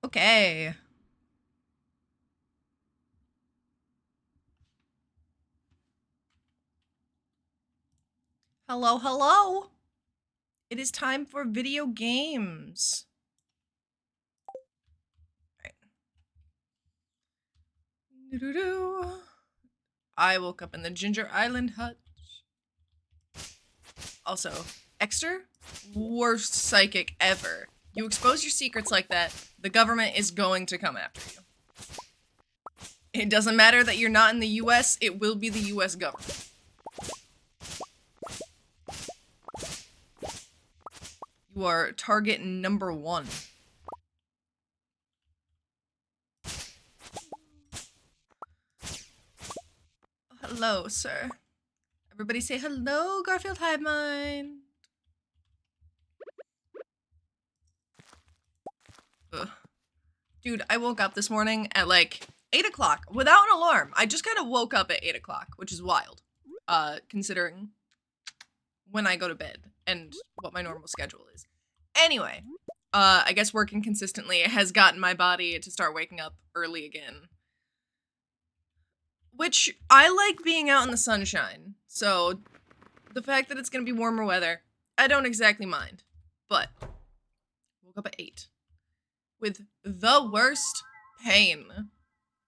Okay. Hello, hello. It is time for video games. Right. Doo-doo-doo. I woke up in the Ginger Island hut. Also, Exter, worst psychic ever. You expose your secrets like that, the government is going to come after you. It doesn't matter that you're not in the US, it will be the US government. You are target number 1. Hello, sir. Everybody say hello, Garfield Hive Mind. Ugh. Dude, I woke up this morning at like 8 o'clock without an alarm. I just kind of woke up at 8 o'clock, which is wild, considering when I go to bed and what my normal schedule is. Anyway, I guess working consistently has gotten my body to start waking up early again. Which, I like being out in the sunshine, so the fact that it's gonna be warmer weather, I don't exactly mind. But, woke up at 8. With the worst pain.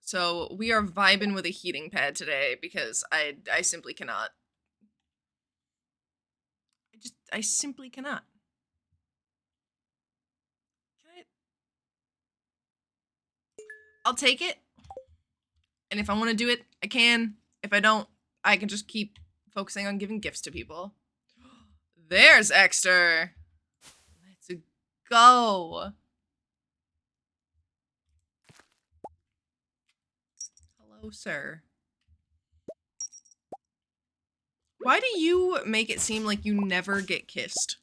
So we are vibing with a heating pad today because I simply cannot. I simply cannot. I'll take it. And if I want to do it, I can. If I don't, I can just keep focusing on giving gifts to people. There's Exter. Let's go. Hello, sir. Why do you make it seem like you never get kissed?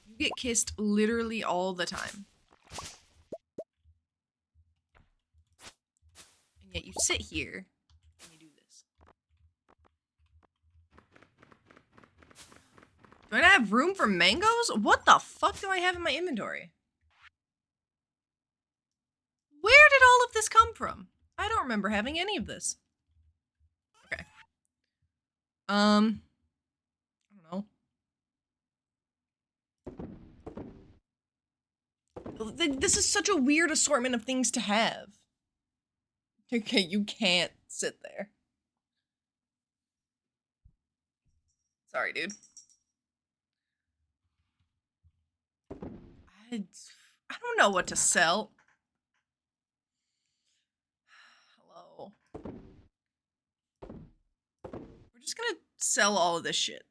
You get kissed literally all the time. And yet you sit here and you do this. Do I not have room for mangoes? What the fuck do I have in my inventory? Where did all of this come from? I don't remember having any of this. Okay. I don't know. This is such a weird assortment of things to have. Okay, you can't sit there. Sorry, dude. I don't know what to sell. Hello. We're just gonna sell all of this shit.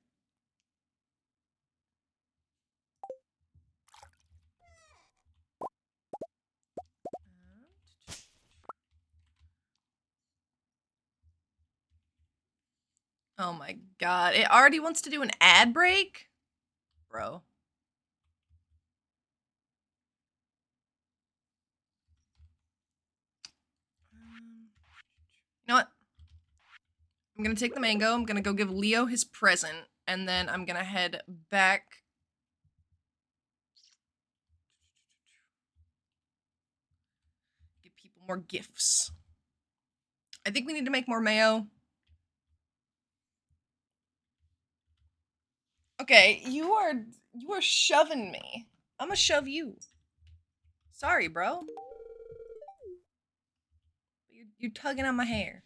Oh my god. It already wants to do an ad break? Bro. You know what? I'm gonna take the mango, I'm gonna go give Leo his present, and then I'm gonna head back. Give people more gifts. I think we need to make more mayo. Okay, you are shoving me. I'm gonna shove you. Sorry, bro. You're tugging on my hair.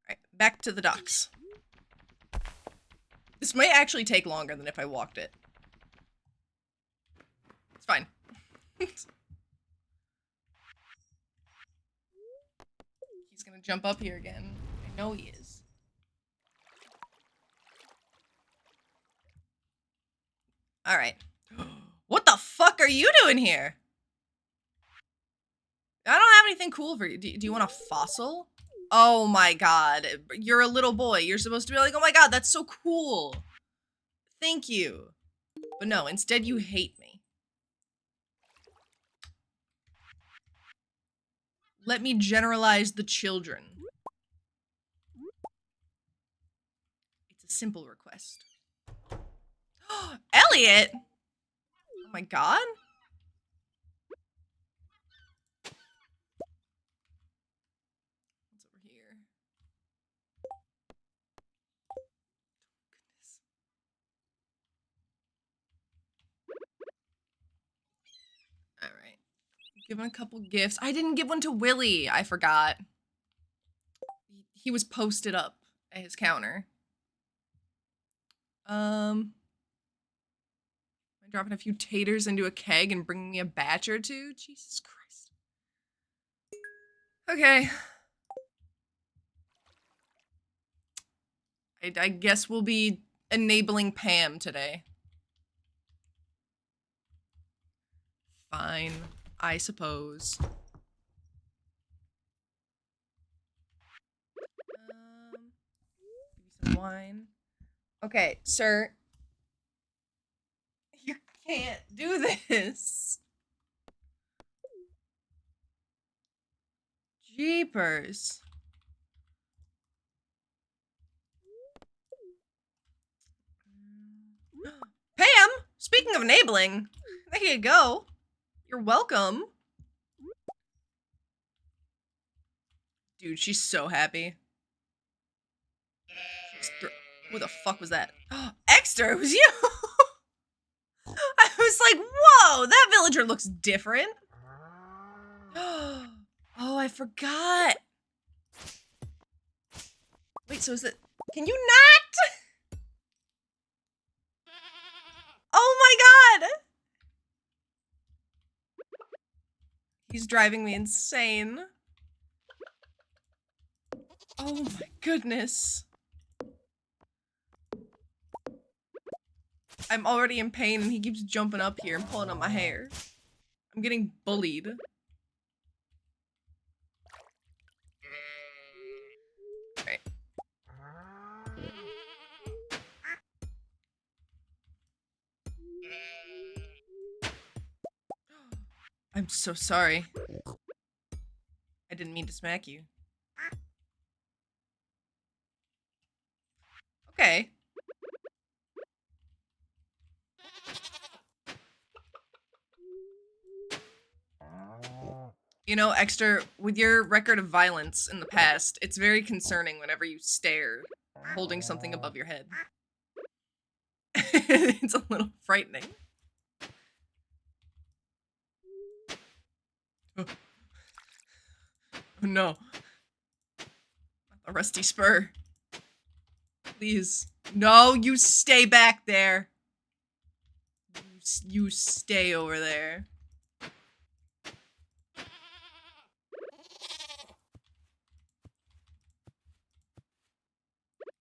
Alright, back to the docks. This may actually take longer than if I walked it. It's fine. He's gonna jump up here again. I know he is. Alright. What the fuck are you doing here? I don't have anything cool for you. Do you want a fossil? Oh my god. You're a little boy. You're supposed to be like, oh my god, that's so cool. Thank you. But no, instead you hate me. Let me generalize the children. It's a simple request. Elliot! Oh my god. What's over here? Goodness. Alright. Give him a couple gifts. I didn't give one to Willy. I forgot. He was posted up at his counter. Am I dropping a few taters into a keg and bringing me a batch or two? Jesus Christ. Okay. I guess we'll be enabling Pam today. Fine, I suppose. Give me some wine. Okay, sir. You can't do this. Jeepers. Pam, speaking of enabling, there you go. You're welcome. Dude, she's so happy. What the fuck was that? Exter, it was you! I was like, whoa, that villager looks different. Oh, I forgot. Wait, so is it... Can you not? Oh my god! He's driving me insane. Oh my goodness. I'm already in pain and he keeps jumping up here and pulling up my hair. I'm getting bullied. Alright. I'm so sorry. I didn't mean to smack you. Okay. You know, Exter, with your record of violence in the past, it's very concerning whenever you stare, holding something above your head. It's a little frightening. Oh, no. Not the rusty spur. Please. No, you stay back there. You stay over there.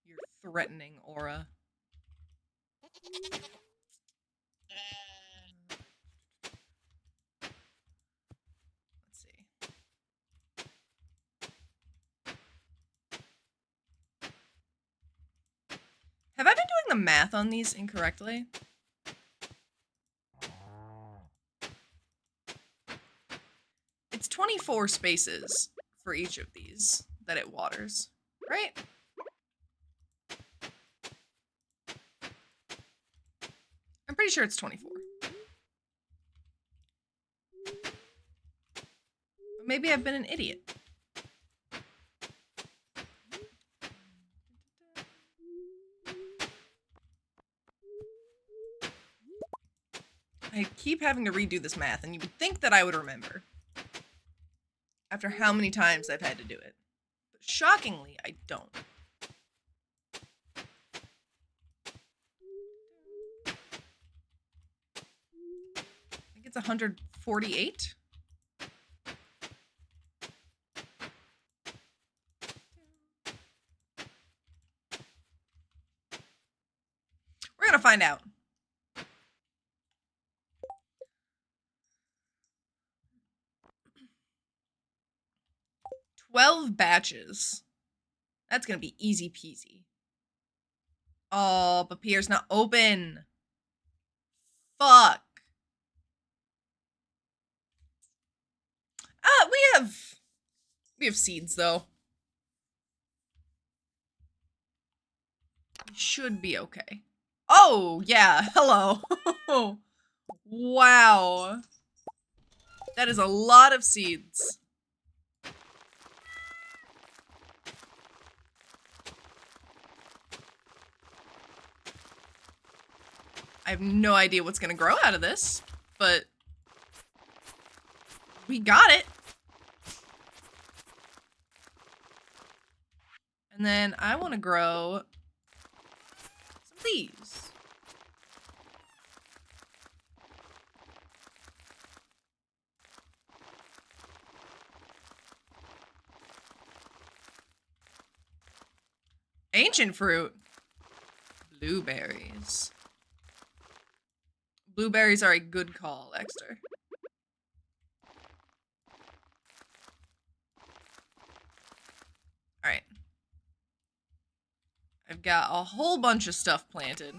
Your threatening aura. Let's see. Have I been doing the math on these incorrectly? It's 24 spaces for each of these that it waters, right? I'm pretty sure it's 24. But maybe I've been an idiot. I keep having to redo this math, and you would think that I would remember. After how many times I've had to do it. But shockingly, I don't. I think it's 148. We're gonna find out. 12 batches. That's gonna be easy peasy. Oh, but Pierre's not open. Fuck. We have seeds though. We should be okay. Oh, Oh, yeah. Hello. Wow. That is a lot of seeds. I have no idea what's gonna grow out of this, but we got it. And then I want to grow some of these. Ancient fruit. Blueberries. Blueberries are a good call, Exter. Alright. I've got a whole bunch of stuff planted.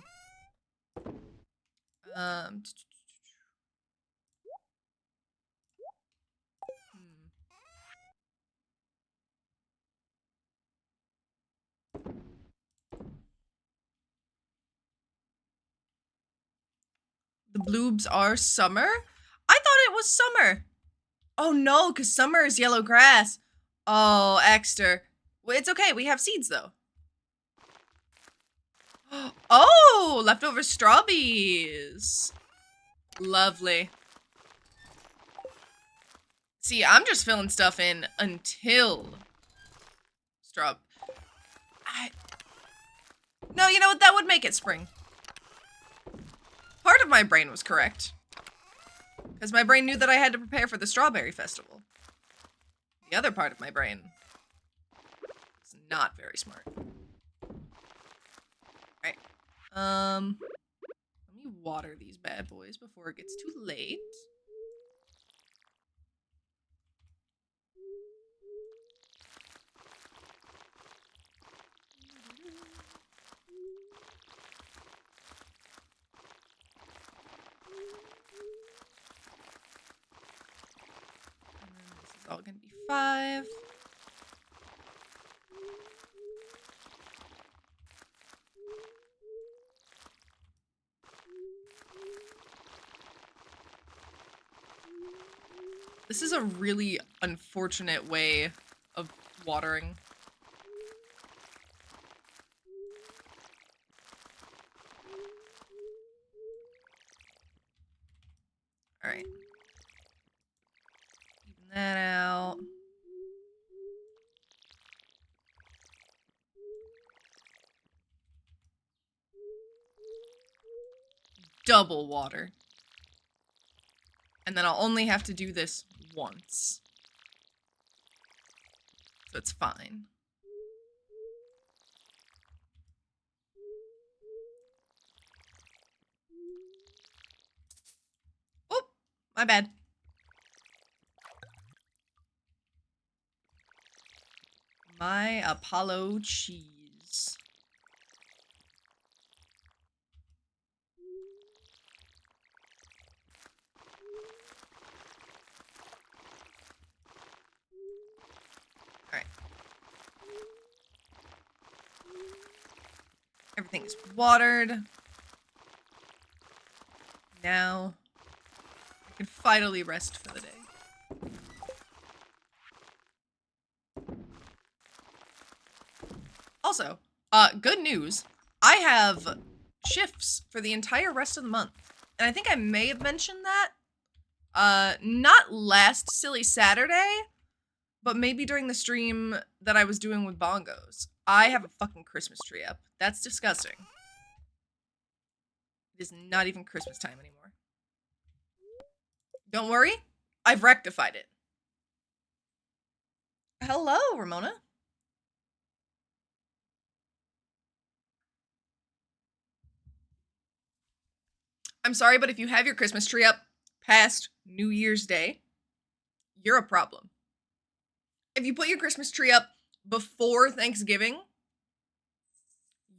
The bloobs are summer? I thought it was summer. Oh no, because summer is yellow grass. Oh, Exter. Well, it's okay. We have seeds, though. Oh, leftover strawberries. Lovely. See, I'm just filling stuff in until No, you know what? That would make it spring. Part of my brain was correct. Because my brain knew that I had to prepare for the strawberry festival. The other part of my brain is not very smart. Alright. Let me water these bad boys before it gets too late. All gonna be 5. This is a really unfortunate way of watering. All right. Even that out. Double water. And then I'll only have to do this once. So it's fine. Oh, my bad. My Apollo cheese. Alright. Everything is watered. Now, I can finally rest for the day. Also, good news. I have shifts for the entire rest of the month. And I think I may have mentioned that. Not last Silly Saturday, but maybe during the stream that I was doing with bongos. I have a fucking Christmas tree up. That's disgusting. It is not even Christmas time anymore. Don't worry, I've rectified it. Hello, Ramona. I'm sorry, but if you have your Christmas tree up past New Year's Day, you're a problem. If you put your Christmas tree up before Thanksgiving,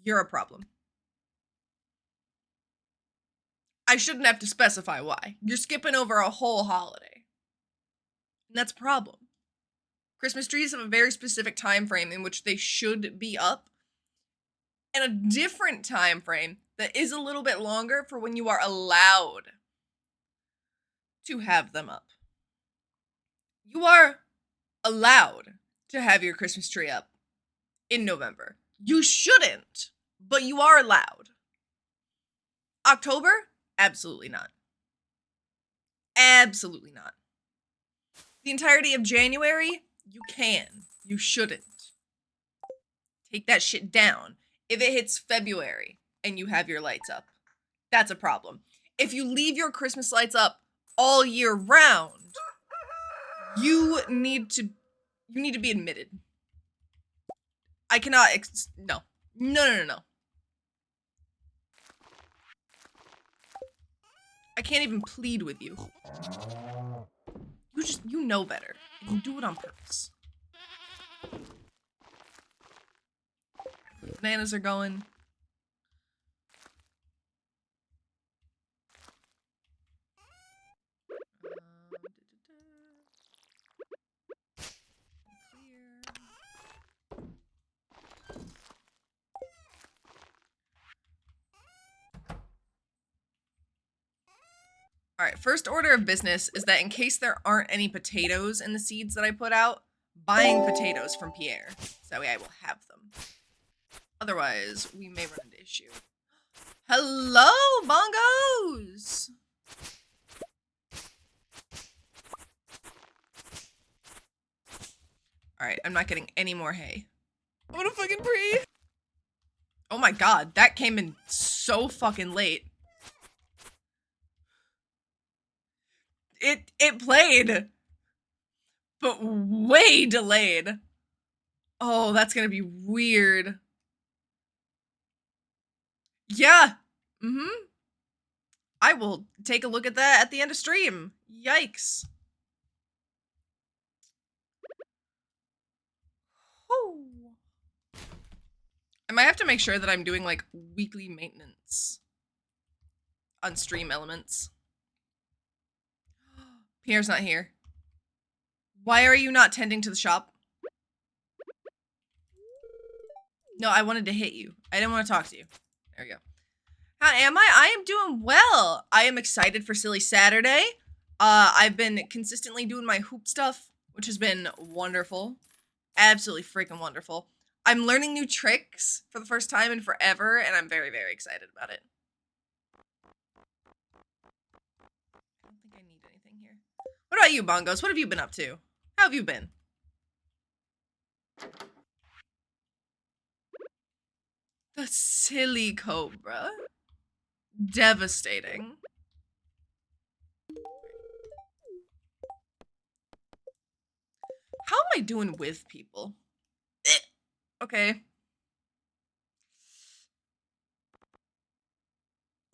you're a problem. I shouldn't have to specify why. You're skipping over a whole holiday. And that's a problem. Christmas trees have a very specific time frame in which they should be up, and a different time frame that is a little bit longer for when you are allowed to have them up. You are allowed to have your Christmas tree up in November. You shouldn't, but you are allowed. October? Absolutely not. Absolutely not. The entirety of January? You can. You shouldn't. Take that shit down. If it hits February and you have your lights up, that's a problem. If you leave your Christmas lights up all year round, you need to be admitted. I cannot no. No. I can't even plead with you. You know better. And you do it on purpose. Bananas are going. All right, first order of business is that in case there aren't any potatoes in the seeds that I put out, buying potatoes from Pierre. So that way I will have them. Otherwise, we may run into issue. Hello, bongos! All right, I'm not getting any more hay. What a fucking pre! Oh my god, that came in so fucking late. It played, but way delayed. Oh, that's gonna be weird. Yeah. Mm-hmm. I will take a look at that at the end of stream. Yikes. Whew. I might have to make sure that I'm doing like weekly maintenance on stream elements. Pierre's not here. Why are you not tending to the shop? No, I wanted to hit you. I didn't want to talk to you. There we go. How am I? I am doing well. I am excited for Silly Saturday. I've been consistently doing my hoop stuff, which has been wonderful. Absolutely freaking wonderful. I'm learning new tricks for the first time in forever, and I'm very, very excited about it. I don't think I need anything here. What about you, Bongos? What have you been up to? How have you been? The silly cobra. Devastating. How am I doing with people? Okay.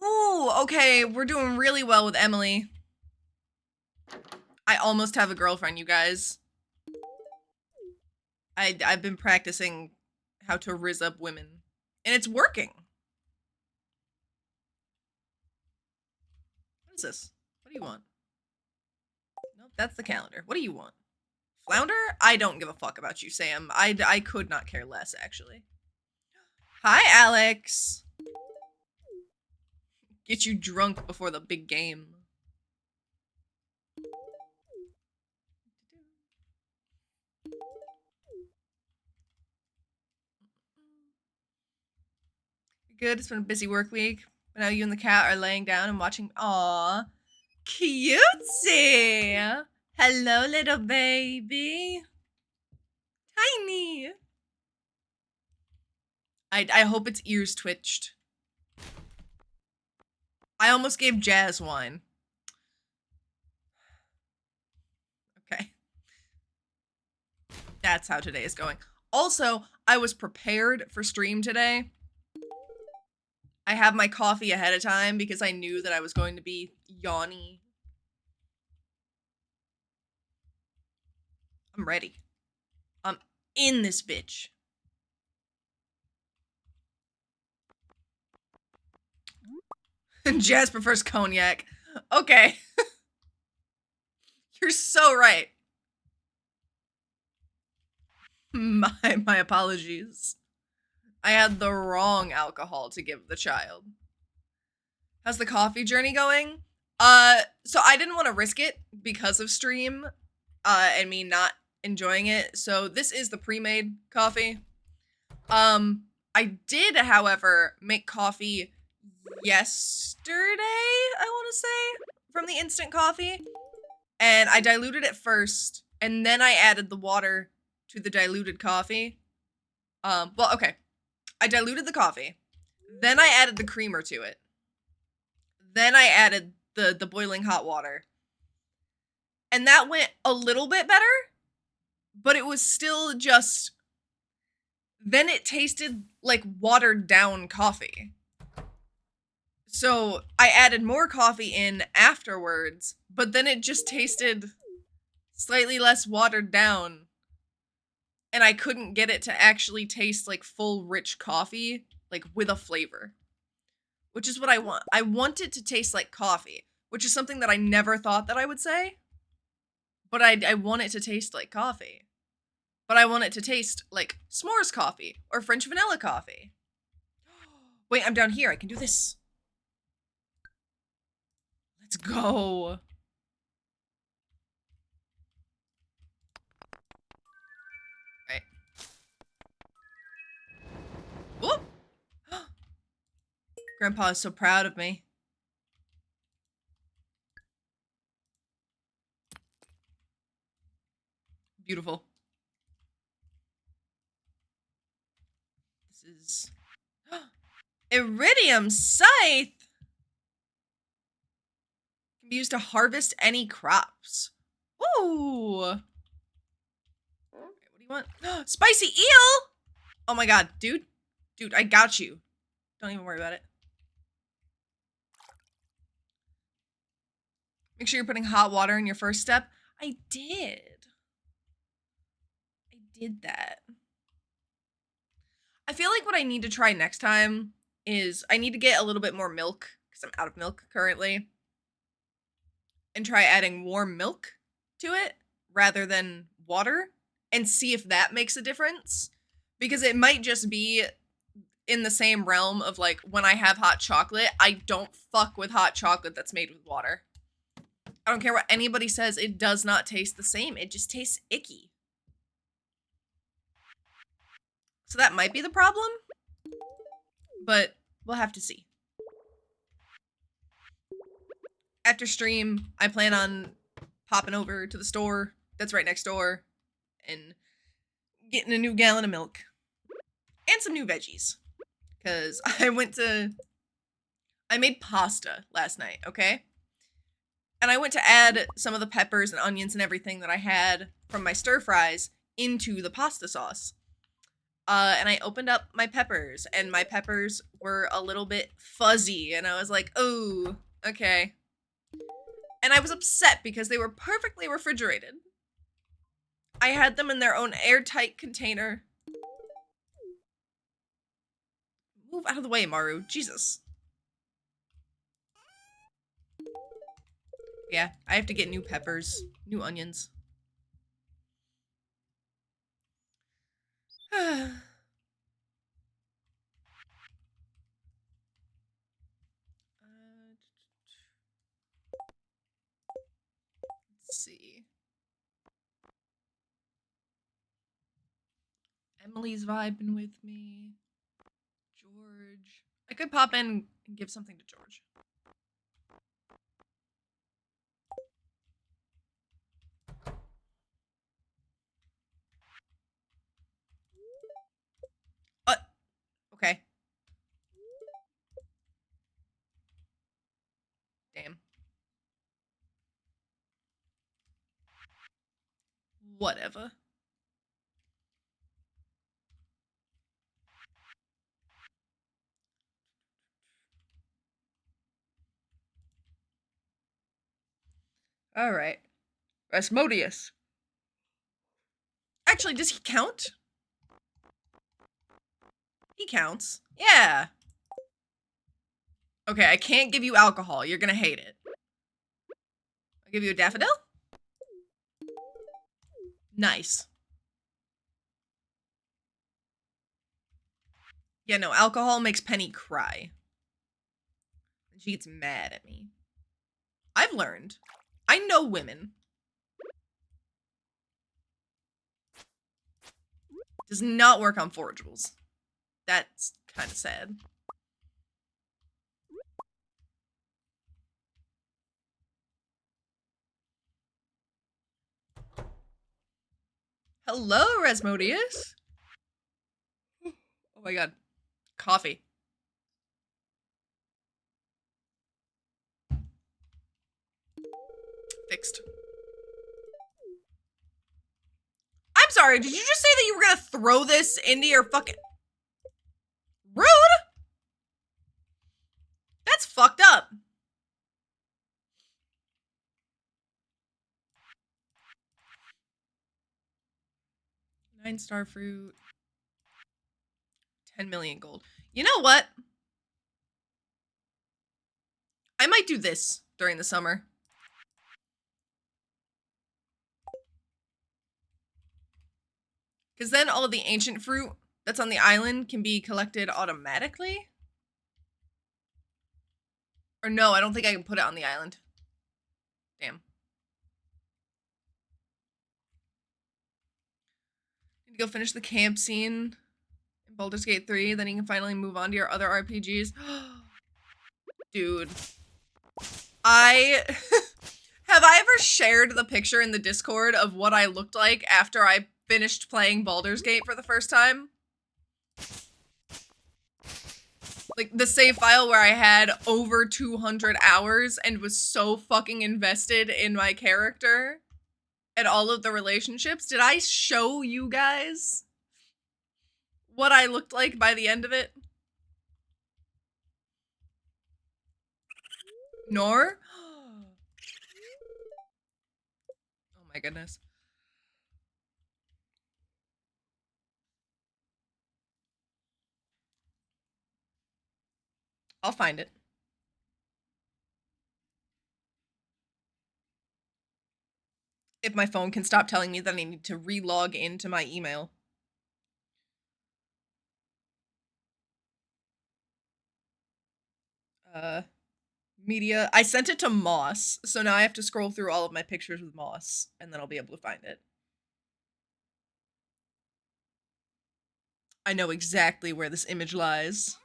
Ooh, okay, we're doing really well with Emily. I almost have a girlfriend, you guys. I've been practicing how to rizz up women, and it's working. What is this? What do you want? Nope, that's the calendar. What do you want? Flounder? I don't give a fuck about you, Sam. I could not care less, actually. Hi, Alex. Get you drunk before the big game. Good, it's been a busy work week. But now you and the cat are laying down and watching. Aww. Cutesy. Hello, little baby. Tiny. I hope its ears twitched. I almost gave Jazz wine. Okay. That's how today is going. Also, I was prepared for stream today. I have my coffee ahead of time because I knew that I was going to be yawny. I'm ready. I'm in this bitch. Jazz prefers cognac. Okay. You're so right. My apologies. I had the wrong alcohol to give the child. How's the coffee journey going? So I didn't want to risk it because of stream, and me not enjoying it. So this is the pre-made coffee. I did, however, make coffee yesterday, I want to say, from the instant coffee. And I diluted it first, and then I added the water to the diluted coffee. Well, okay. I diluted the coffee. Then I added the creamer to it. Then I added the boiling hot water. And that went a little bit better, but it was still just, then it tasted like watered down coffee. So I added more coffee in afterwards, but then it just tasted slightly less watered down. And I couldn't get it to actually taste like full rich coffee, like with a flavor. Which is what I want. I want it to taste like coffee, which is something that I never thought that I would say. But I want it to taste like coffee. But I want it to taste like s'mores coffee or French vanilla coffee. Wait, I'm down here. I can do this. Let's go. Right. Whoop. Grandpa is so proud of me. Beautiful. This is Iridium Scythe can be used to harvest any crops. Ooh. Okay, what do you want? Spicy eel! Oh my god, dude. Dude, I got you. Don't even worry about it. Make sure you're putting hot water in your first step. I did. I did that. I feel like what I need to try next time is I need to get a little bit more milk because I'm out of milk currently. And try adding warm milk to it rather than water and see if that makes a difference. Because it might just be in the same realm of like when I have hot chocolate, I don't fuck with hot chocolate that's made with water. I don't care what anybody says, it does not taste the same. It just tastes icky. So that might be the problem, but we'll have to see. After stream, I plan on popping over to the store that's right next door and getting a new gallon of milk and some new veggies. Because I made pasta last night, okay? And I went to add some of the peppers and onions and everything that I had from my stir fries into the pasta sauce. And I opened up my peppers, and my peppers were a little bit fuzzy, and I was like, oh, okay. And I was upset because they were perfectly refrigerated. I had them in their own airtight container. Move out of the way, Maru. Jesus. Yeah, I have to get new peppers, new onions. Let's see. Emily's vibing with me. George. I could pop in and give something to George. Okay. Damn. Whatever. All right. Asmodeus. Actually, does he count? He counts. Yeah. Okay, I can't give you alcohol. You're gonna hate it. I'll give you a daffodil? Nice. Yeah, no, alcohol makes Penny cry. She gets mad at me. I've learned. I know women. Does not work on forageables. That's kind of sad. Hello, Rasmodius. Oh my god. Coffee. Fixed. I'm sorry, did you just say that you were gonna throw this into your fucking... Rude! That's fucked up. Nine-star fruit. 10 million gold. You know what? I might do this during the summer. Because then all of the ancient fruit that's on the island can be collected automatically. Or no, I don't think I can put it on the island. Damn. Need to go finish the camp scene in Baldur's Gate 3, then you can finally move on to your other RPGs. Dude. Have I ever shared the picture in the Discord of what I looked like after I finished playing Baldur's Gate for the first time? Like, the save file where I had over 200 hours and was so fucking invested in my character and all of the relationships. Did I show you guys what I looked like by the end of it? Nor? Oh my goodness. I'll find it. If my phone can stop telling me that I need to re-log into my email. Media. I sent it to Moss, so now I have to scroll through all of my pictures with Moss, and then I'll be able to find it. I know exactly where this image lies.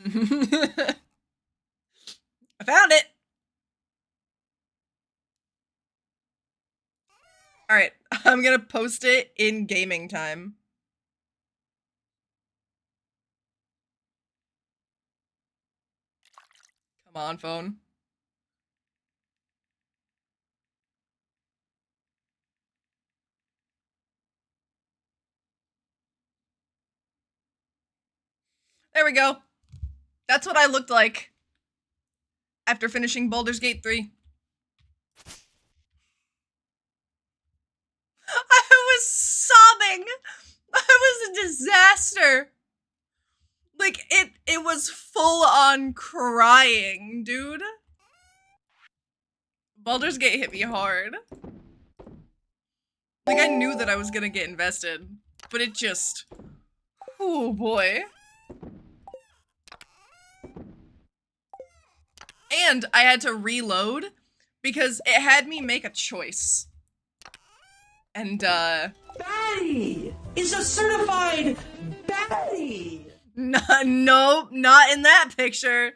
I found it! Alright, I'm gonna post it in gaming time. Come on, phone. There we go. That's what I looked like after finishing Baldur's Gate 3. I was sobbing. I was a disaster. Like, it was full on crying, dude. Baldur's Gate hit me hard. Like, I knew that I was gonna get invested, but it just... Oh boy. And I had to reload because it had me make a choice. And, Baddie is a certified baddie. No, not in that picture.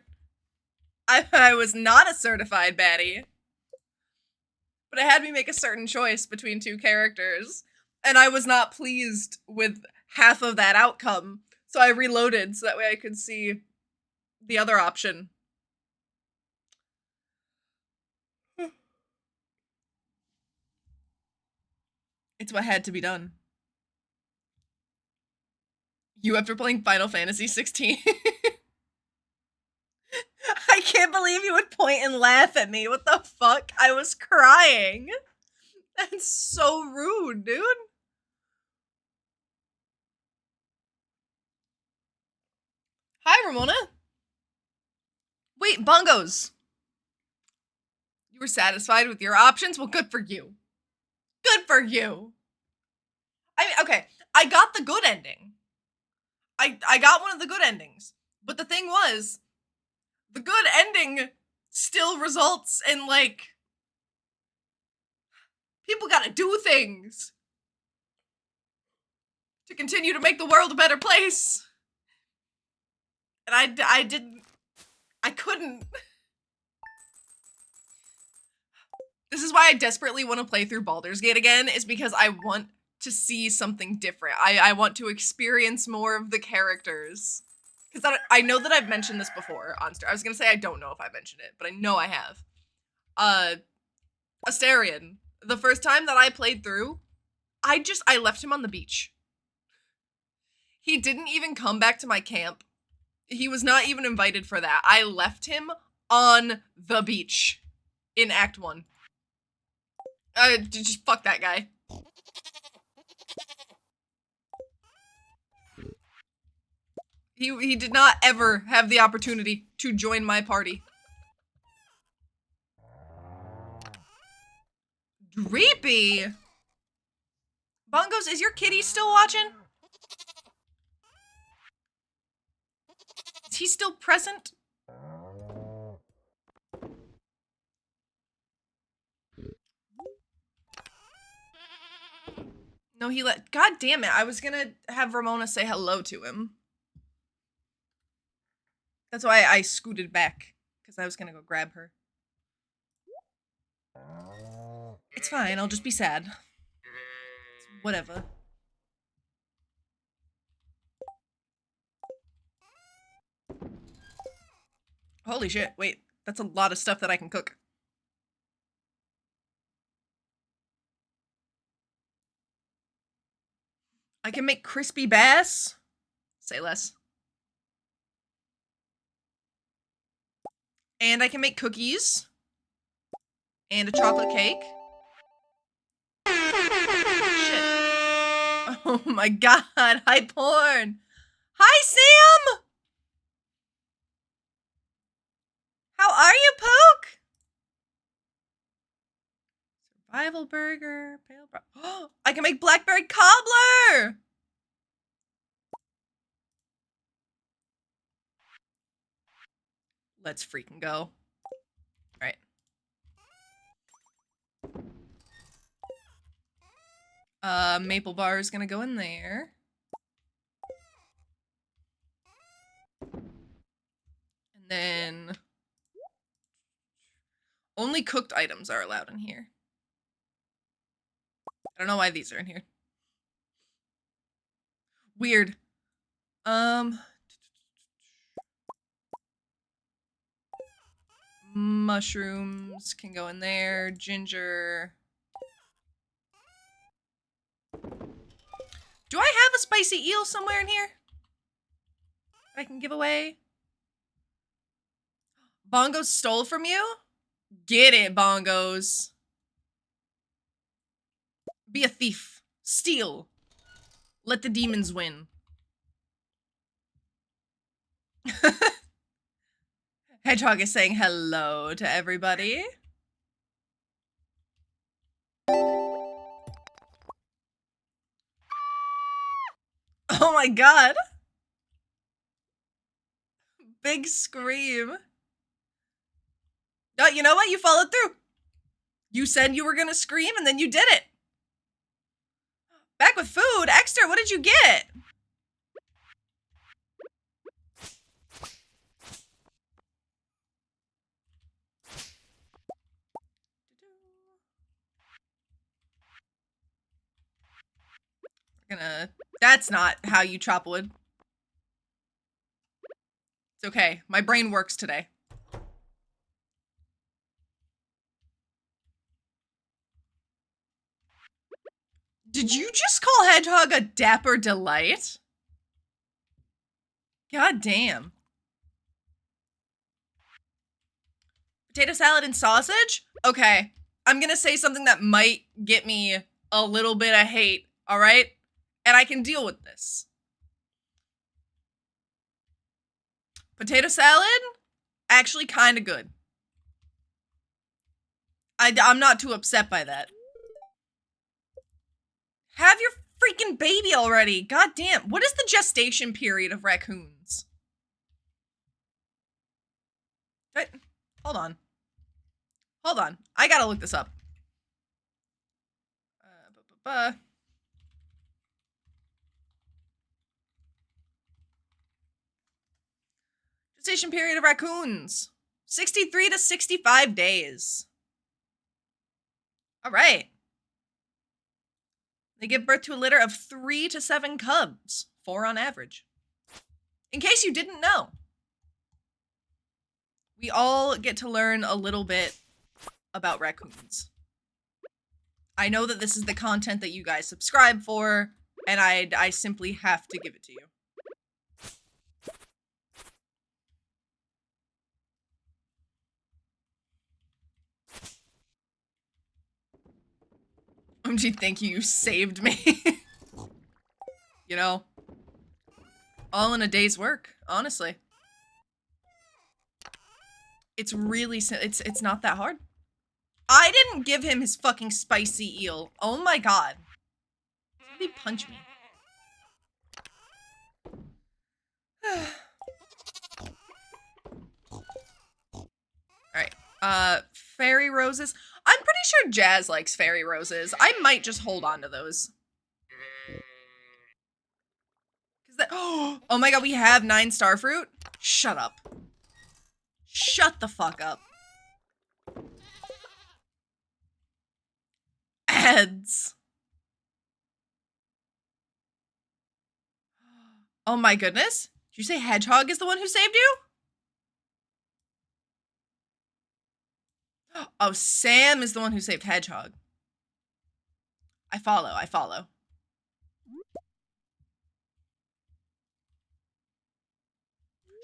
I was not a certified baddie. But it had me make a certain choice between two characters. And I was not pleased with half of that outcome. So I reloaded so that way I could see the other option. It's what had to be done. You after playing Final Fantasy 16? I can't believe you would point and laugh at me. What the fuck? I was crying. That's so rude, dude. Hi, Ramona. Wait, bongos. You were satisfied with your options? Well, good for you. Good for you. I mean, okay. I got the good ending. I got one of the good endings. But the thing was, the good ending still results in, like, people gotta do things to continue to make the world a better place. And I couldn't. This is why I desperately want to play through Baldur's Gate again, is because I want to see something different. I want to experience more of the characters. Because I know that I've mentioned this before on Star. I was going to say I don't know if I mentioned it, but I know I have. Astarion. The first time that I played through, I left him on the beach. He didn't even come back to my camp. He was not even invited for that. I left him on the beach in Act 1. Just fuck that guy. He did not ever have the opportunity to join my party. Dreepy? Bongos, is your kitty still watching? Is he still present? No, he let. God damn it. I was gonna have Ramona say hello to him. That's why I scooted back. Because I was gonna go grab her. It's fine. I'll just be sad. Whatever. Holy shit. Wait. That's a lot of stuff that I can cook. I can make crispy bass. Say less. And I can make cookies. And a chocolate cake. Shit. Oh my god. Hi, porn. Hi, Sam! How are you, Poke? Survival burger. Pale oh, I can make blackberry cobbler! Let's freaking go. Alright. Maple bar is gonna go in there. And then only cooked items are allowed in here. I don't know why these are in here. Weird. Mushrooms can go in there. Ginger. Do I have a spicy eel somewhere in here I can give away? Bongos stole from you? Get it, Bongos. Be a thief. Steal. Let the demons win. Hedgehog is saying hello to everybody. Oh my god. Big scream. Oh, you know what? You followed through. You said you were gonna scream and then you did it. Back with food? Extra, what did you get? We're gonna... That's not how you chop wood. It's okay. My brain works today. Did you just call Hedgehog a dapper delight? God damn. Potato salad and sausage? Okay. I'm gonna say something that might get me a little bit of hate, alright? And I can deal with this. Potato salad? Actually kinda good. I'm not too upset by that. Have your freaking baby already. God damn. What is the gestation period of raccoons? Hold on. Hold on. I gotta look this up. Gestation period of raccoons. 63 to 65 days. All right. They give birth to a litter of 3 to 7 cubs, 4 on average. In case you didn't know, we all get to learn a little bit about raccoons. I know that this is the content that you guys subscribe for, and I simply have to give it to you. OMG, thank you, you saved me. You know, all in a day's work, honestly. It's really, it's not that hard. I didn't give him his fucking spicy eel. Oh my god. Somebody punch me. Alright, fairy roses. I'm pretty sure Jazz likes fairy roses. I might just hold on to those. Oh my god, we have 9 starfruit? Shut up. Shut the fuck up. Ads. Oh my goodness. Did you say Hedgehog is the one who saved you? Oh, Sam is the one who saved Hedgehog. I follow, I follow.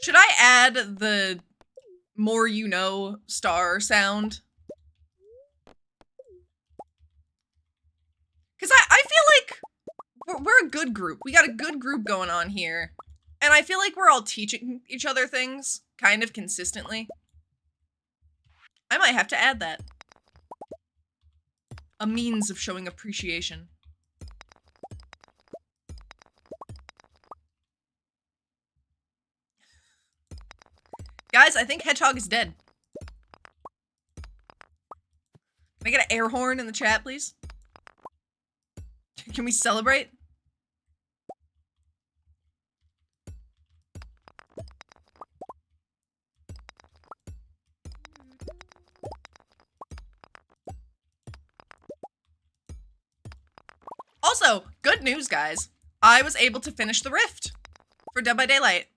Should I add the more you know star sound? Because I feel like we're a good group. We got a good group going on here. And I feel like we're all teaching each other things kind of consistently. I might have to add that. A means of showing appreciation. Guys, I think Hedgehog is dead. Can I get an air horn in the chat, please? Can we celebrate? Also, good news, guys. I was able to finish the Rift for Dead by Daylight.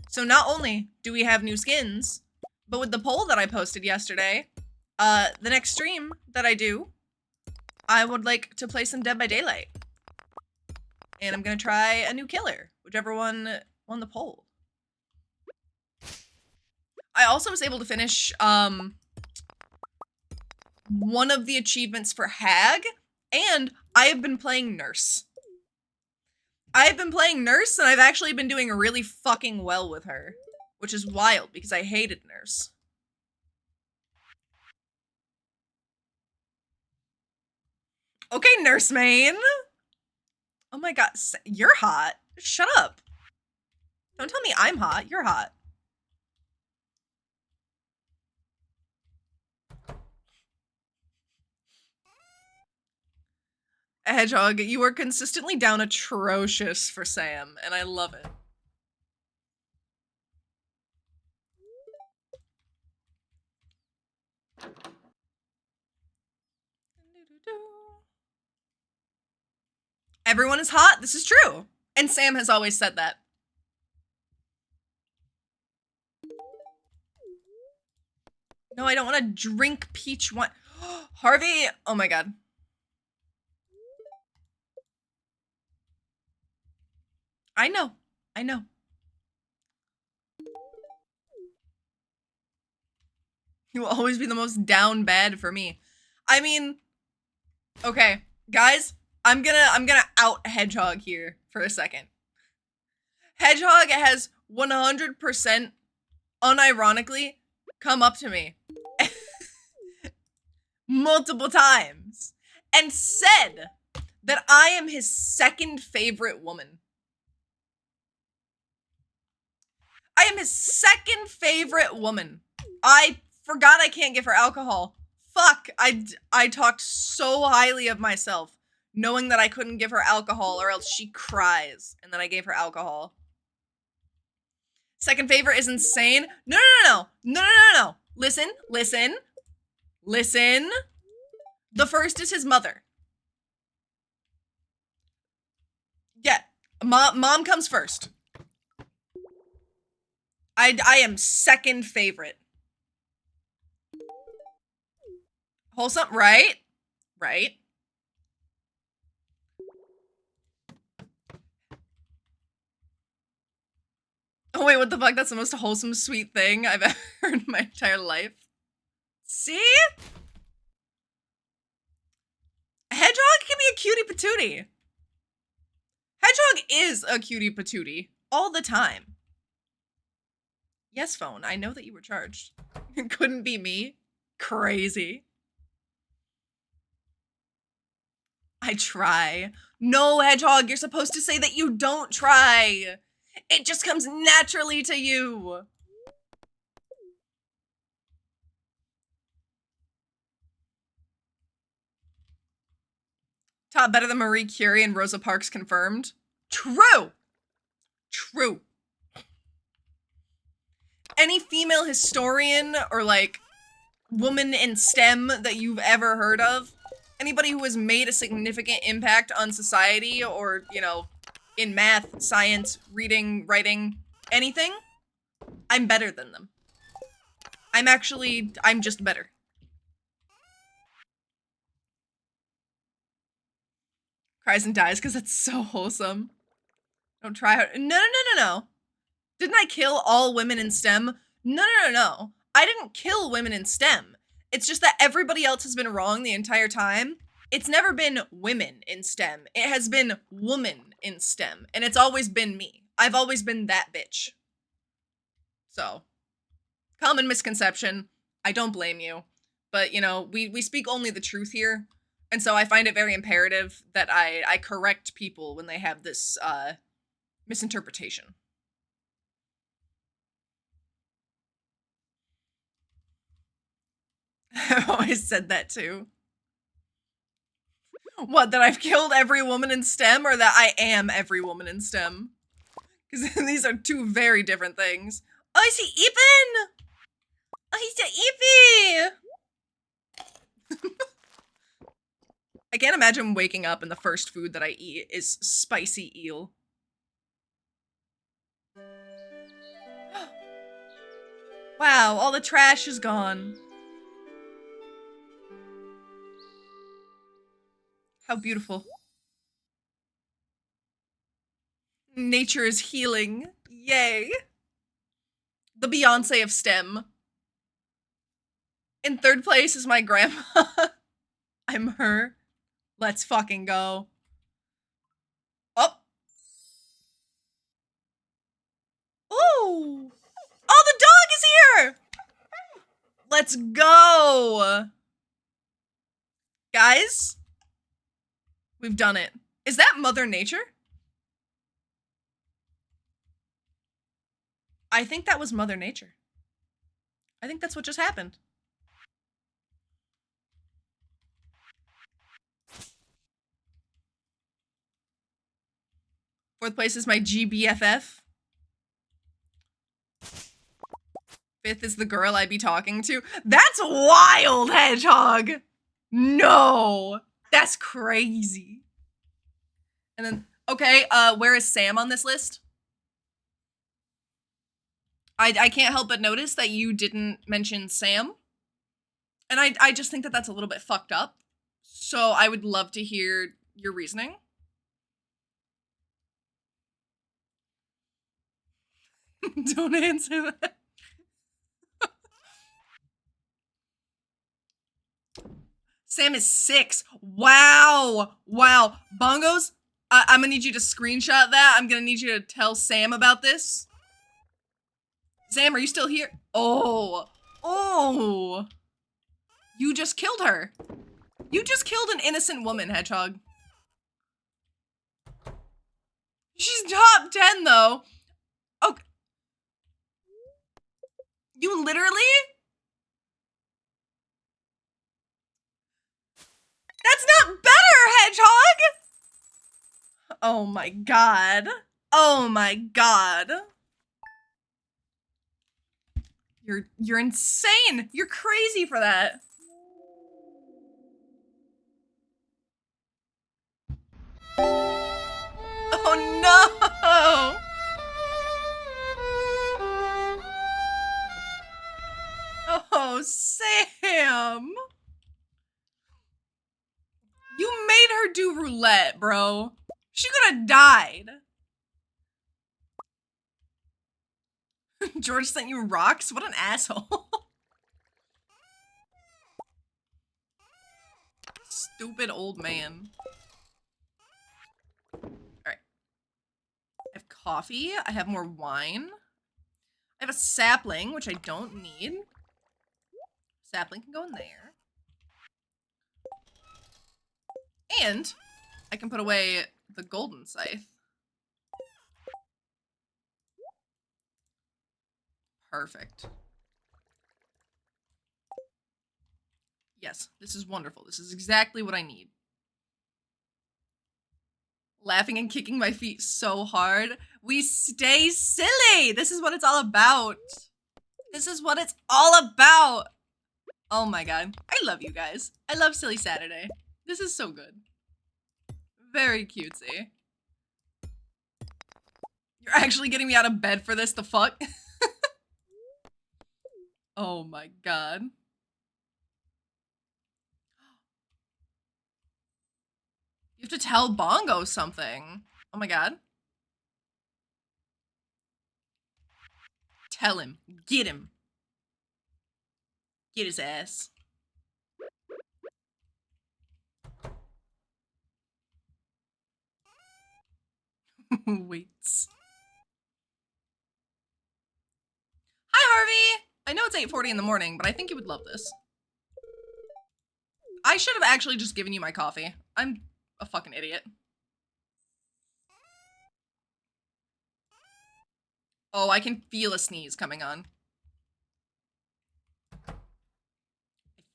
So not only do we have new skins, but with the poll that I posted yesterday, the next stream that I do, I would like to play some Dead by Daylight. And I'm gonna try a new killer, whichever one won the poll. I also was able to finish one of the achievements for Hag, and I have been playing Nurse. I've been playing Nurse, and I've actually been doing really fucking well with her. Which is wild, because I hated Nurse. Okay, Nurse Main! Oh my god, you're hot. Shut up. Don't tell me I'm hot, you're hot. Hedgehog, you are consistently down atrocious for Sam, and I love it. Everyone is hot, this is true. And Sam has always said that. No, I don't want to drink peach wine. Harvey, oh my god. I know, I know. You will always be the most down bad for me. I mean, okay, guys, I'm gonna out Hedgehog here for a second. Hedgehog has 100% unironically come up to me multiple times and said that I am his second favorite woman. I am his second favorite woman. I forgot I can't give her alcohol. Fuck, I talked so highly of myself, knowing that I couldn't give her alcohol or else she cries, and then I gave her alcohol. Second favorite is insane. No. Listen. The first is his mother. Yeah, mom comes first. I am second favorite. Wholesome, right? Right. Oh wait, what the fuck? That's the most wholesome, sweet thing I've ever heard in my entire life. See? Hedgehog can be a cutie patootie. Hedgehog is a cutie patootie all the time. Yes, phone. I know that you were charged. It couldn't be me. Crazy. I try. No, Hedgehog, you're supposed to say that you don't try. It just comes naturally to you. Top better than Marie Curie and Rosa Parks confirmed. True. True. Any female historian or like woman in STEM that you've ever heard of, anybody who has made a significant impact on society or, you know, in math, science, reading, writing, anything, I'm better than them. I'm just better. Cries and dies because it's so wholesome. Don't try hard. No. Didn't I kill all women in STEM? No. I didn't kill women in STEM. It's just that everybody else has been wrong the entire time. It's never been women in STEM. It has been woman in STEM. And it's always been me. I've always been that bitch. So, common misconception. I don't blame you. But, you know, we speak only the truth here. And so I find it very imperative that I correct people when they have this misinterpretation. I've always said that too. What, that I've killed every woman in STEM or that I am every woman in STEM? Because these are two very different things. Oh, I see Ethan! Oh, he's a Evie! I can't imagine waking up and the first food that I eat is spicy eel. Wow, all the trash is gone. How beautiful. Nature is healing. Yay. The Beyonce of STEM. In third place is my grandma. I'm her. Let's fucking go. Oh. Ooh. Oh, the dog is here. Let's go. Guys, we've done it. Is that Mother Nature? I think that was Mother Nature. I think that's what just happened. Fourth place is my GBFF. Fifth is the girl I be talking to. That's wild, Hedgehog. No, that's crazy. And then, okay, where is Sam on this list? I can't help but notice that you didn't mention Sam. And I just think that that's a little bit fucked up. So I would love to hear your reasoning. Don't answer that. Sam is 6. Wow. Bongos, I'm gonna need you to screenshot that. I'm gonna need you to tell Sam about this. Sam, are you still here? Oh. You just killed her. You just killed an innocent woman, Hedgehog. She's top 10 though. Okay. You literally? That's not better, Hedgehog! Oh my god. Oh my god. You're insane. You're crazy for that. Oh no! Oh, Sam! You made her do roulette, bro. She could have died. George sent you rocks? What an asshole. Stupid old man. Alright. I have coffee. I have more wine. I have a sapling, which I don't need. Sapling can go in there. And I can put away the golden scythe. Perfect. Yes, this is wonderful. This is exactly what I need. Laughing and kicking my feet so hard. We stay silly. This is what it's all about. This is what it's all about. Oh my god. I love you guys. I love Silly Saturday. This is so good. Very cutesy. You're actually getting me out of bed for this, the fuck? Oh my god. You have to tell Bongo something. Oh my god. Tell him. Get him. Get his ass. Waits. Hi, Harvey! I know it's 8:40 in the morning, but I think you would love this. I should have actually just given you my coffee. I'm a fucking idiot. Oh, I can feel a sneeze coming on. I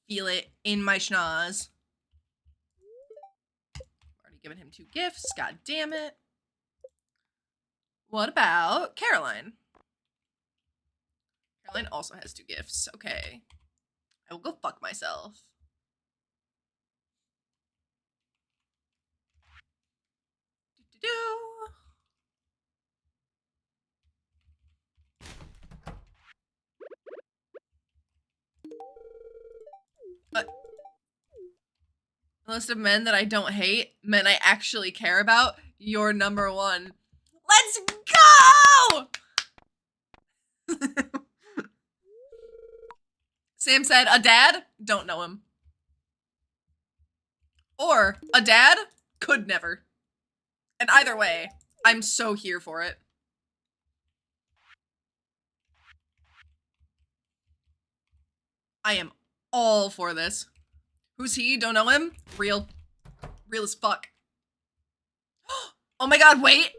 feel it in my schnoz. Already given him 2 gifts. God damn it. What about Caroline? Caroline also has 2 gifts. Okay. I will go fuck myself. A list of men that I don't hate, men I actually care about. You're number 1. Let's go! Sam said, a dad? Don't know him. Or, a dad? Could never. And either way, I'm so here for it. I am all for this. Who's he? Don't know him? Real. Real as fuck. Oh my god, wait!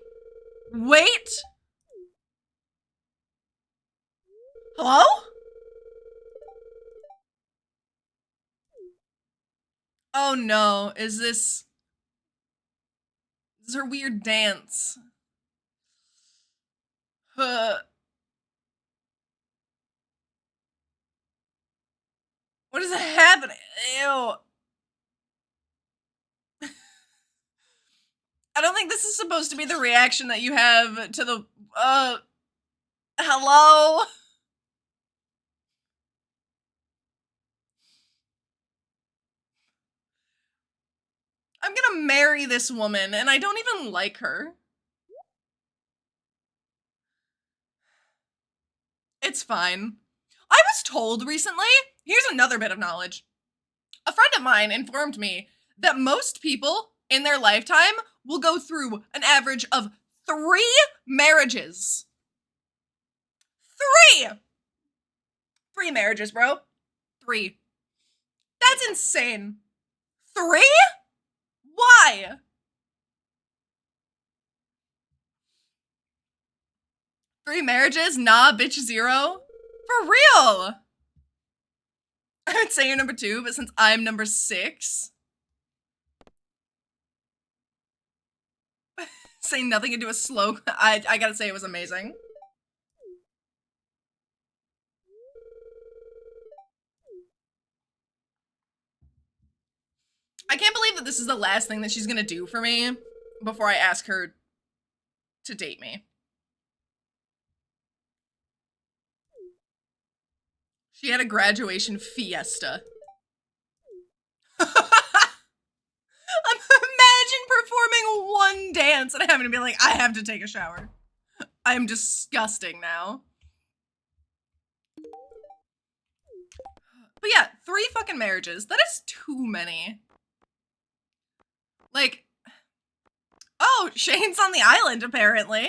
Wait! Hello? Oh no, is this her weird dance? What is happening? Ew. I don't think this is supposed to be the reaction that you have to the, hello? I'm gonna marry this woman, and I don't even like her. It's fine. I was told recently, here's another bit of knowledge. A friend of mine informed me that most people in their lifetime will go through an average of 3 marriages. 3! 3 marriages, bro. 3. That's insane. 3? Why? 3 marriages? Nah, bitch, 0. For real. I would say you're number 2, but since I'm number 6. Saying nothing into a slow, I gotta say it was amazing. I can't believe that this is the last thing that she's gonna do for me before I ask her to date me. She had a graduation fiesta. Imagine performing one dance and having to be like, I have to take a shower. I'm disgusting now. But yeah, 3 fucking marriages. That is too many. Like, oh, Shane's on the island, apparently.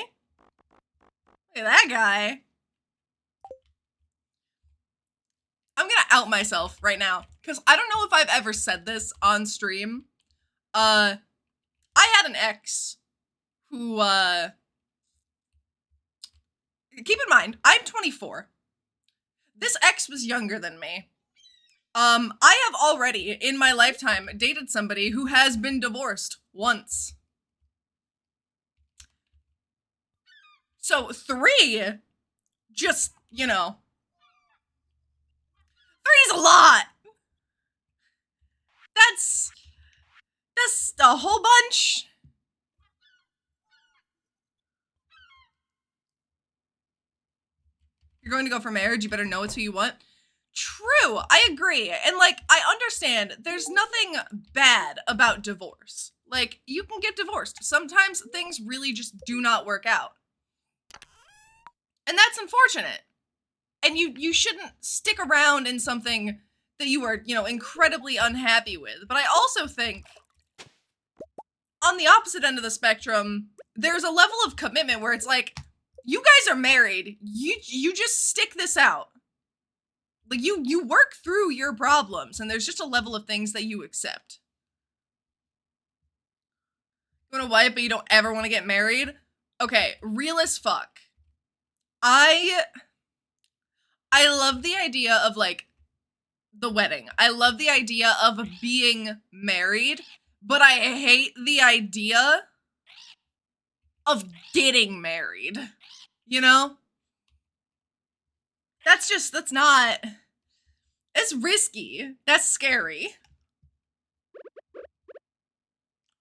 Look at that guy. I'm gonna out myself right now, because I don't know if I've ever said this on stream. I had an ex who, keep in mind, I'm 24. This ex was younger than me. I have already, in my lifetime, dated somebody who has been divorced once. So 3, just, you know, 3's a lot. That's a whole bunch. You're going to go for marriage, you better know it's who you want. True, I agree. And like, I understand there's nothing bad about divorce. Like, you can get divorced. Sometimes things really just do not work out. And that's unfortunate. And you shouldn't stick around in something that you are, you know, incredibly unhappy with. But I also think, on the opposite end of the spectrum, there's a level of commitment where it's like, you guys are married. You just stick this out. Like, you work through your problems, and there's just a level of things that you accept. You want a wife, but you don't ever want to get married? Okay, real as fuck. I love the idea of, like, the wedding. I love the idea of being married, but I hate the idea of getting married. You know? That's not, it's risky. That's scary.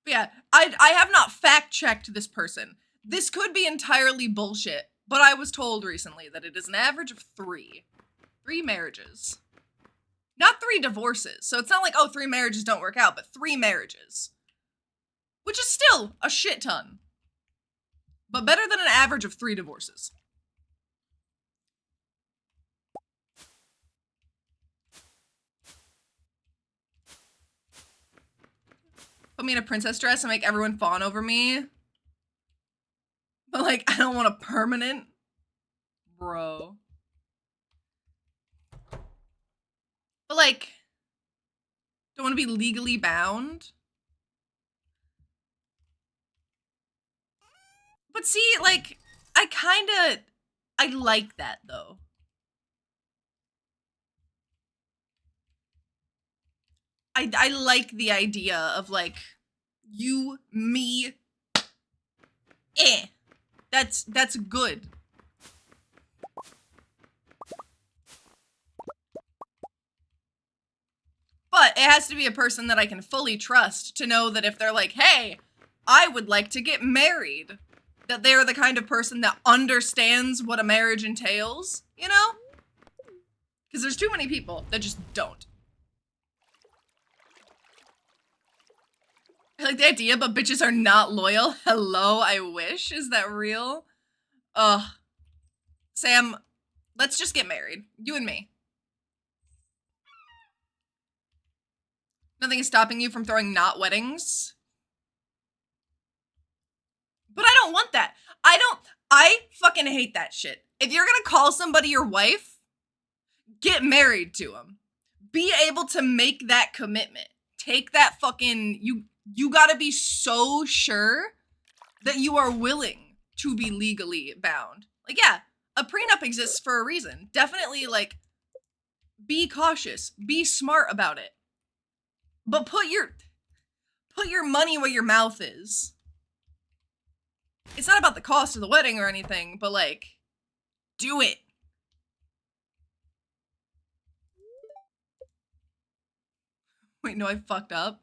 But yeah, I have not fact-checked this person. This could be entirely bullshit, but I was told recently that it is an average of 3. 3 marriages. Not 3 divorces. So it's not like, oh, 3 marriages don't work out, but 3 marriages. Which is still a shit ton. But better than an average of 3 divorces. Put me in a princess dress and make everyone fawn over me. But like, I don't want a permanent. Bro. But like, don't want to be legally bound. But see, like, I like that though. I like the idea of like, you, me, that's good. But it has to be a person that I can fully trust to know that if they're like, hey, I would like to get married, that they're the kind of person that understands what a marriage entails, you know? Because there's too many people that just don't. I like the idea, but bitches are not loyal. Hello, I wish. Is that real? Ugh. Sam, let's just get married. You and me. Nothing is stopping you from throwing not weddings. But I don't want that. I fucking hate that shit. If you're gonna call somebody your wife, get married to them. Be able to make that commitment. Take that fucking, you gotta be so sure that you are willing to be legally bound. Like, yeah, a prenup exists for a reason. Definitely, like, be cautious. Be smart about it. But put your money where your mouth is. It's not about the cost of the wedding or anything, but, like, do it. Wait, no, I fucked up.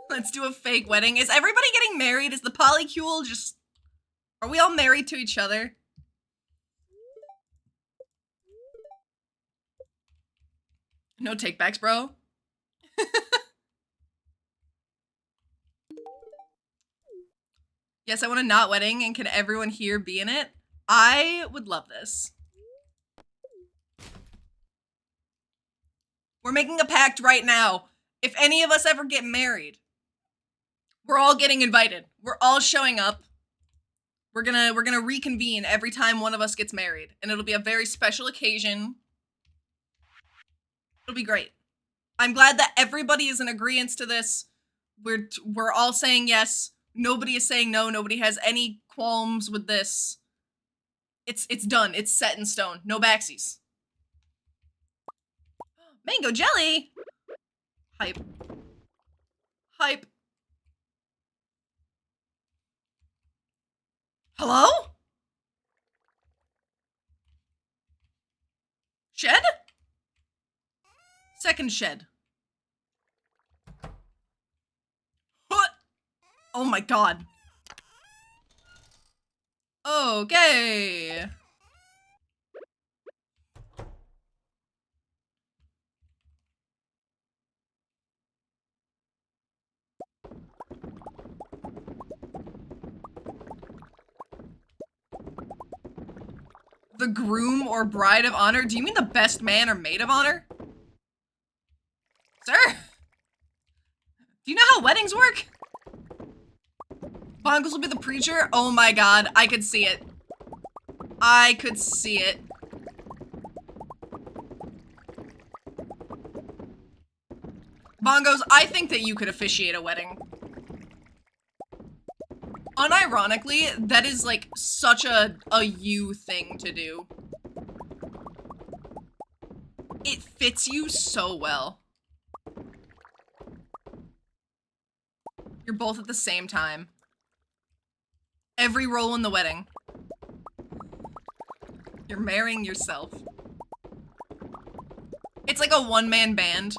Let's do a fake wedding. Is everybody getting married? Is the polycule just... Are we all married to each other? No takebacks, bro. Yes, I want a not wedding, and can everyone here be in it? I would love this. We're making a pact right now. If any of us ever get married, we're all getting invited. We're all showing up. We're gonna reconvene every time one of us gets married, and it'll be a very special occasion. It'll be great. I'm glad that everybody is in agreement to this. We're all saying yes. Nobody is saying no. Nobody has any qualms with this. It's done. It's set in stone. No backsies. Mango jelly. Hype. Hype. Hello? Shed? Second shed. What? Oh my god. Okay. The groom or bride of honor? Do you mean the best man or maid of honor? Sir? Do you know how weddings work? Bongles will be the preacher? Oh my god, I could see it. I could see it. Bongos, I think that you could officiate a wedding. Unironically, that is like such a you thing to do. It fits you so well. You're both at the same time. Every role in the wedding. You're marrying yourself. It's like a one-man band.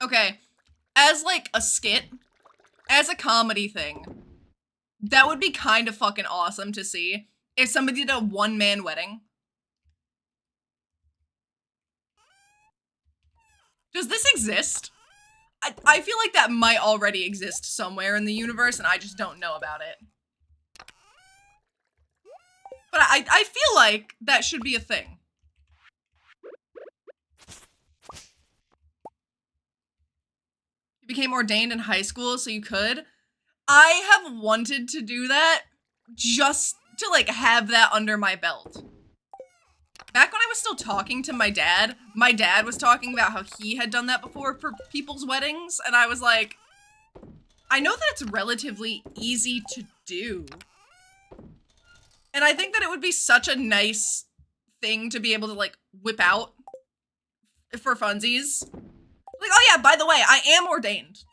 Okay, as like a skit, as a comedy thing, that would be kind of fucking awesome to see if somebody did a one-man wedding. Does this exist? I feel like that might already exist somewhere in the universe and I just don't know about it. But I feel like that should be a thing. You became ordained in high school so you could? I have wanted to do that just to like have that under my belt. Back when I was still talking to my dad was talking about how he had done that before for people's weddings, and I was like, I know that it's relatively easy to do. And I think that it would be such a nice thing to be able to like whip out for funsies. Like, oh yeah, by the way, I am ordained.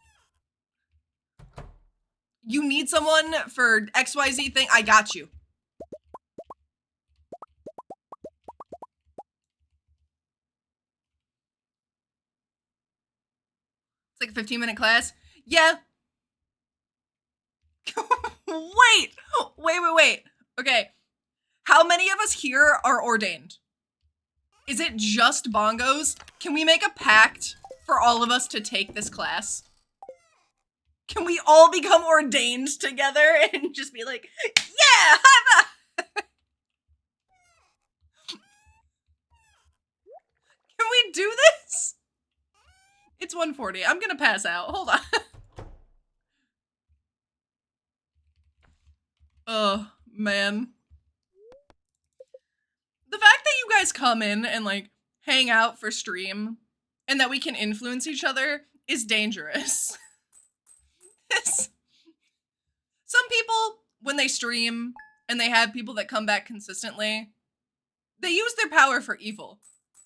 You need someone for XYZ thing, I got you. It's like a 15-minute class. Yeah. Wait. Okay. How many of us here are ordained? Is it just Bongos? Can we make a pact for all of us to take this class? Can we all become ordained together and just be like, yeah, high five! Can we do this? It's 1:40. I'm gonna pass out. Hold on. Oh, man. The fact that you guys come in and, like, hang out for stream and that we can influence each other is dangerous. Some people, when they stream and they have people that come back consistently, they use their power for evil.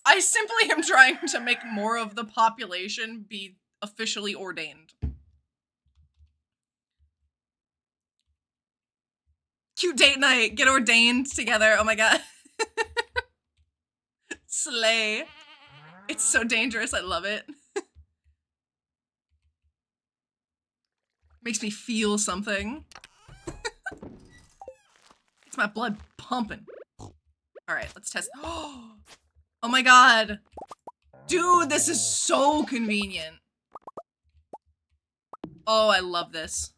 I simply am trying to make more of the population be officially ordained. Cute date night, get ordained together. Oh my god. Slay. It's so dangerous, I love it. Makes me feel something. It's my blood pumping. Alright, let's test. Oh my god. Dude, this is so convenient. Oh, I love this.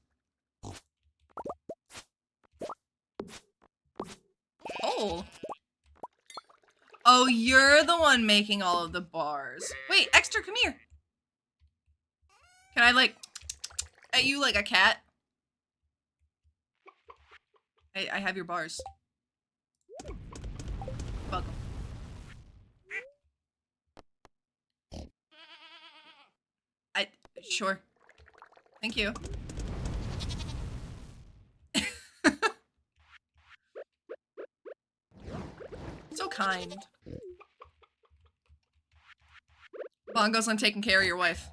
Oh. Oh, you're the one making all of the bars. Wait, Extra, come here. Can I, like, at you like a cat? I have your bars. Welcome. Sure. Thank you. So kind. Bongos, I'm taking care of your wife.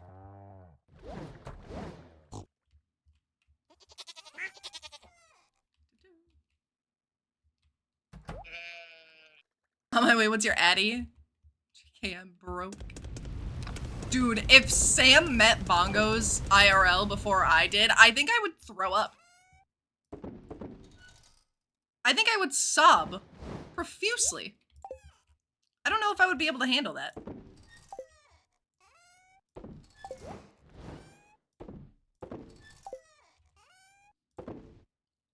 On my way, what's your addy? JK, I'm broke. Dude, if Sam met Bongos IRL before I did, I think I would throw up. I think I would sob profusely. I don't know if I would be able to handle that.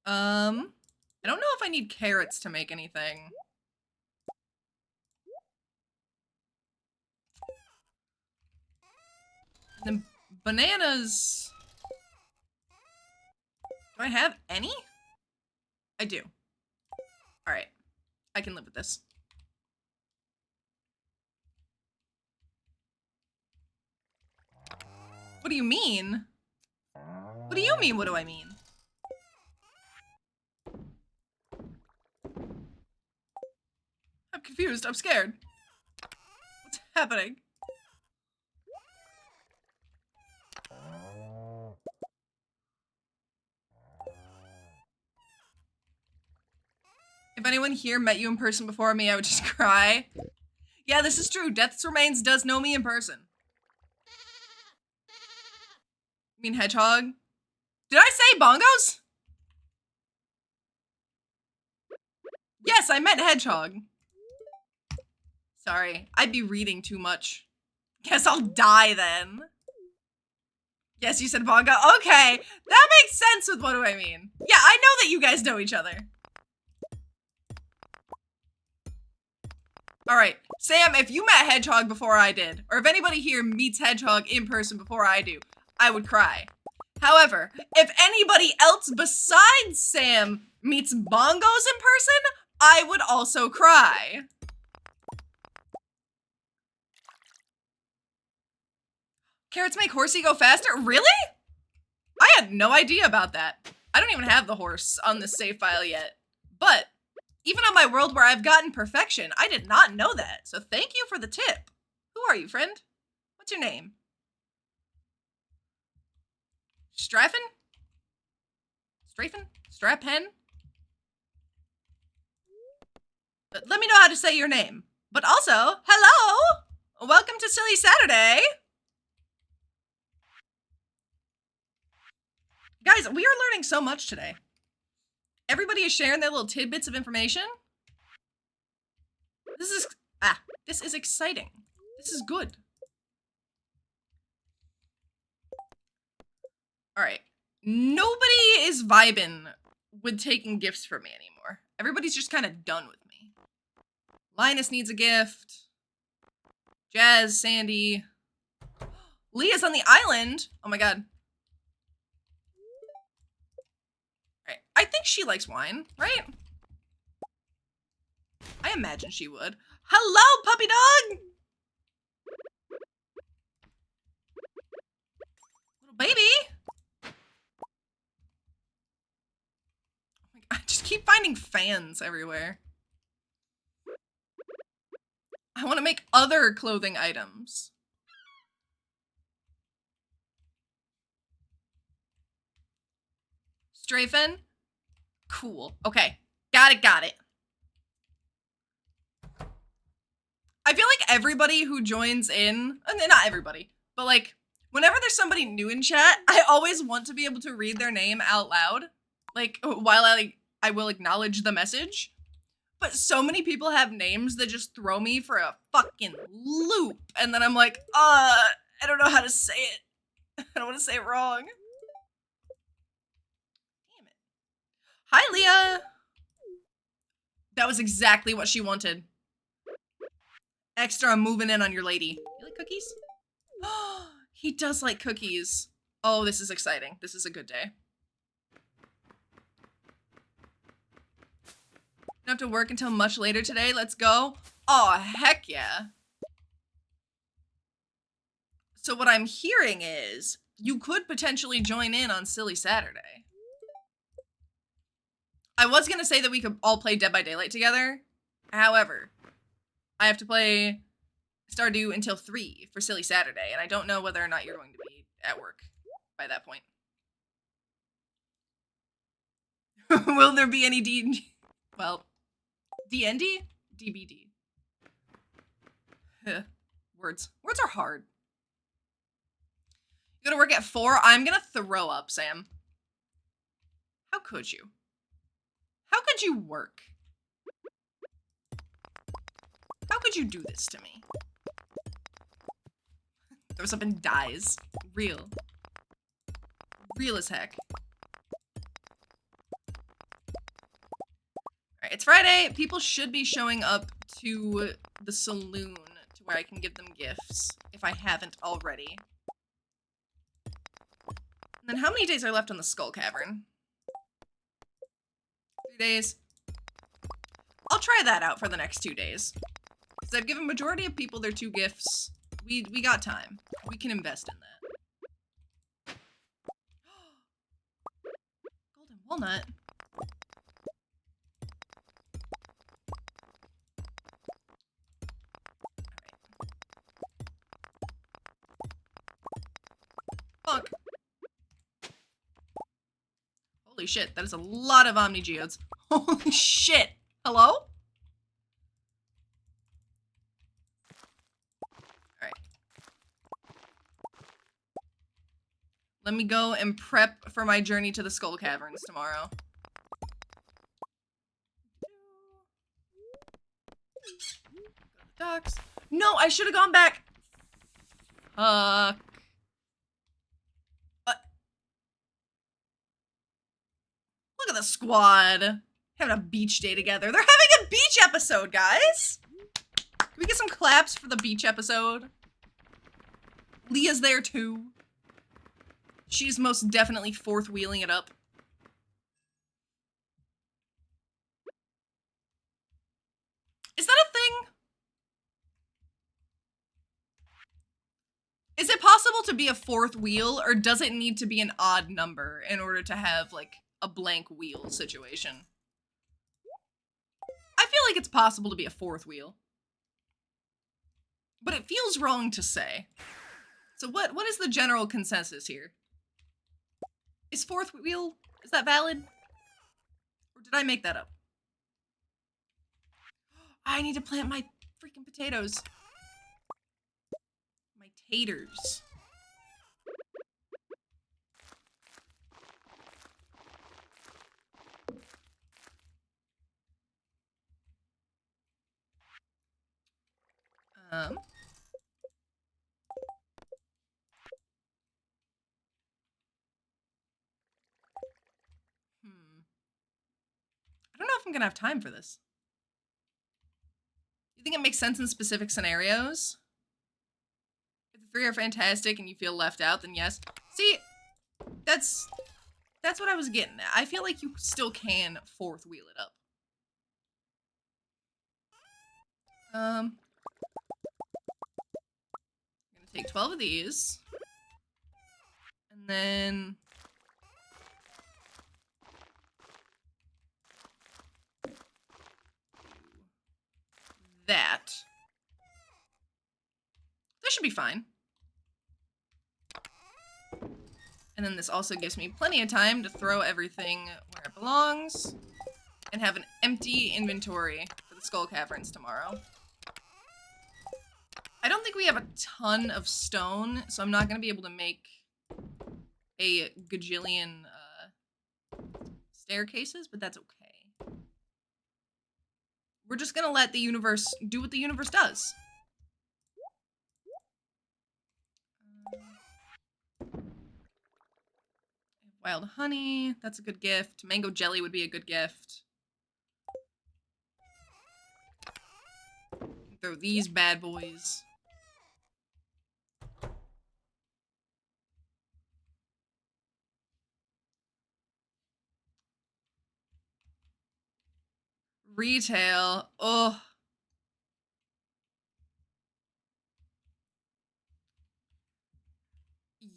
I don't know if I need carrots to make anything. And then bananas. Do I have any? I do. All right, I can live with this. What do you mean? What do you mean, what do I mean? I'm confused, I'm scared. What's happening? If anyone here met you in person before me, I would just cry. Yeah, this is true. Death's Remains does know me in person. You mean hedgehog? Did I say bongos? Yes, I meant hedgehog. Sorry, I'd be reading too much. Guess I'll die then. Yes, you said bongo. Okay, that makes sense with what do I mean. Yeah, I know that you guys know each other. All right, Sam, if you met Hedgehog before I did, or if anybody here meets Hedgehog in person before I do, I would cry. However, if anybody else besides Sam meets Bongos in person, I would also cry. Carrots make horsey go faster? Really? I had no idea about that. I don't even have the horse on this save file yet. But even on my world where I've gotten perfection, I did not know that. So thank you for the tip. Who are you, friend? What's your name? Straffen? Straffen? Strappen? Let me know how to say your name. But also, hello! Welcome to Silly Saturday! Guys, we are learning so much today. Everybody is sharing their little tidbits of information. This is exciting. This is good. All right. Nobody is vibing with taking gifts from me anymore. Everybody's just kind of done with me. Linus needs a gift. Jazz, Sandy. Leah's on the island. Oh my god. All right. I think she likes wine, right? I imagine she would. Hello, puppy dog! Maybe. I just keep finding fans everywhere. I want to make other clothing items. Strafen? Cool. Okay. Got it. I feel like everybody who joins in, not everybody, but like whenever there's somebody new in chat, I always want to be able to read their name out loud. Like while I will acknowledge the message. But so many people have names that just throw me for a fucking loop. And then I'm like, I don't know how to say it. I don't want to say it wrong. Damn it. Hi, Leah. That was exactly what she wanted. Extra, I'm moving in on your lady. You like cookies? He does like cookies. Oh, this is exciting. This is a good day. Don't have to work until much later today. Let's go. Oh, heck yeah. So what I'm hearing is you could potentially join in on Silly Saturday. I was going to say that we could all play Dead by Daylight together. However, I have to play Stardew until 3 for Silly Saturday, and I don't know whether or not you're going to be at work by that point. Will there be any well, DND? DBD. Words. Words are hard. You go to work at 4? I'm gonna throw up, Sam. How could you? How could you work? How could you do this to me? Throws up and dies. Real. Real as heck. Alright, it's Friday. People should be showing up to the saloon to where I can give them gifts, if I haven't already. And then how many days are left on the Skull Cavern? 3 days. I'll try that out for the next 2 days. Because I've given majority of people their 2 gifts. We got time. We can invest in that. Golden walnut. Fuck. Holy shit, that is a lot of Omni Geodes. Holy shit. Hello? Alright. Let me go and prep for my journey to the Skull Caverns tomorrow. Ducks. No, I should have gone back. Fuck. Look at the squad. Having a beach day together. They're having a beach episode, guys. Can we get some claps for the beach episode? Leah's there too. She's most definitely fourth wheeling it up. Is that a thing? Is it possible to be a fourth wheel, or does it need to be an odd number in order to have, like, a blank wheel situation? I feel like it's possible to be a fourth wheel. But it feels wrong to say. So what is the general consensus here? Is fourth wheel, is that valid? Or did I make that up? I need to plant my freaking potatoes. My taters. I don't know if I'm gonna have time for this. You think it makes sense in specific scenarios? If the 3 are fantastic and you feel left out, then yes. See, that's what I was getting at. I feel like you still can fourth wheel it up. I'm gonna take 12 of these. And And then that. That should be fine. And then this also gives me plenty of time to throw everything where it belongs and have an empty inventory for the Skull Caverns tomorrow. I don't think we have a ton of stone, so I'm not going to be able to make a gajillion staircases, but that's okay. We're just going to let the universe do what the universe does. Wild honey, that's a good gift. Mango jelly would be a good gift. Throw these bad boys. Retail. Oh.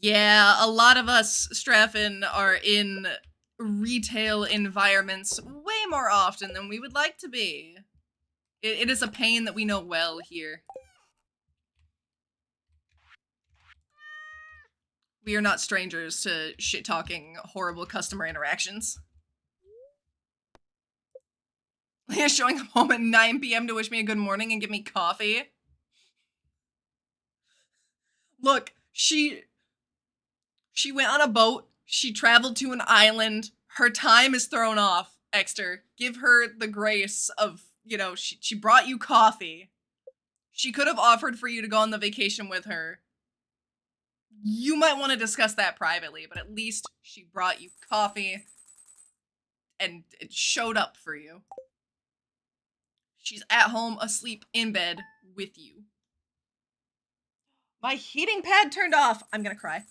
Yeah, a lot of us, Straffen, are in retail environments way more often than we would like to be. It is a pain that we know well here. We are not strangers to shit-talking horrible customer interactions. Leah showing up home at 9 p.m. to wish me a good morning and give me coffee. Look, she went on a boat. She traveled to an island. Her time is thrown off, Exter. Give her the grace of, you know, she brought you coffee. She could have offered for you to go on the vacation with her. You might want to discuss that privately, but at least she brought you coffee and it showed up for you. She's at home, asleep, in bed with you. My heating pad turned off. I'm gonna cry.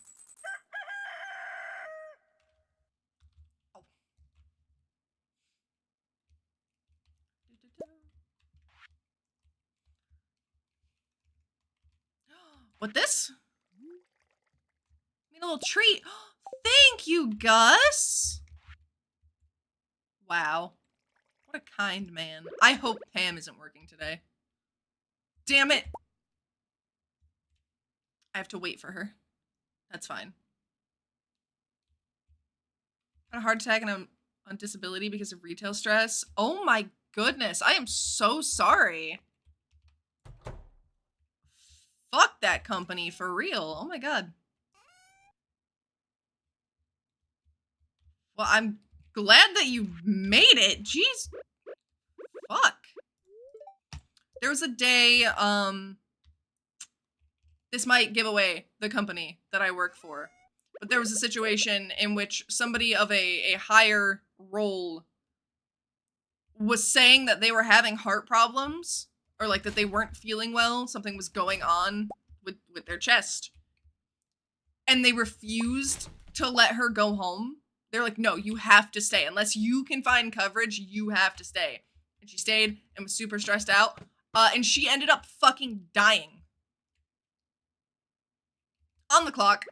What this? I mean, a little treat. Thank you, Gus. Wow. What a kind man. I hope Pam isn't working today. Damn it. I have to wait for her. That's fine. Had a heart attack and I'm on disability because of retail stress. Oh my goodness. I am so sorry. Fuck that company, for real. Oh my god. Well, I'm glad that you made it. Jeez. Fuck. There was a day, this might give away the company that I work for, but there was a situation in which somebody of a higher role was saying that they were having heart problems, or like that they weren't feeling well, something was going on with their chest. And they refused to let her go home. They're like, no, you have to stay. Unless you can find coverage, you have to stay. And she stayed and was super stressed out. And she ended up fucking dying. On the clock.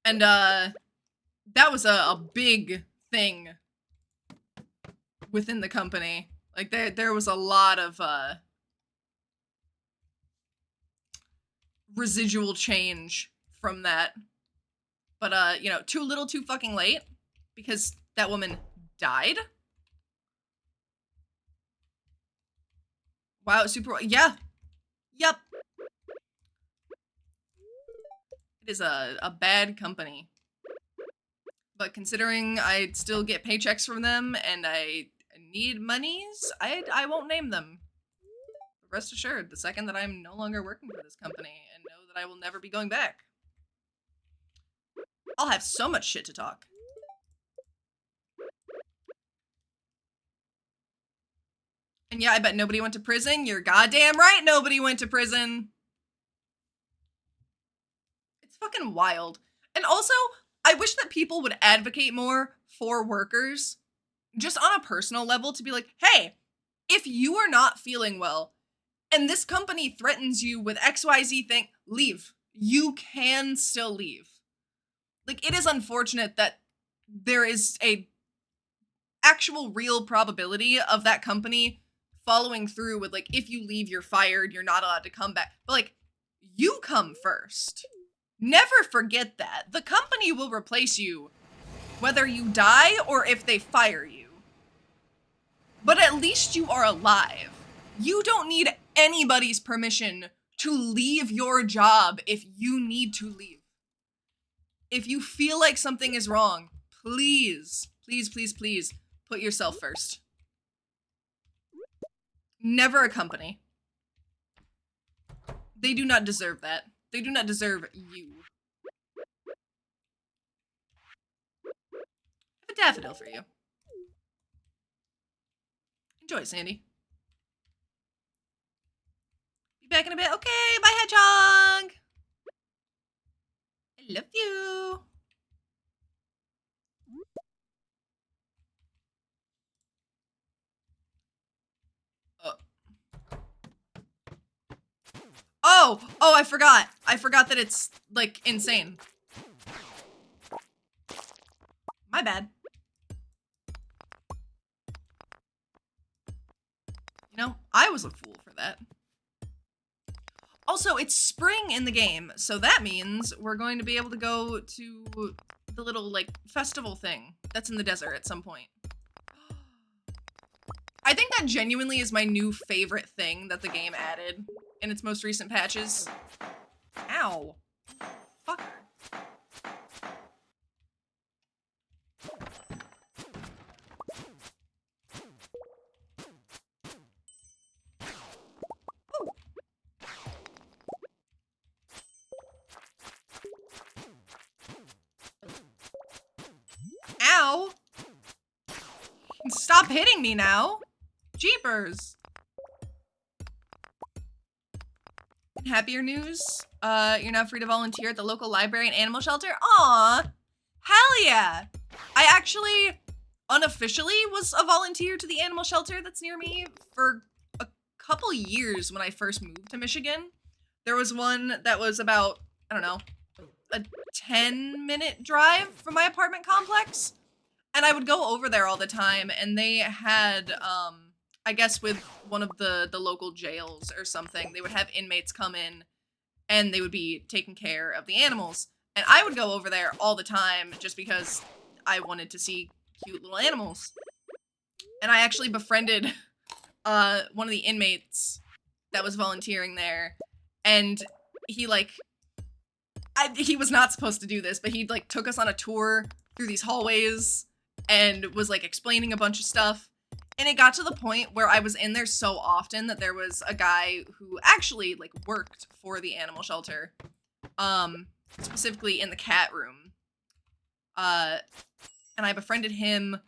And that was a big thing within the company. Like there was a lot of residual change from that. But you know, too little too fucking late, because that woman died. Wow, super, yeah. Yep. It is a bad company. But considering I still get paychecks from them and I need monies, I won't name them. But rest assured, the second that I'm no longer working for this company and know that I will never be going back, I'll have so much shit to talk. And yeah, I bet nobody went to prison. You're goddamn right nobody went to prison. It's fucking wild. And also, I wish that people would advocate more for workers, just on a personal level, to be like, hey, if you are not feeling well, and this company threatens you with XYZ thing, leave. you can still leave. Like, it is unfortunate that there is a actual real probability of that company following through with, like, if you leave, you're fired, you're not allowed to come back. But, like, you come first. Never forget that. The company will replace you whether you die or if they fire you. But at least you are alive. You don't need anybody's permission to leave your job if you need to leave. If you feel like something is wrong, please, please, please, please put yourself first. Never a company. They do not deserve that. They do not deserve you. I have a daffodil for you. Enjoy, Sandy. Be back in a bit. Okay, bye, Hedgehog. I love you. Oh, I forgot. I forgot that it's, like, insane. My bad. You know, I was a fool for that. Also, it's spring in the game, so that means we're going to be able to go to the little, like, festival thing that's in the desert at some point. I think that genuinely is my new favorite thing that the game added in its most recent patches. Ow. Fucker. Ow! Stop hitting me now! Jeepers! Happier news, you're now free to volunteer at the local library and animal shelter. Aw! Hell yeah! I actually unofficially was a volunteer to the animal shelter that's near me for a couple years when I first moved to Michigan. There was one that was about, I don't know, a 10-minute drive from my apartment complex. And I would go over there all the time, and they had, I guess with one of the local jails or something, they would have inmates come in, and they would be taking care of the animals. And I would go over there all the time just because I wanted to see cute little animals. And I actually befriended one of the inmates that was volunteering there, and he, like, he was not supposed to do this, but he, like, took us on a tour through these hallways and was, like, explaining a bunch of stuff. And it got to the point where I was in there so often that there was a guy who actually, like, worked for the animal shelter, specifically in the cat room. And I befriended him,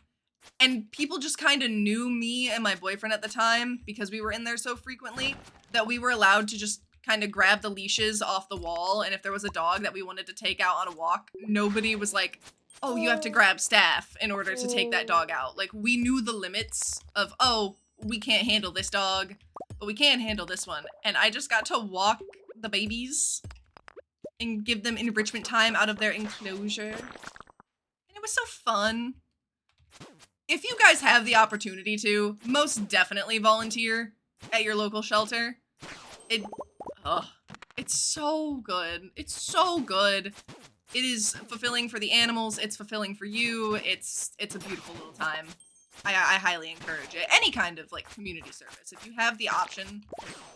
and people just kind of knew me and my boyfriend at the time, because we were in there so frequently, that we were allowed to just kind of grab the leashes off the wall, and if there was a dog that we wanted to take out on a walk, nobody was like, oh, you have to grab staff in order to take that dog out. Like, we knew the limits of, oh, we can't handle this dog, but we can handle this one. And I just got to walk the babies and give them enrichment time out of their enclosure. And it was so fun. If you guys have the opportunity to, most definitely volunteer at your local shelter. It's so good. It's so good. It is fulfilling for the animals. It's fulfilling for you. It's a beautiful little time. I highly encourage it. Any kind of, like, community service. If you have the option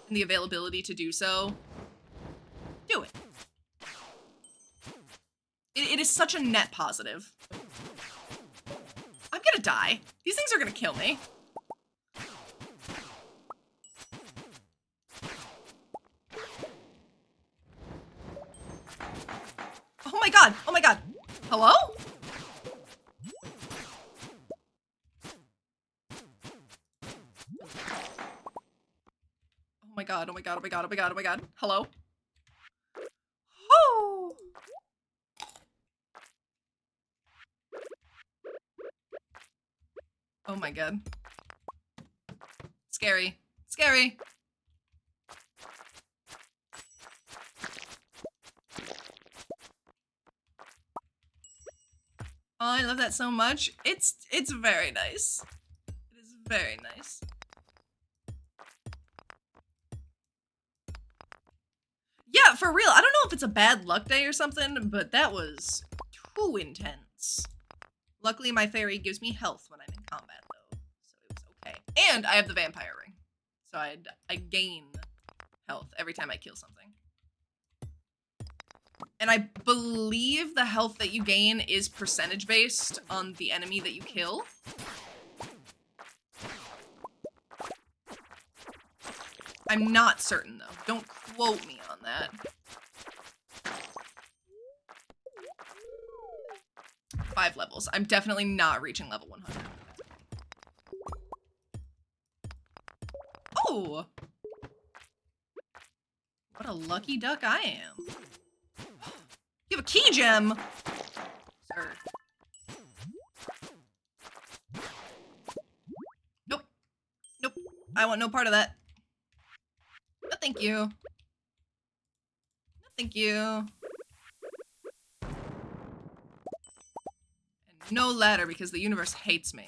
and the availability to do so, do it. It is such a net positive. I'm gonna die. These things are gonna kill me. Oh my god! Oh my god! Hello? Oh my god, oh my god, oh my god, oh my god, oh my god. Hello? Oh! Oh my god. Scary. Scary. I love that so much. It's very nice. It is very nice. Yeah, for real. I don't know if it's a bad luck day or something, but that was too intense. Luckily, my fairy gives me health when I'm in combat, though, so it was okay. And I have the vampire ring, so I gain health every time I kill something. And I believe the health that you gain is percentage based on the enemy that you kill. I'm not certain, though. Don't quote me on that. Five levels. I'm definitely not reaching level 100. Oh! What a lucky duck I am. You have a key gem! Sir. Nope. Nope. I want no part of that. No, thank you. No, thank you. And no ladder because the universe hates me.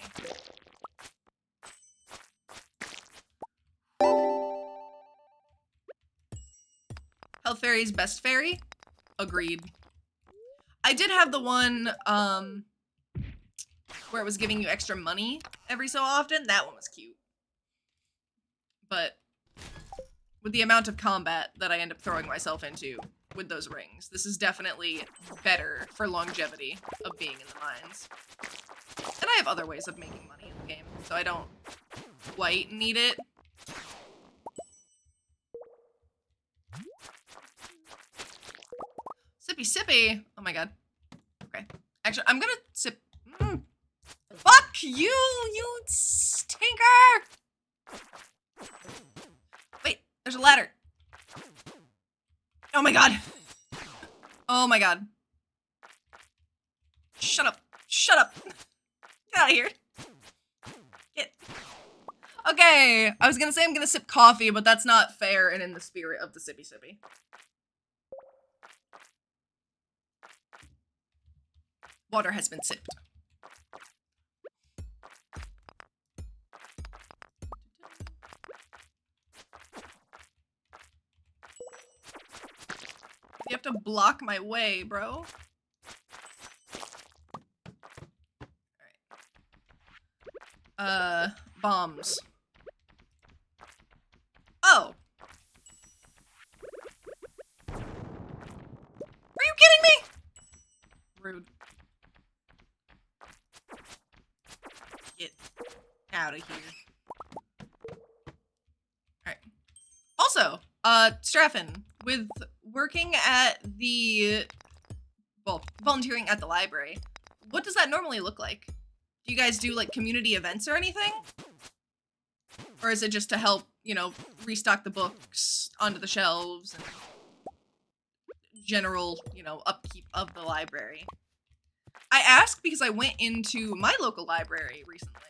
Health Fairy's best fairy? Agreed. I did have the one, where it was giving you extra money every so often. That one was cute. But with the amount of combat that I end up throwing myself into with those rings, this is definitely better for longevity of being in the mines. And I have other ways of making money in the game, so I don't quite need it. Sippy sippy. Oh my god. Okay. Actually, I'm gonna sip. Fuck you, you stinker! Wait, there's a ladder. Oh my god. Oh my god. Shut up. Shut up. Get out of here. Get. Okay, I was gonna say I'm gonna sip coffee, but that's not fair and in the spirit of the sippy sippy. Water has been sipped. You have to block my way, bro. Alright. Bombs. Oh. Are you kidding me? Rude. Get out of here. Alright. Also, Straffen, with working at the, well, volunteering at the library, what does that normally look like? Do you guys do, like, community events or anything? Or is it just to help, you know, restock the books onto the shelves and general, you know, upkeep of the library? I asked because I went into my local library recently.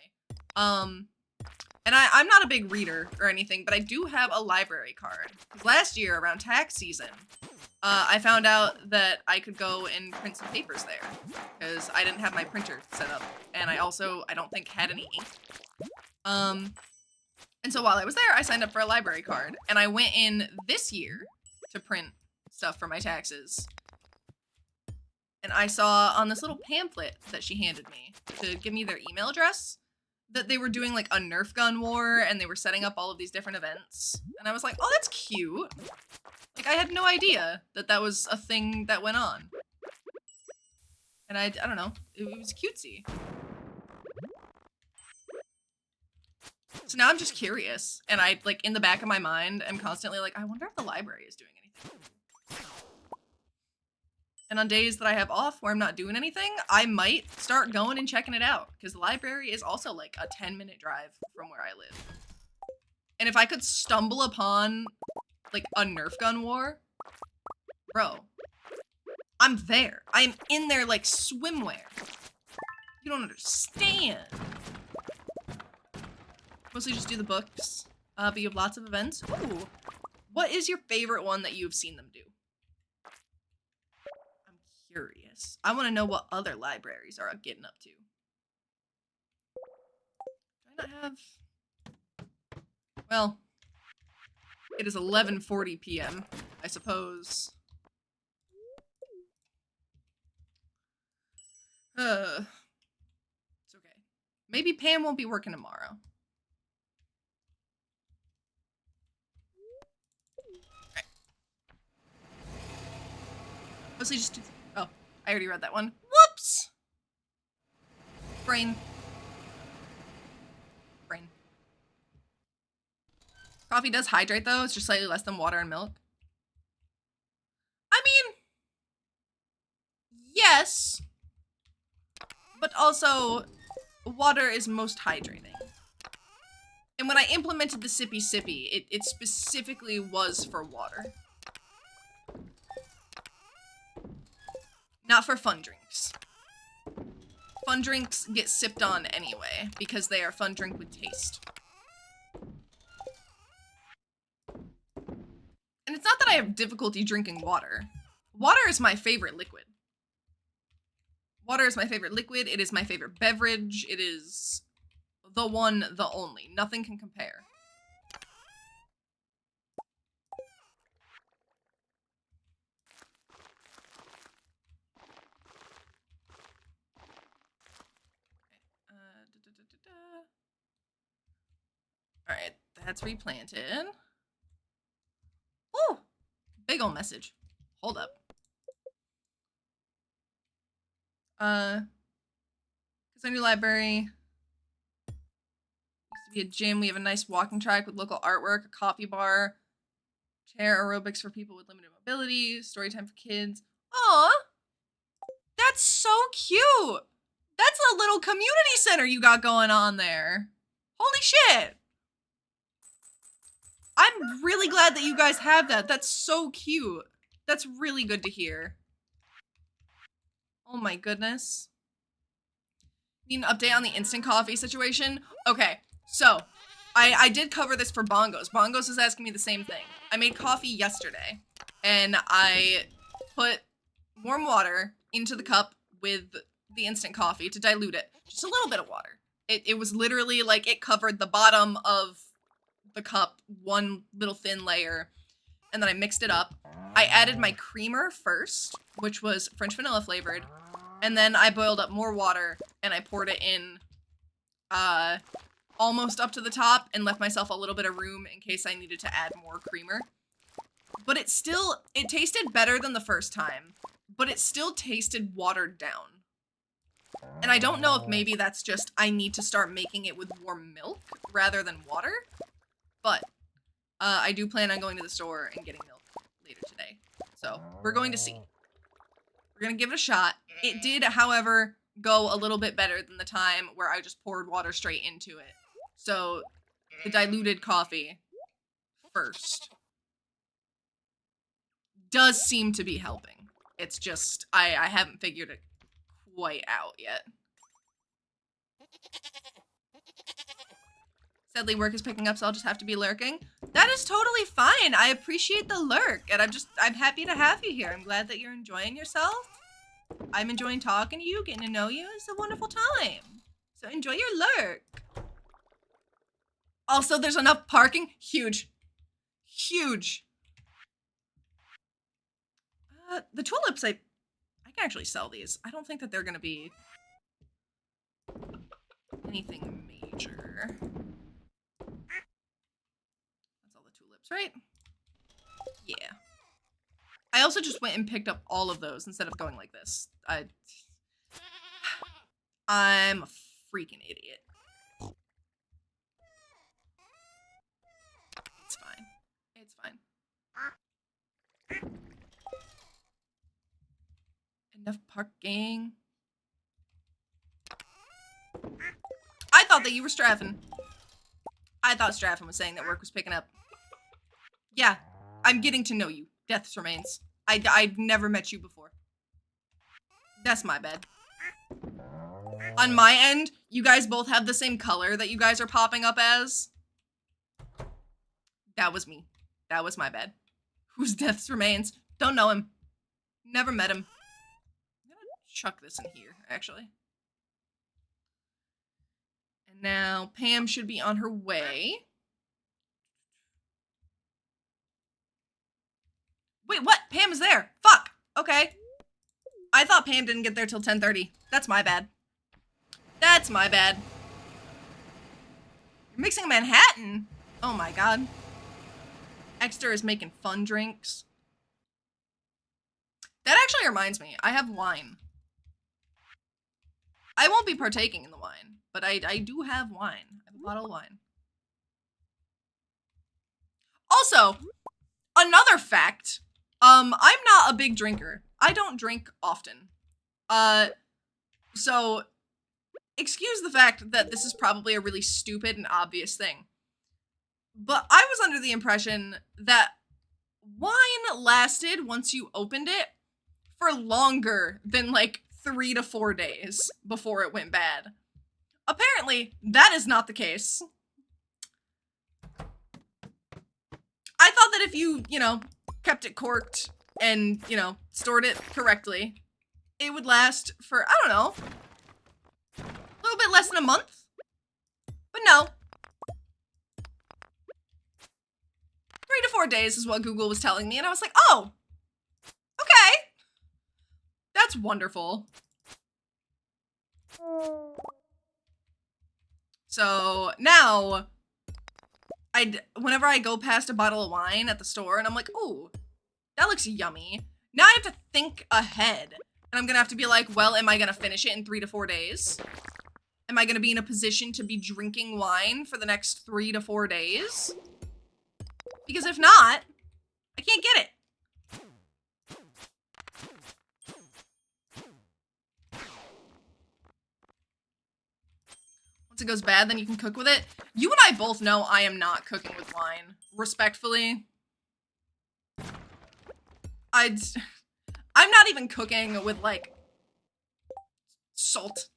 And I'm not a big reader or anything, but I do have a library card. 'Cause last year, around tax season, I found out that I could go and print some papers there. Because I didn't have my printer set up. And I don't think had any ink. And so while I was there, I signed up for a library card. And I went in this year to print stuff for my taxes. And I saw on this little pamphlet that she handed me to give me their email address that they were doing like a Nerf gun war and they were setting up all of these different events. And I was like, oh, that's cute. Like, I had no idea that that was a thing that went on. And I don't know, it was cutesy. So now I'm just curious. And I, like, in the back of my mind, I'm constantly like, I wonder if the library is doing anything. And on days that I have off where I'm not doing anything, I might start going and checking it out. Because the library is also like a 10-minute drive from where I live. And if I could stumble upon like a Nerf gun war, bro, I'm there. I'm in there like swimwear. You don't understand. Mostly just do the books, but you have lots of events. Ooh, what is your favorite one that you've seen them do? I'm curious. curious. I want to know what other libraries are getting up to. Do I not have... Well, it is 11:40 p.m., I suppose. It's okay. Maybe Pam won't be working tomorrow. Okay. Mostly just... Oh, I already read that one. Whoops! Brain. Coffee does hydrate, though. It's just slightly less than water and milk. I mean, yes. But also, water is most hydrating. And when I implemented the sippy sippy, it specifically was for water. Not for fun drinks. Fun drinks get sipped on anyway, because they are fun drink with taste. And it's not that I have difficulty drinking water. Water is my favorite liquid. Water is my favorite liquid. It is my favorite beverage. It is the one, the only. Nothing can compare. Alright, that's replanted. Ooh! Big ol' message. Hold up. Because our new library used to be a gym. We have a nice walking track with local artwork, a coffee bar, chair aerobics for people with limited mobility, story time for kids. Aw! That's so cute! That's a little community center you got going on there. Holy shit! I'm really glad that you guys have that. That's so cute. That's really good to hear. Oh my goodness. Need an update on the instant coffee situation? Okay, so I did cover this for Bongos. Bongos is asking me the same thing. I made coffee yesterday, and I put warm water into the cup with the instant coffee to dilute it. Just a little bit of water. It was literally like it covered the bottom of the cup, one little thin layer, and then I mixed it up. I added my creamer first, which was French vanilla flavored, and then I boiled up more water and I poured it in almost up to the top and left myself a little bit of room in case I needed to add more creamer. But it tasted better than the first time, but it still tasted watered down. And I don't know if maybe that's just I need to start making it with warm milk rather than water. But I do plan on going to the store and getting milk later today. So we're going to see. We're going to give it a shot. It did, however, go a little bit better than the time where I just poured water straight into it. So the diluted coffee first does seem to be helping. It's just, I haven't figured it quite out yet. Sadly, work is picking up, so I'll just have to be lurking. That is totally fine. I appreciate the lurk, and I'm happy to have you here. I'm glad that you're enjoying yourself. I'm enjoying talking to you, getting to know you. It's a wonderful time. So enjoy your lurk. Also, there's enough parking. Huge. Huge. The tulips, I can actually sell these. I don't think that they're gonna be anything major. That's all the tulips, right? Yeah. I also just went and picked up all of those instead of going like this. I'm a freaking idiot. It's fine. It's fine. Enough parking. I thought that you were Straffen. I thought Straffen was saying that work was picking up. Yeah, I'm getting to know you. Death's remains. I've never met you before. That's my bad. On my end, you guys both have the same color that you guys are popping up as. That was me. That was my bad. Who's Death's remains? Don't know him. Never met him. I'm gonna chuck this in here, actually. And now Pam should be on her way. Wait, what? Pam is there. Fuck. Okay. I thought Pam didn't get there till 10:30. That's my bad. That's my bad. You're mixing Manhattan? Oh my god. Exeter is making fun drinks. That actually reminds me. I have wine. I won't be partaking in the wine, but I do have wine. I have a bottle of wine. Also, another fact. I'm not a big drinker. I don't drink often. So excuse the fact that this is probably a really stupid and obvious thing. But I was under the impression that wine lasted, once you opened it, for longer than like 3 to 4 days before it went bad. Apparently, that is not the case. I thought that if you kept it corked and, stored it correctly, it would last for, I don't know, a little bit less than a month. But no. 3 to 4 days is what Google was telling me, and I was like, oh, okay. That's wonderful. So now, whenever I go past a bottle of wine at the store and I'm like, ooh, that looks yummy. Now I have to think ahead. And I'm gonna have to be like, well, am I gonna finish it in 3 to 4 days? Am I gonna be in a position to be drinking wine for the next 3 to 4 days? Because if not, I can't get it. Once it goes bad, then you can cook with it. You and I both know I am not cooking with wine. Respectfully. I'm not even cooking with, like, salt.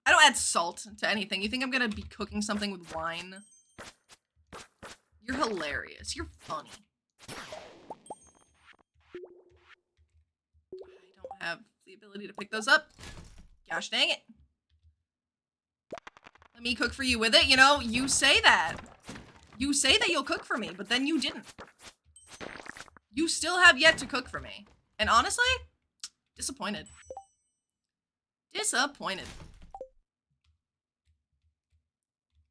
I don't add salt to anything. You think I'm gonna be cooking something with wine? You're hilarious. You're funny. I don't have the ability to pick those up. Gosh dang it. Let me cook for you with it. You say that. You say that you'll cook for me, but then you didn't. You still have yet to cook for me. And honestly, disappointed. Disappointed.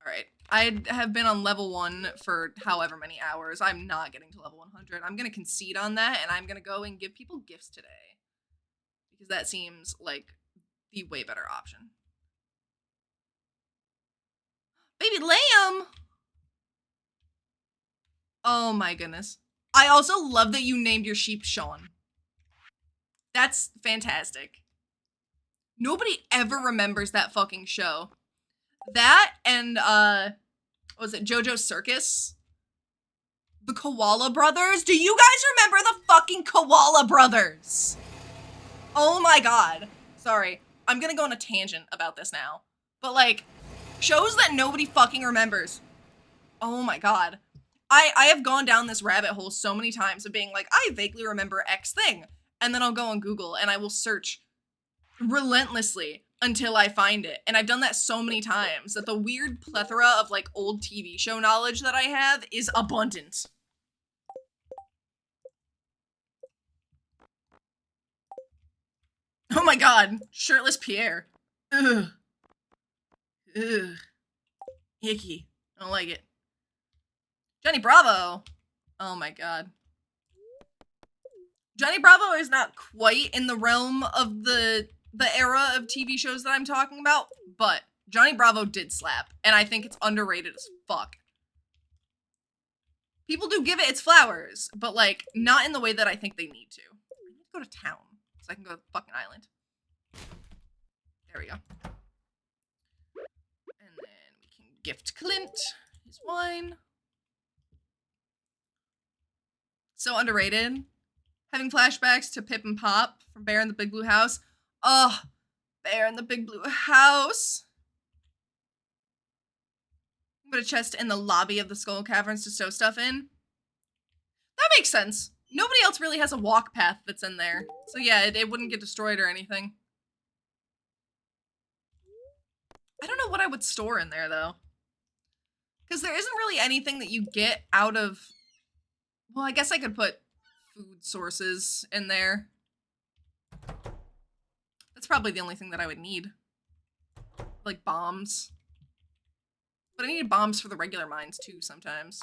Alright. I have been on level 1 for however many hours. I'm not getting to level 100. I'm gonna concede on that, and I'm gonna go and give people gifts today. Because that seems like the way better option. Baby lamb! Oh my goodness. I also love that you named your sheep Sean. That's fantastic. Nobody ever remembers that fucking show. That and, what was it, JoJo's Circus? The Koala Brothers? Do you guys remember the fucking Koala Brothers? Oh my god. Sorry. I'm gonna go on a tangent about this now. But, like, shows that nobody fucking remembers. Oh my god. I have gone down this rabbit hole so many times of being like, I vaguely remember X thing. And then I'll go on Google and I will search relentlessly until I find it. And I've done that so many times that the weird plethora of, like, old TV show knowledge that I have is abundant. Oh my god. Shirtless Pierre. Ugh. Ugh. Icky. I don't like it. Johnny Bravo. Oh my god. Johnny Bravo is not quite in the realm of the era of TV shows that I'm talking about, but Johnny Bravo did slap, and I think it's underrated as fuck. People do give it its flowers, but, like, not in the way that I think they need to. I need to go to town, so I can go to the fucking island. There we go. And then we can gift Clint his wine. So underrated. Having flashbacks to Pip and Pop from Bear in the Big Blue House. Ugh, Bear in the Big Blue House. Put a chest in the lobby of the Skull Caverns to stow stuff in. That makes sense. nobody else really has a walk path that's in there. So yeah, it wouldn't get destroyed or anything. I don't know what I would store in there, though. Because there isn't really anything that you get out of... Well, I guess I could put food sources in there. That's probably the only thing that I would need. Like bombs. But I need bombs for the regular mines, too, sometimes.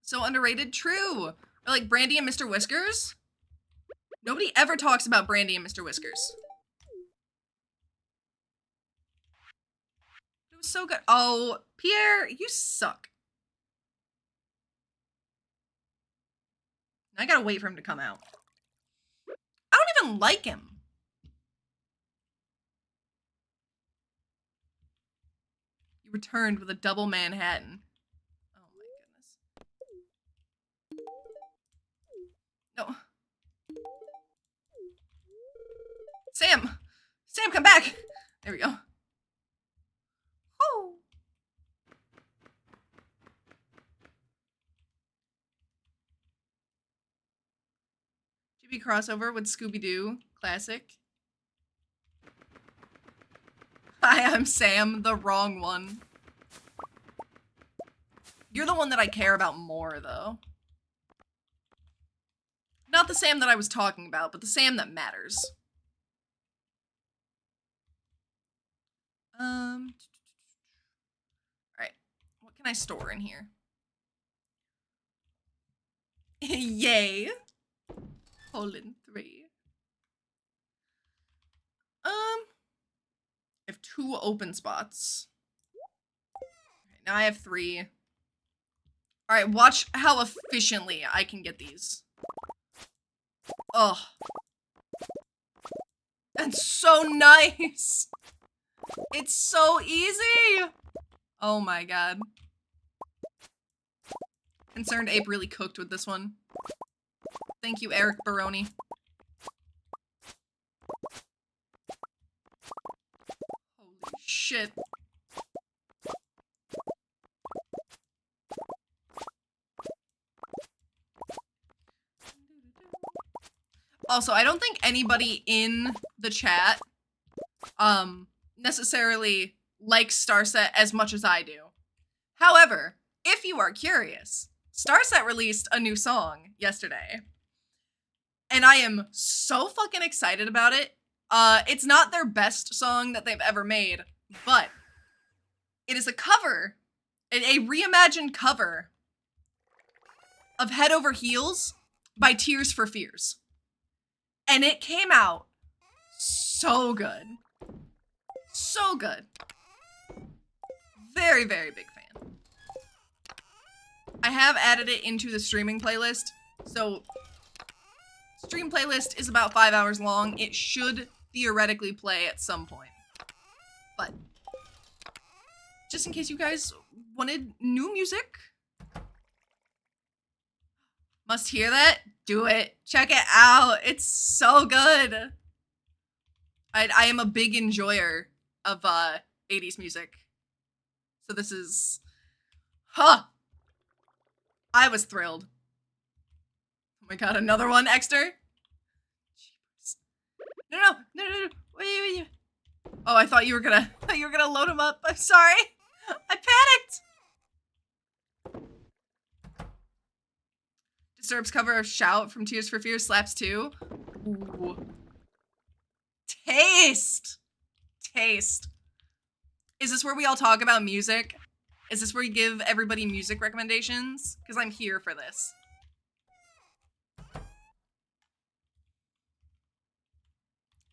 So underrated? True. Or like Brandy and Mr. Whiskers? Nobody ever talks about Brandy and Mr. Whiskers. It was so good. Oh, Pierre, you suck. I gotta wait for him to come out. I don't even like him. You returned with a double Manhattan. Oh my goodness. No. Sam! Sam, come back! There we go. Woo! GB crossover with Scooby-Doo. Classic. Hi, I'm Sam, the wrong one. You're the one that I care about more, though. Not the Sam that I was talking about, but the Sam that matters. Alright. What can I store in here? Yay. Colon 3. I have 2 open spots. Okay, now I have 3. Alright, watch how efficiently I can get these. Ugh. That's so nice. It's so easy. Oh my god. Concerned Ape really cooked with this one. Thank you, Eric Baroni. Holy shit. Also, I don't think anybody in the chat necessarily likes Starset as much as I do. However, if you are curious, Starset released a new song yesterday. And I am so fucking excited about it. It's not their best song that they've ever made, but it is a cover, a reimagined cover of Head Over Heels by Tears for Fears. And it came out so good. So good. Very, very big fan. I have added it into the streaming playlist, so stream playlist is about 5 hours long. It should theoretically play at some point. But just in case you guys wanted new music, must hear that? Do it. Check it out. It's so good. I am a big enjoyer of 80s music. So this is... Huh! I was thrilled. Oh my god, another one, Exter? No. Wait. Oh, I thought you were gonna load him up. I'm sorry. I panicked. Disturbed's cover of Shout from Tears for Fears slaps too. Ooh. Taste. Is this where we all talk about music? Is this where we give everybody music recommendations? Because I'm here for this.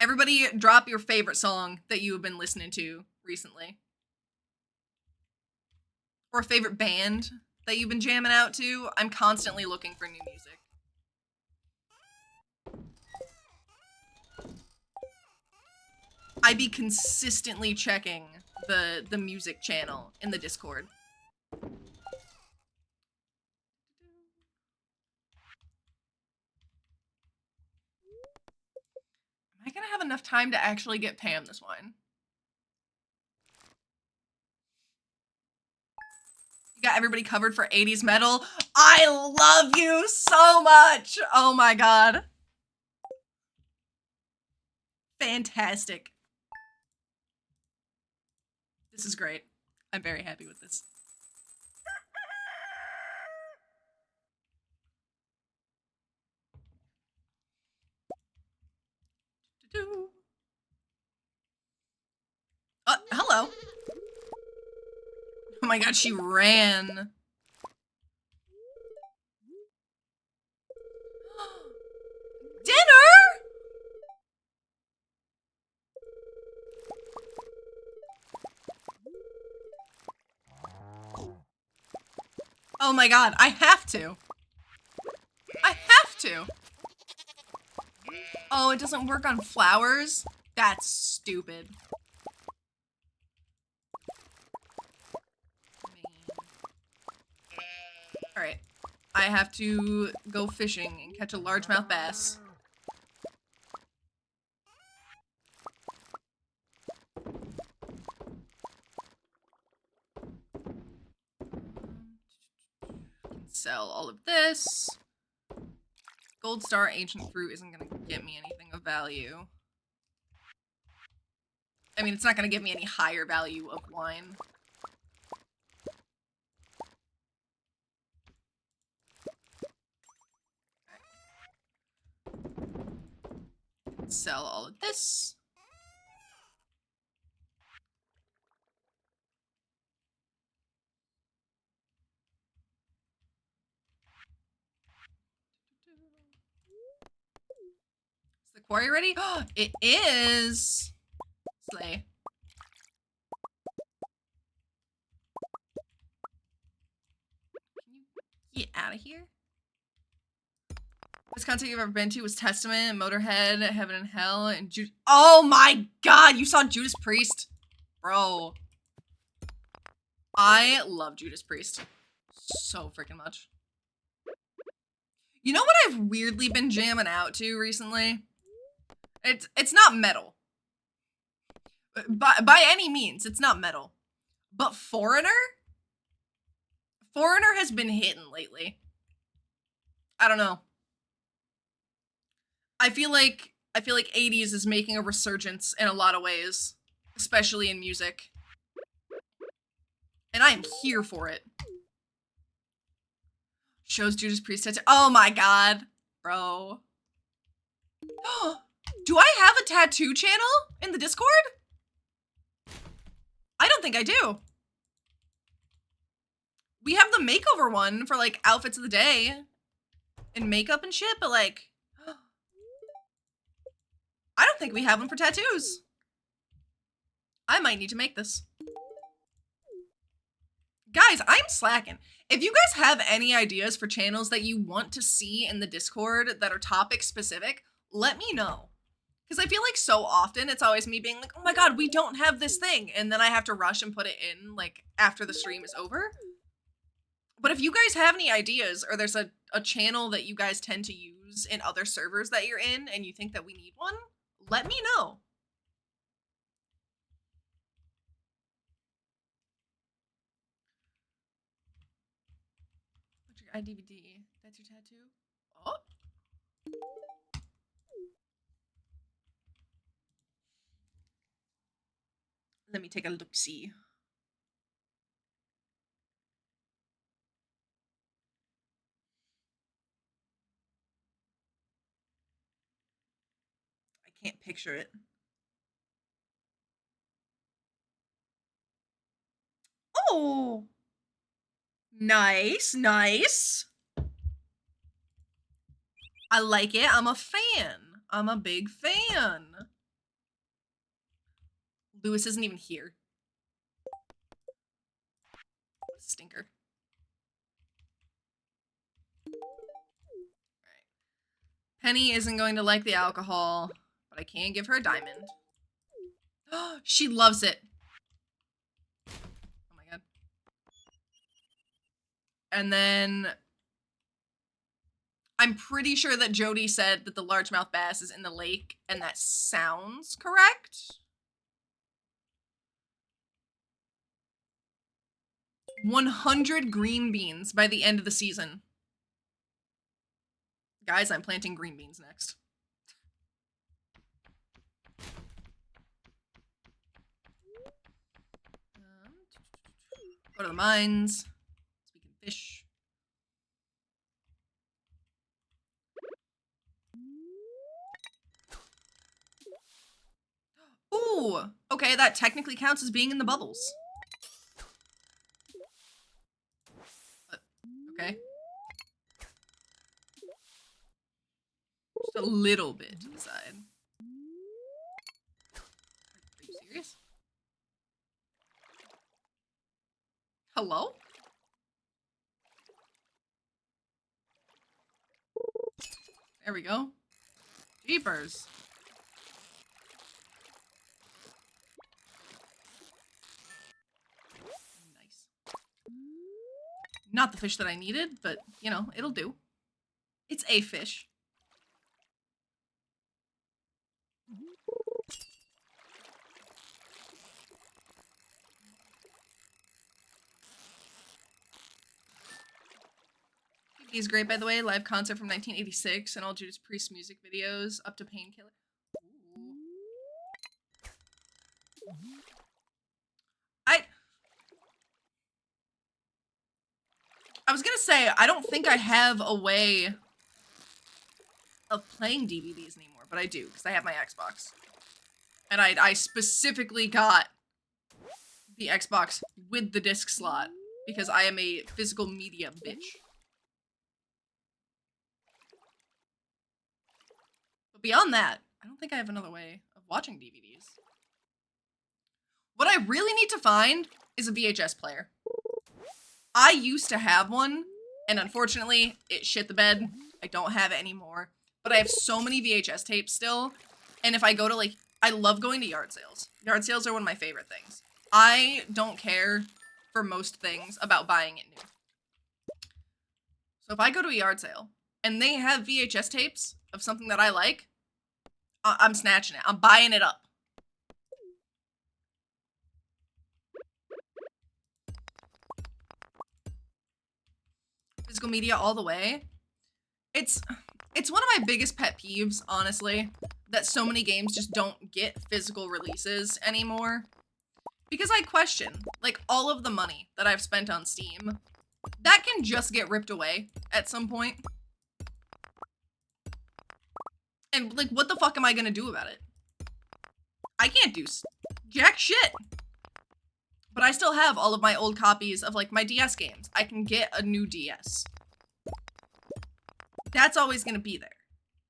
Everybody drop your favorite song that you have been listening to recently. Or a favorite band that you've been jamming out to. I'm constantly looking for new music. I be consistently checking the music channel in the Discord. Am I gonna have enough time to actually get Pam this wine? got everybody covered for 80s metal. I love you so much. Oh my god. Fantastic. This is great. I'm very happy with this. Hello. Oh my god, she ran. Dinner? Oh my god, I have to. I have to. Oh, it doesn't work on flowers? That's stupid. Alright. I have to go fishing and catch a largemouth bass. Sell all of this. Gold Star Ancient Fruit isn't gonna get me anything of value. I mean, it's not gonna give me any higher value of wine. Sell all of this. Is the quarry ready? It is! Slay. Can you get out of here? Best concert you've ever been to was Testament, Motorhead, Heaven and Hell, and oh my god, you saw Judas Priest? Bro. I love Judas Priest so freaking much. You know what I've weirdly been jamming out to recently? It's not metal. By any means, it's not metal. But Foreigner? Foreigner has been hitting lately. I don't know. I feel like 80s is making a resurgence in a lot of ways, especially in music. And I am here for it. Shows Judas Priest tattoo. Oh my god, bro. Do I have a tattoo channel in the Discord? I don't think I do. We have the makeover one for like outfits of the day and makeup and shit, but like, I don't think we have them for tattoos. I might need to make this. Guys, I'm slacking. If you guys have any ideas for channels that you want to see in the Discord that are topic specific, let me know. Because I feel like so often it's always me being like, oh my god, we don't have this thing. And then I have to rush and put it in like after the stream is over. But if you guys have any ideas or there's a channel that you guys tend to use in other servers that you're in and you think that we need one, let me know. What's your iDVD? That's your tattoo? Oh. Let me take a look-see. I can't picture it. Oh! Nice, nice. I like it. I'm a fan. I'm a big fan. Lewis isn't even here. Stinker. Alright. Penny isn't going to like the alcohol, but I can give her a diamond. She loves it. Oh my god. And then I'm pretty sure that Jody said that the largemouth bass is in the lake, and that sounds correct. 100 green beans by the end of the season. Guys, I'm planting green beans next. Go to the mines. Speaking of fish. Ooh, okay, that technically counts as being in the bubbles. Okay. Just a little bit to the side. Are you serious? Hello? There we go. Jeepers. Nice. Not the fish that I needed, but, you know, it'll do. It's a fish. He's great, by the way. Live concert from 1986 and all Judas Priest music videos up to Painkiller. Ooh. I was gonna say, I don't think I have a way of playing DVDs anymore, but I do, because I have my Xbox. And I specifically got the Xbox with the disc slot, because I am a physical media bitch. But beyond that, I don't think I have another way of watching DVDs. What I really need to find is a VHS player. I used to have one, and unfortunately, it shit the bed. I don't have it anymore. But I have so many VHS tapes still, and if I go to, like, I love going to yard sales. Yard sales are one of my favorite things. I don't care for most things about buying it new. So if I go to a yard sale, and they have VHS tapes of something that I like, I'm snatching it. I'm buying it up. Physical media all the way. It's one of my biggest pet peeves, honestly, that so many games just don't get physical releases anymore. Because I question, like, all of the money that I've spent on Steam, that can just get ripped away at some point. And, like, what the fuck am I gonna do about it? I can't do jack shit. But I still have all of my old copies of, like, my DS games. I can get a new DS. That's always gonna be there.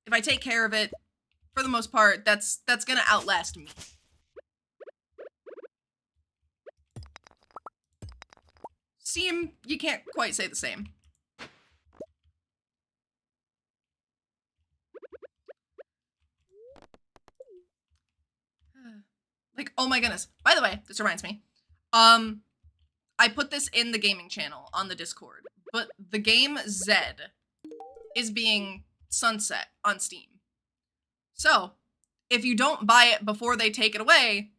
If I take care of it, for the most part, that's gonna outlast me. Steam, you can't quite say the same. Like, oh my goodness. By the way, this reminds me. I put this in the gaming channel on the Discord, but the game Zed is being sunset on Steam. So, if you don't buy it before they take it away,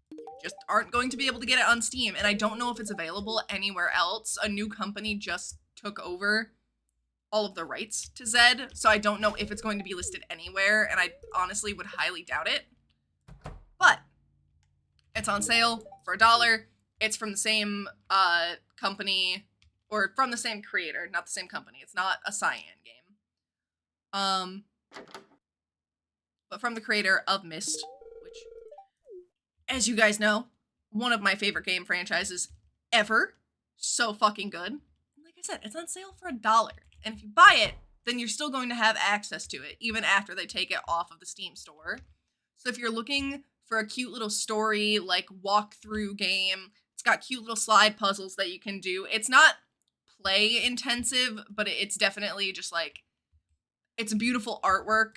you just aren't going to be able to get it on Steam, and I don't know if it's available anywhere else. A new company just took over all of the rights to Zed, so I don't know if it's going to be listed anywhere, and I honestly would highly doubt it. But it's on sale for $1. It's from the same company, or from the same creator, not the same company. It's not a Cyan game. But from the creator of Myst, which, as you guys know, one of my favorite game franchises ever. So fucking good. And like I said, it's on sale for $1. And if you buy it, then you're still going to have access to it, even after they take it off of the Steam store. So if you're looking for a cute little story, like, walkthrough game, it's got cute little slide puzzles that you can do. It's not play intensive, but it's definitely just, like, it's beautiful artwork,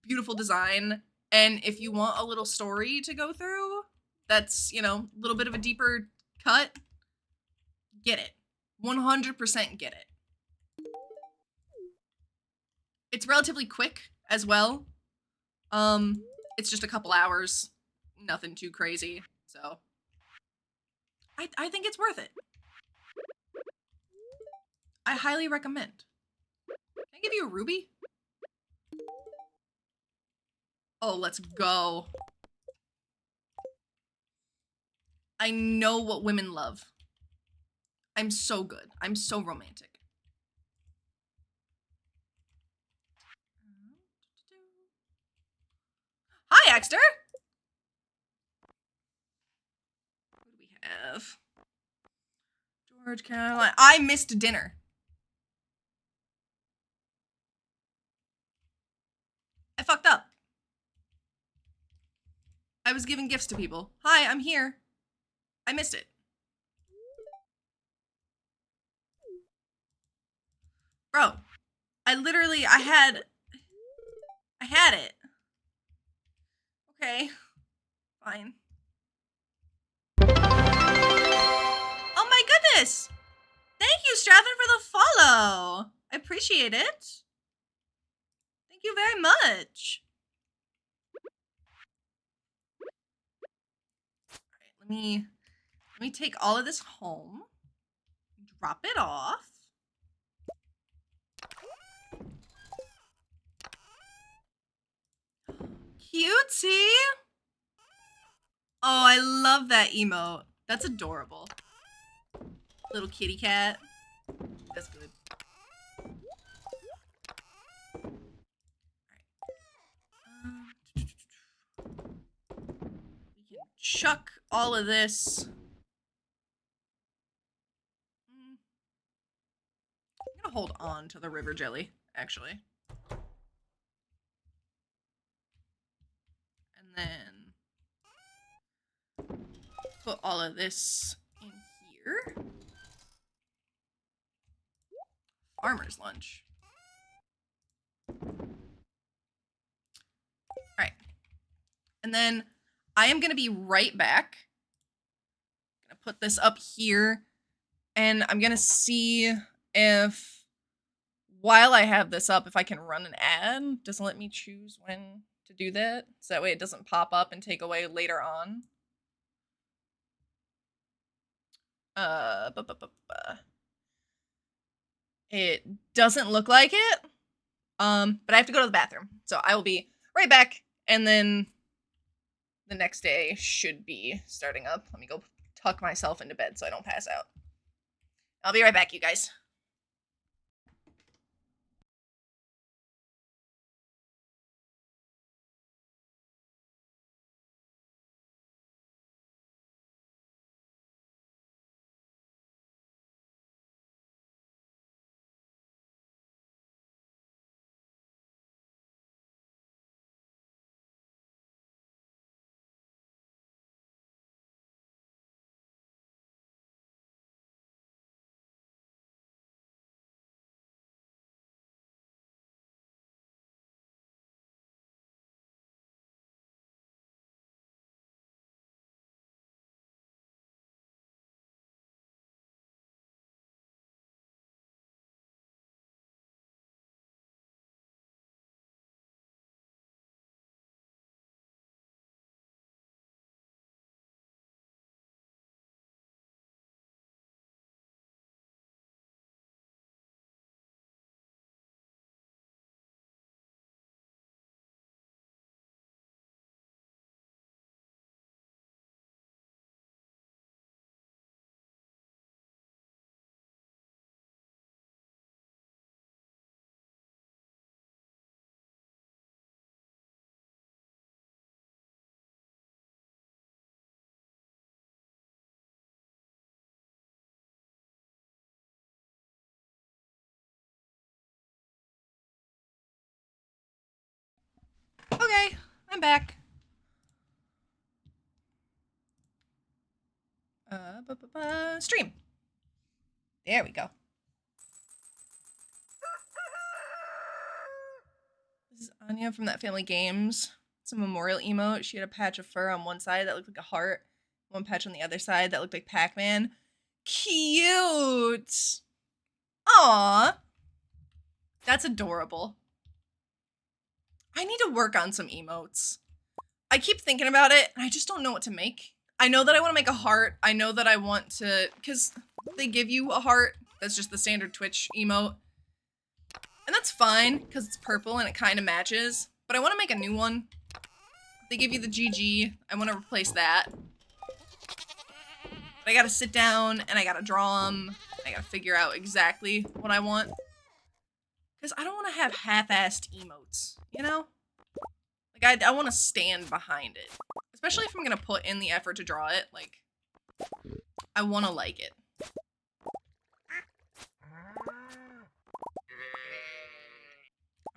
beautiful design, and if you want a little story to go through, that's, you know, a little bit of a deeper cut, get it. 100% get it. It's relatively quick as well. It's just a couple hours, nothing too crazy, so I think it's worth it. I highly recommend. Can I give you a ruby? Oh, let's go. I know what women love. I'm so good. I'm so romantic. Hi, Exter! What do we have? George, Caroline. I missed dinner. I fucked up. I was giving gifts to people. Hi, I'm here. I missed it. Bro, I had it. Okay, fine. Oh my goodness! Thank you, Strathen, for the follow. I appreciate it. Thank you very much. All right, let me take all of this home. Drop it off. Cutesy! Oh, I love that emote. That's adorable. Little kitty cat. That's good. We can chuck all of this. I'm gonna hold on to the river jelly, actually. And then put all of this in here. Farmer's lunch. All right. And then I am going to be right back. I'm going to put this up here. And I'm going to see if, while I have this up, if I can run an ad. Doesn't let me choose when to do that. So that way it doesn't pop up and take away later on. It doesn't look like it. But I have to go to the bathroom. So I will be right back. And then the next day should be starting up. Let me go tuck myself into bed so I don't pass out. I'll be right back, you guys. Okay, I'm back. Stream. There we go. This is Anya from That Family Games. It's a memorial emote. She had a patch of fur on one side that looked like a heart. One patch on the other side that looked like Pac-Man. Cute! Aw! That's adorable. I need to work on some emotes. I keep thinking about it, and I just don't know what to make. I know that I want to make a heart. I know that I want to, because they give you a heart That's just the standard Twitch emote. And that's fine, because it's purple and it kind of matches. But I want to make a new one. They give you the GG. I want to replace that. But I gotta sit down and I gotta draw them. I gotta figure out exactly what I want. Because I don't want to have half-assed emotes, you know? Like, I want to stand behind it. Especially if I'm gonna put in the effort to draw it. Like, I want to like it.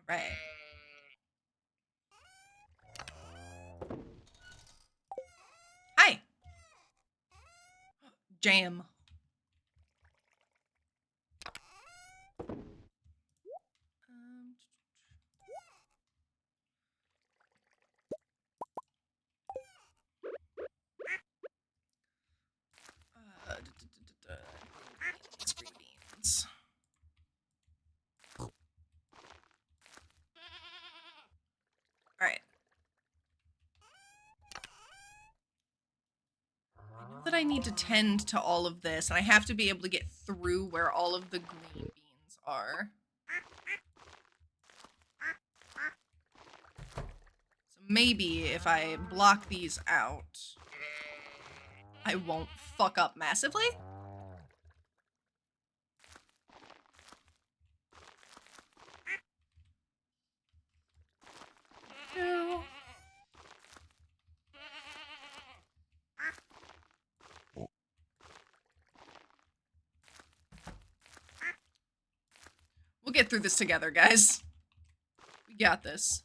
Alright. Hi! Jam. Green beans. Alright. I know that I need to tend to all of this, and I have to be able to get through where all of the green beans are. So maybe if I block these out, I won't fuck up massively. We'll get through this together, guys. We got this.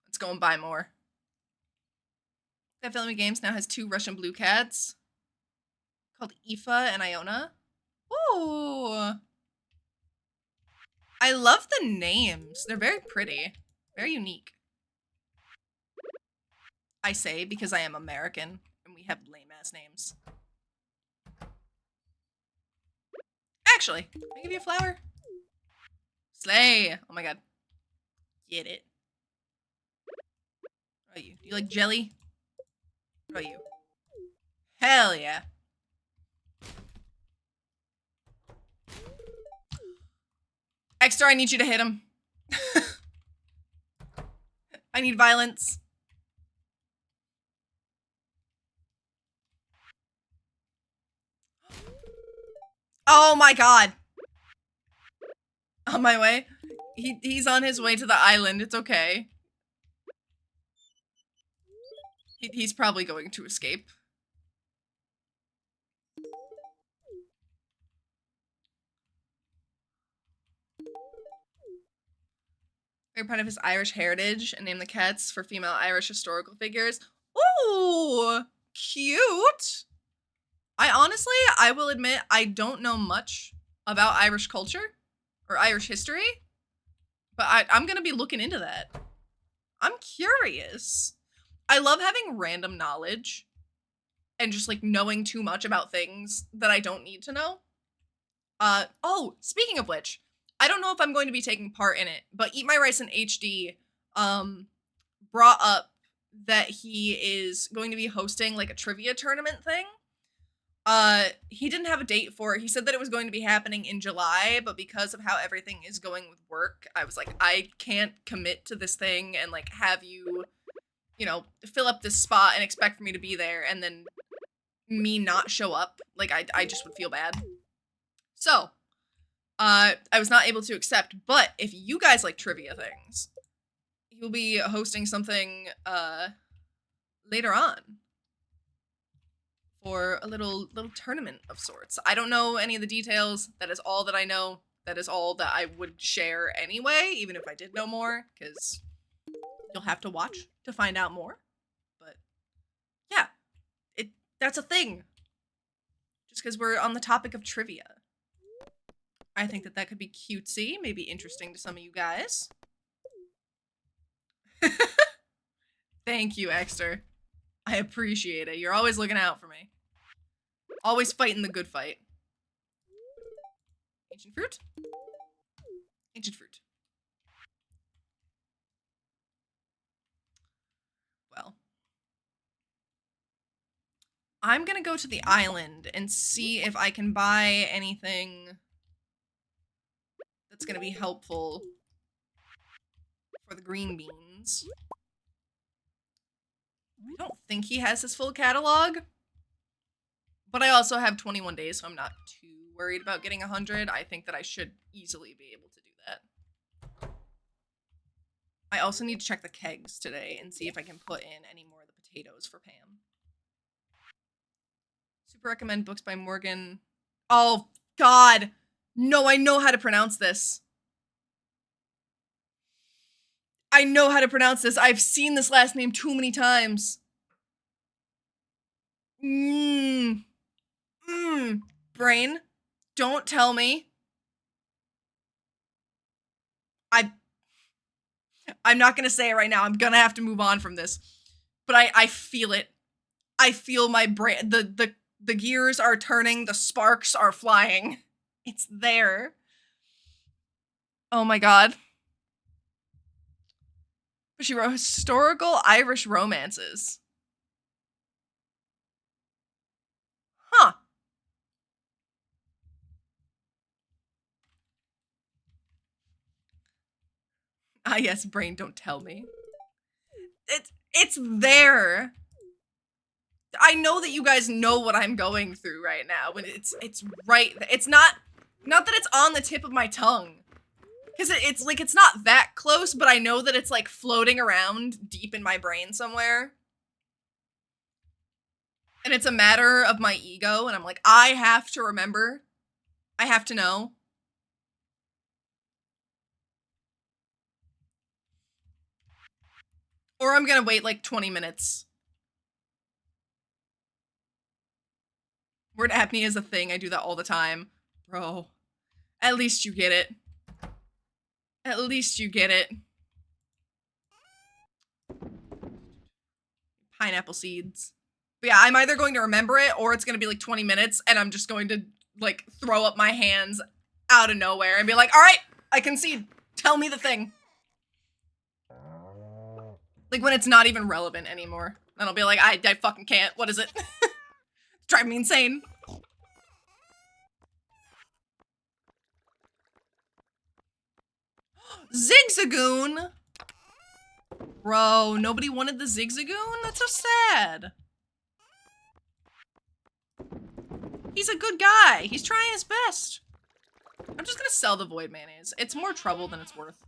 Let's go and buy more. That Family Games now has 2 Russian blue cats called Aoife and Iona. Ooh. I love the names. They're very pretty. Very unique. I say because I am American and we have lame-ass names. Actually, can I give you a flower? Slay! Oh my god. Get it. What about you? Do you like jelly? What about you? Hell yeah. Extra, I need you to hit him. I need violence. Oh my god. On my way. He's on his way to the island. It's okay. He's probably going to escape. Very proud of his Irish heritage and named the cats for female Irish historical figures. Ooh, cute. I will admit, I don't know much about Irish culture or Irish history, but I'm gonna be looking into that. I'm curious. I love having random knowledge and just like knowing too much about things that I don't need to know. Oh, speaking of which, I don't know if I'm going to be taking part in it, but Eat My Rice in HD brought up that he is going to be hosting like a trivia tournament thing. He didn't have a date for it. He said that it was going to be happening in July, but because of how everything is going with work, I was like, I can't commit to this thing and like have you, you know, fill up this spot and expect for me to be there and then me not show up. Like I just would feel bad. So, I was not able to accept, but if you guys like trivia things, he'll be hosting something later on for a little tournament of sorts. I don't know any of the details. That is all that I know. That is all that I would share anyway, even if I did know more, because you'll have to watch to find out more. But yeah, that's a thing. Just because we're on the topic of trivia. I think that could be cutesy, maybe interesting to some of you guys. Thank you, Exter. I appreciate it. You're always looking out for me. Always fighting the good fight. Ancient fruit? Ancient fruit. Well. I'm gonna go to the island and see if I can buy anything that's gonna be helpful for the green beans. I don't think he has his full catalog, but I also have 21 days, so I'm not too worried about getting 100. I think that I should easily be able to do that. I also need to check the kegs today and see if I can put in any more of the potatoes for Pam. Super recommend books by Morgan. Oh, God. No, I know how to pronounce this. I know how to pronounce this. I've seen this last name too many times. Brain, don't tell me. I'm not gonna say it right now. I'm gonna have to move on from this. But I feel it. I feel my brain. The gears are turning. The sparks are flying. It's there. Oh my God. She wrote historical Irish romances. Huh. Ah, yes, brain, don't tell me. It's there. I know that you guys know what I'm going through right now, but it's right. It's not that it's on the tip of my tongue. Because it's like, it's not that close, but I know that it's like floating around deep in my brain somewhere. And it's a matter of my ego, and I'm like, I have to remember. I have to know. Or I'm gonna wait like 20 minutes. Word apnea is a thing. I do that all the time. Bro, at least you get it. At least you get it. Pineapple seeds. But yeah, I'm either going to remember it or it's going to be like 20 minutes and I'm just going to like throw up my hands out of nowhere and be like, all right, I concede. Tell me the thing. Like when it's not even relevant anymore. Then I'll be like, I fucking can't. What is it? It's driving me insane. Zigzagoon! Bro, nobody wanted the Zigzagoon? That's so sad. He's a good guy. He's trying his best. I'm just gonna sell the void mayonnaise. It's more trouble than it's worth.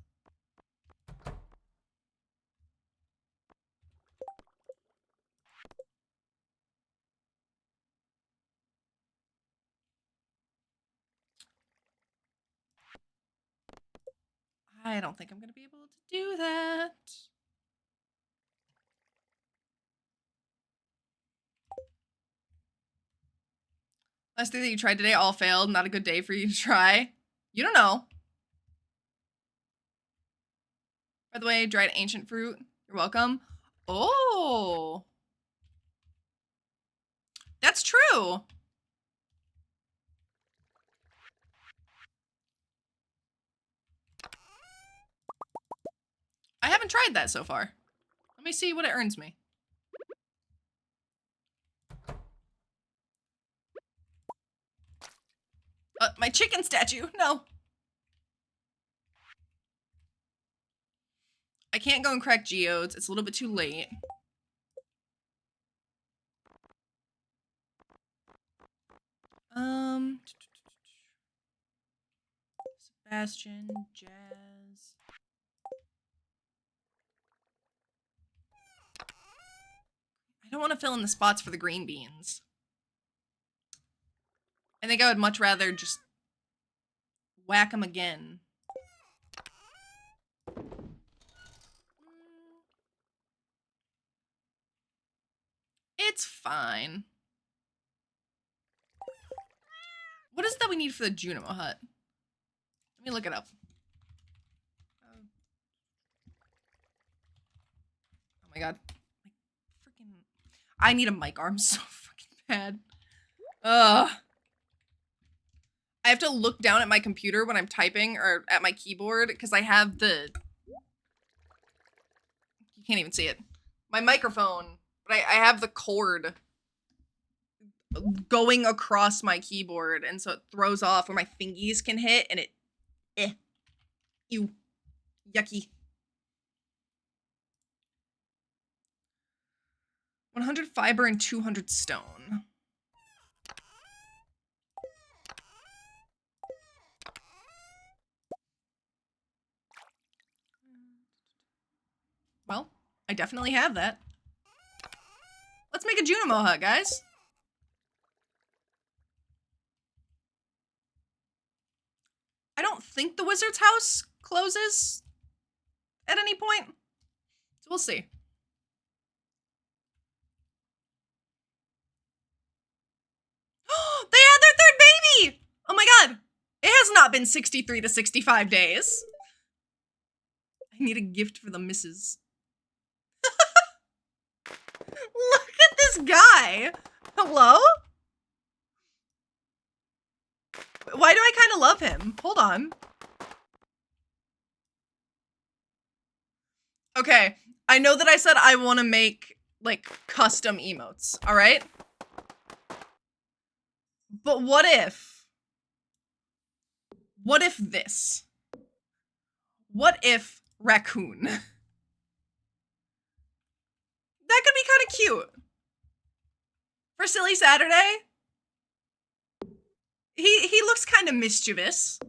I don't think I'm gonna be able to do that. Last thing that you tried today all failed. Not a good day for you to try. You don't know. By the way, dried ancient fruit. You're welcome. Oh. That's true. I haven't tried that so far. Let me see what it earns me. My chicken statue. No. I can't go and crack geodes. It's a little bit too late. Sebastian, Jazz. I don't want to fill in the spots for the green beans. I think I would much rather just whack them again. It's fine. What is it that we need for the Junimo hut? Let me look it up. Oh my god. I need a mic arm so fucking bad. Ugh. I have to look down at my computer when I'm typing or at my keyboard because I have the... You can't even see it. My microphone. But I have the cord going across my keyboard, and so it throws off where my fingies can hit, and it, ew, yucky. 100 fiber and 200 stone. Well, I definitely have that. Let's make a Junimo hut, guys. I don't think the wizard's house closes at any point, so we'll see. They had their third baby! Oh my god. It has not been 63 to 65 days. I need a gift for the missus. Look at this guy. Hello? Why do I kind of love him? Hold on. Okay, I know that I said I want to make, like, custom emotes, all right? But what if this? What if raccoon? That could be kind of cute. For Silly Saturday. He looks kind of mischievous.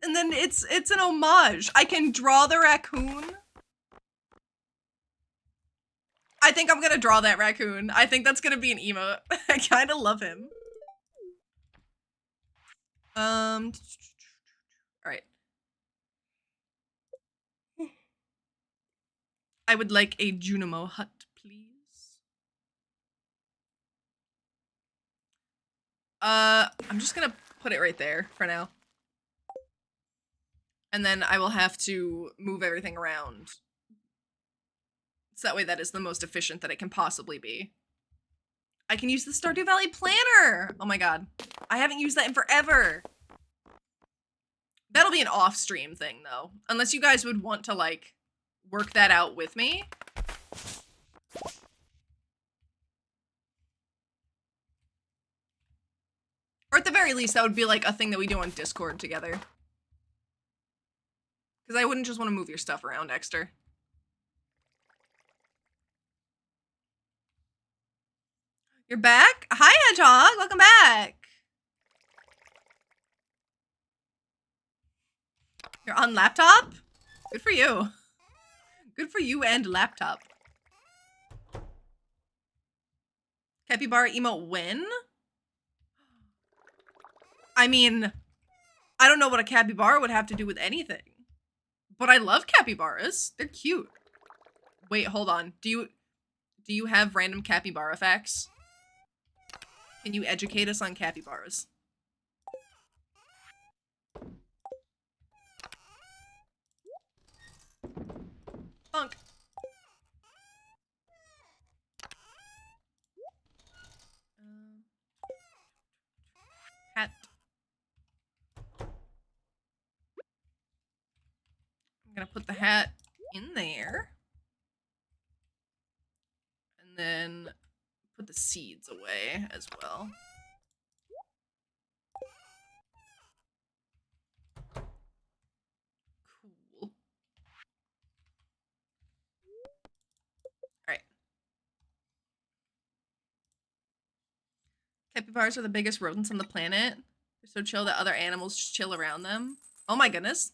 And then it's an homage. I can draw the raccoon. I think I'm gonna draw that raccoon. I think that's gonna be an emote. I kind of love him. All right. I would like a Junimo hut, please. I'm just gonna put it right there for now. And then I will have to move everything around. So that way that is the most efficient that it can possibly be. I can use the Stardew Valley planner! Oh my god. I haven't used that in forever. That'll be an off-stream thing, though. Unless you guys would want to, like, work that out with me. Or at the very least, that would be, like, a thing that we do on Discord together. Because I wouldn't just want to move your stuff around, Dexter. You're back? Hi, Hedgehog! Welcome back! You're on laptop? Good for you. Good for you and laptop. Capybara emote win? I mean, I don't know what a capybara would have to do with anything. But I love capybaras. They're cute. Wait, hold on. Do you have random capybara facts? Can you educate us on capybaras? Funk. Hat. I'm gonna put the hat in there. And then put the seeds away as well. Cool. Alright. Capybaras are the biggest rodents on the planet. They're so chill that other animals just chill around them. Oh my goodness.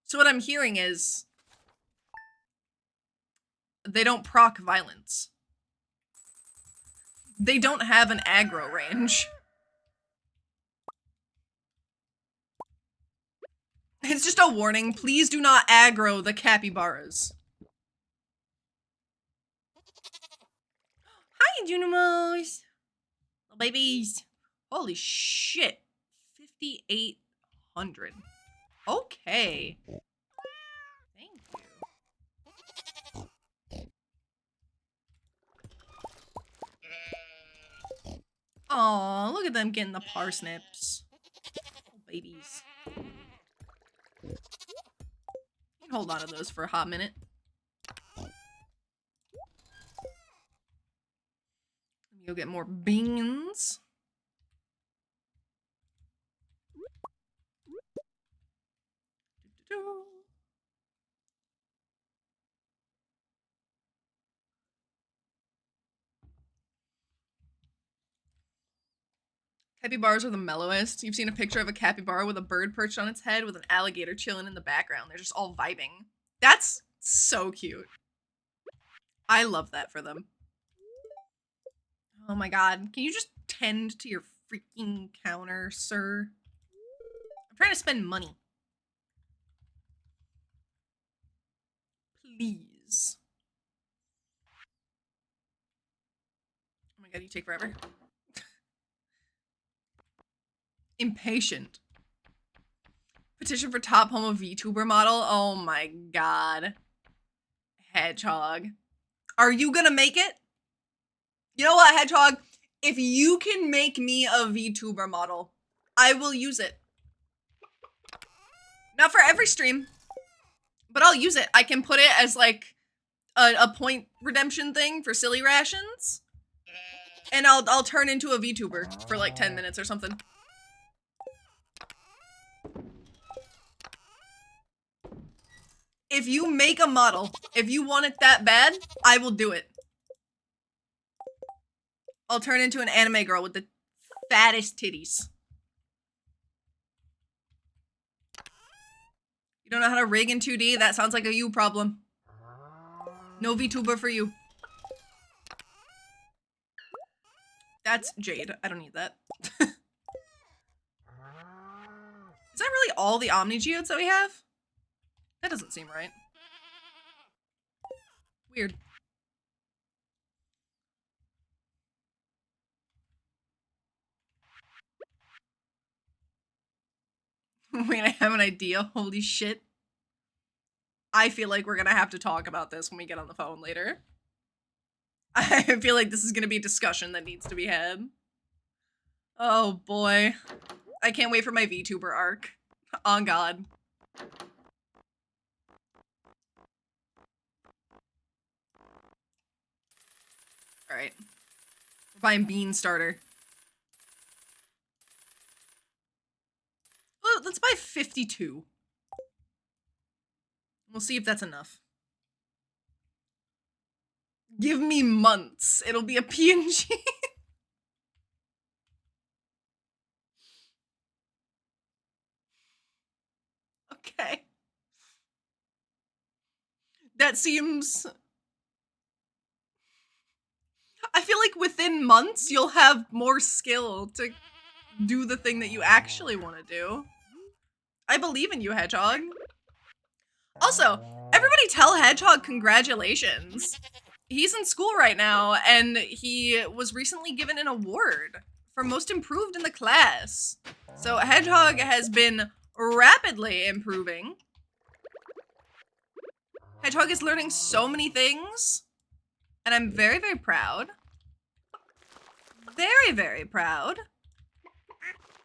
So what I'm hearing is they don't proc violence. They don't have an aggro range. It's just a warning. Please do not aggro the capybaras. Hi, Junimos. Little babies. Holy shit. 5,800. Okay. Thank you. Aw, look at them getting the parsnips. Little babies. Hold on to those for a hot minute. Let me You'll get more beans. Capybaras are the mellowest. You've seen a picture of a capybara with a bird perched on its head with an alligator chilling in the background. They're just all vibing. That's so cute. I love that for them. Oh my god. Can you just tend to your freaking counter, sir? I'm trying to spend money. Please. Oh my god, you take forever. Impatient. Petition for top homo VTuber model. Oh my god. Hedgehog. Are you gonna make it? You know what, Hedgehog? If you can make me a VTuber model, I will use it. Not for every stream, but I'll use it. I can put it as like a point redemption thing for silly rations. And I'll turn into a VTuber for like 10 minutes or something. If you make a model, if you want it that bad, I will do it. I'll turn into an anime girl with the fattest titties. You don't know how to rig in 2D? That sounds like a you problem. No VTuber for you. That's Jade. I don't need that. Is that really all the Omni Geodes that we have? That doesn't seem right. Weird. Wait, I have an idea. Holy shit. I feel like we're gonna have to talk about this when we get on the phone later. I feel like this is gonna be a discussion that needs to be had. Oh boy. I can't wait for my VTuber arc. On God. Alright. We're buying Bean Starter. Well, let's buy 52. We'll see if that's enough. Give me months. It'll be a PNG. Okay. That seems... I feel like within months, you'll have more skill to do the thing that you actually want to do. I believe in you, Hedgehog. Also, everybody tell Hedgehog congratulations. He's in school right now, and he was recently given an award for most improved in the class. So Hedgehog has been rapidly improving. Hedgehog is learning so many things, and I'm very, very proud. Very, very proud.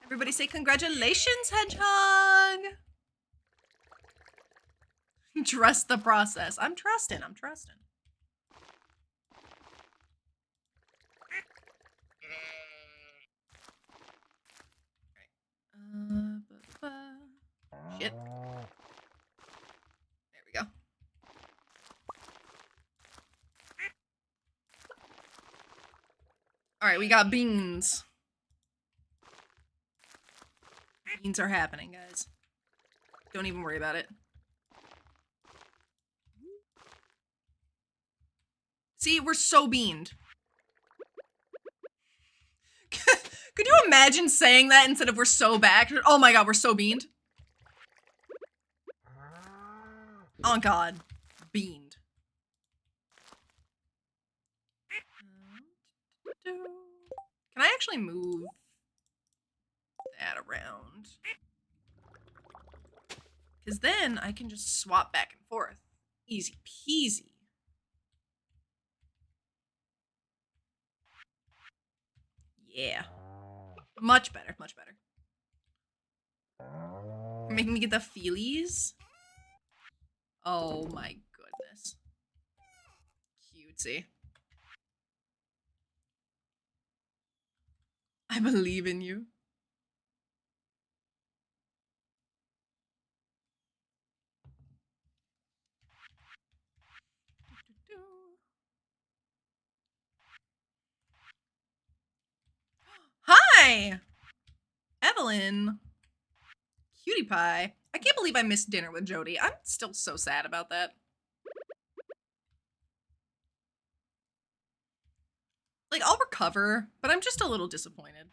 Everybody say congratulations, Hedgehog. Trust the process. I'm trusting. I'm trusting. Shit. There we go. All right, we got beans. Beans are happening, guys. Don't even worry about it. See, we're so beaned. Could you imagine saying that instead of we're so back? Oh my god, we're so beaned. Oh god. Beaned. Can I actually move that around? Because then I can just swap back and forth. Easy peasy. Yeah. Much better, much better. You're making me get the feelies? Oh my goodness. Cutesy. I believe in you. Hi, Evelyn. Cutie pie. I can't believe I missed dinner with Jody. I'm still so sad about that. Like, I'll recover, but I'm just a little disappointed.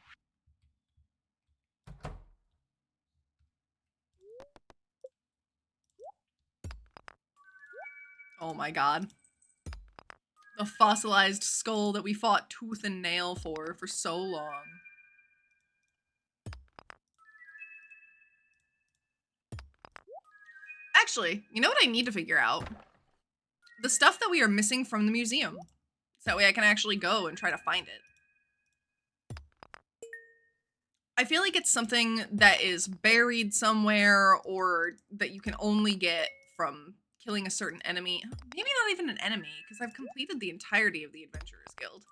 Oh my god. The fossilized skull that we fought tooth and nail for so long. Actually, you know what I need to figure out? The stuff that we are missing from the museum. So that way I can actually go and try to find it. I feel like it's something that is buried somewhere or that you can only get from killing a certain enemy. Maybe not even an enemy, because I've completed the entirety of the Adventurers Guild.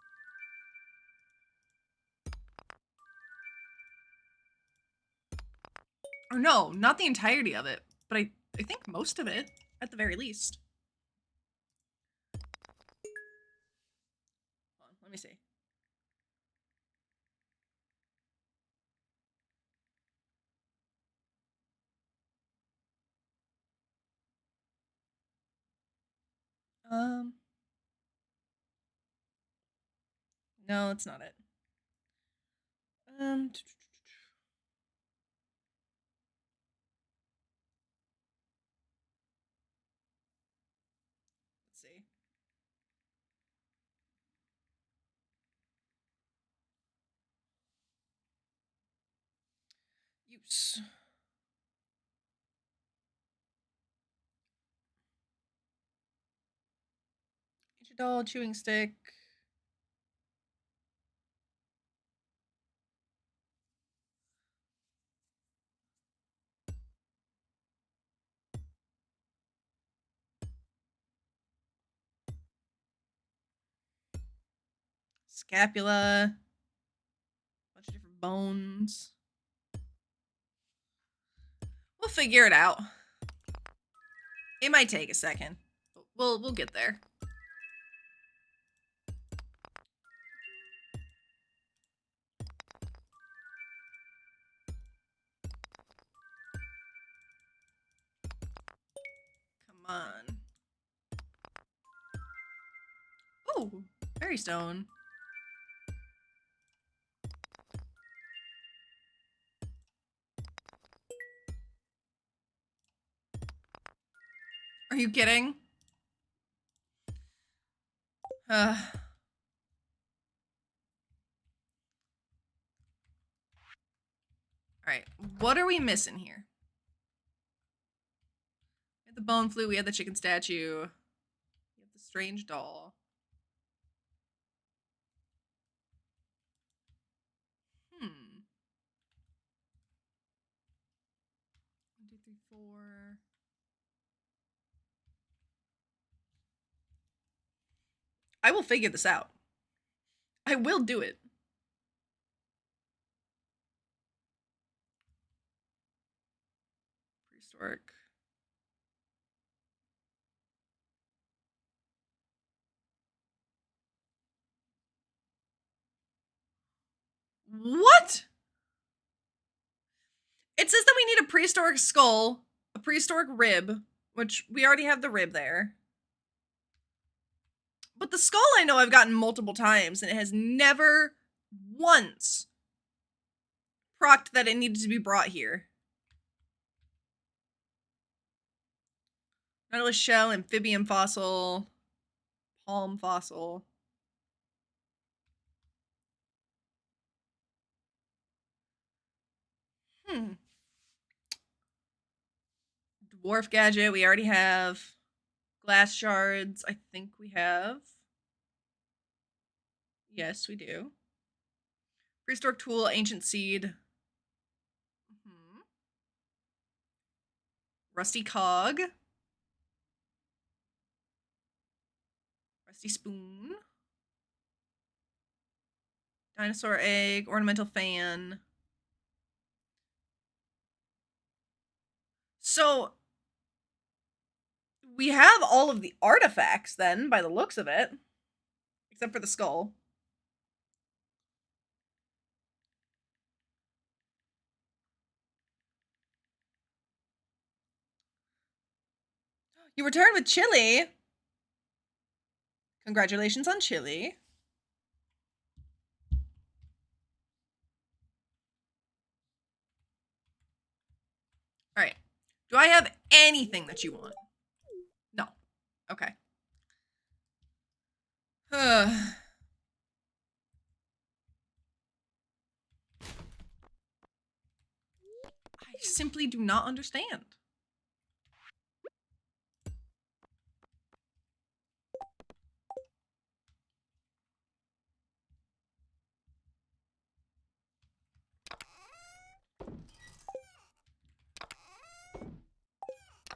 Or no, not the entirety of it, but I think most of it, at the very least. Hold on, let me see. No, that's not it. Let's see. Use. Ancient doll, chewing stick. Scapula. Bunch of different bones. We'll figure it out. It might take a second. But we'll get there. Come on. Oh, berry stone. Are you kidding? All right, what are we missing here? We had the bone flute, we had the chicken statue, we have the strange doll. Hmm. 1, 2, 3, 4. I will figure this out. I will do it. Prehistoric. What? It says that we need a prehistoric skull, a prehistoric rib, which we already have the rib there. But the skull I know I've gotten multiple times, and it has never once procced that it needed to be brought here. Nautilus shell, amphibian fossil, palm fossil. Dwarf gadget, we already have. Glass shards, I think we have. Yes, we do. Prehistoric tool, ancient seed. Rusty cog. Rusty spoon. Dinosaur egg, ornamental fan. So we have all of the artifacts then, by the looks of it. Except for the skull. You return with chili. Congratulations on chili. All right. Do I have anything that you want? No. Okay. I simply do not understand.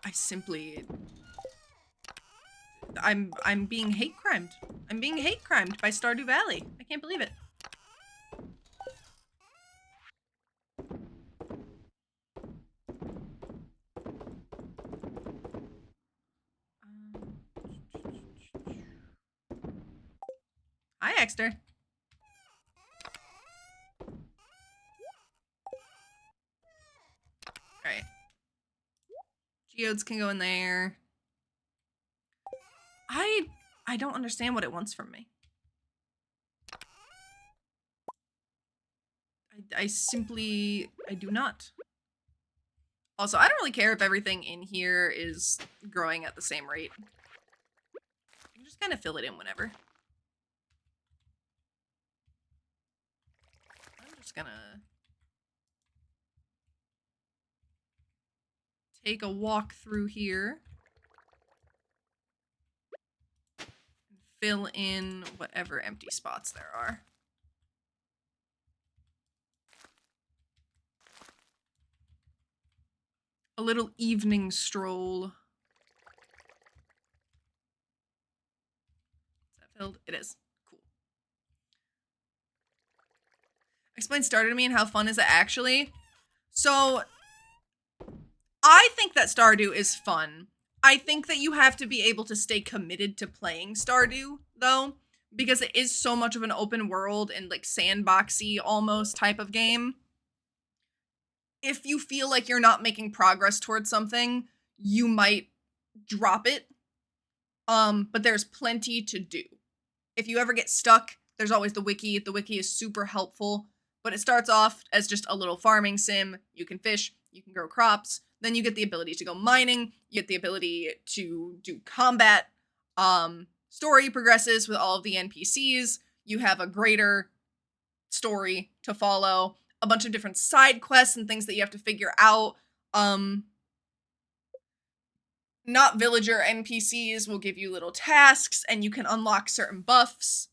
I simply... I'm being hate crimed. I'm being hate crimed by Stardew Valley. I can't believe it. Hi, Exter. Alright. Geodes can go in there. I don't understand what it wants from me. I simply... I do not. Also, I don't really care if everything in here is growing at the same rate. I can just kind of fill it in whenever. I'm just gonna take a walk through here and fill in whatever empty spots there are. A little evening stroll. Is that filled? It is. Cool. Explain Stardew to me and how fun is it actually? So, I think that Stardew is fun. I think that you have to be able to stay committed to playing Stardew, though, because it is so much of an open world and like sandboxy almost type of game. If you feel like you're not making progress towards something, you might drop it. But there's plenty to do. If you ever get stuck, there's always the wiki. The wiki is super helpful, but it starts off as just a little farming sim. You can fish, you can grow crops, then you get the ability to go mining, you get the ability to do combat. Story progresses with all of the NPCs. You have a greater story to follow, a bunch of different side quests and things that you have to figure out. Not villager NPCs will give you little tasks and you can unlock certain buffs.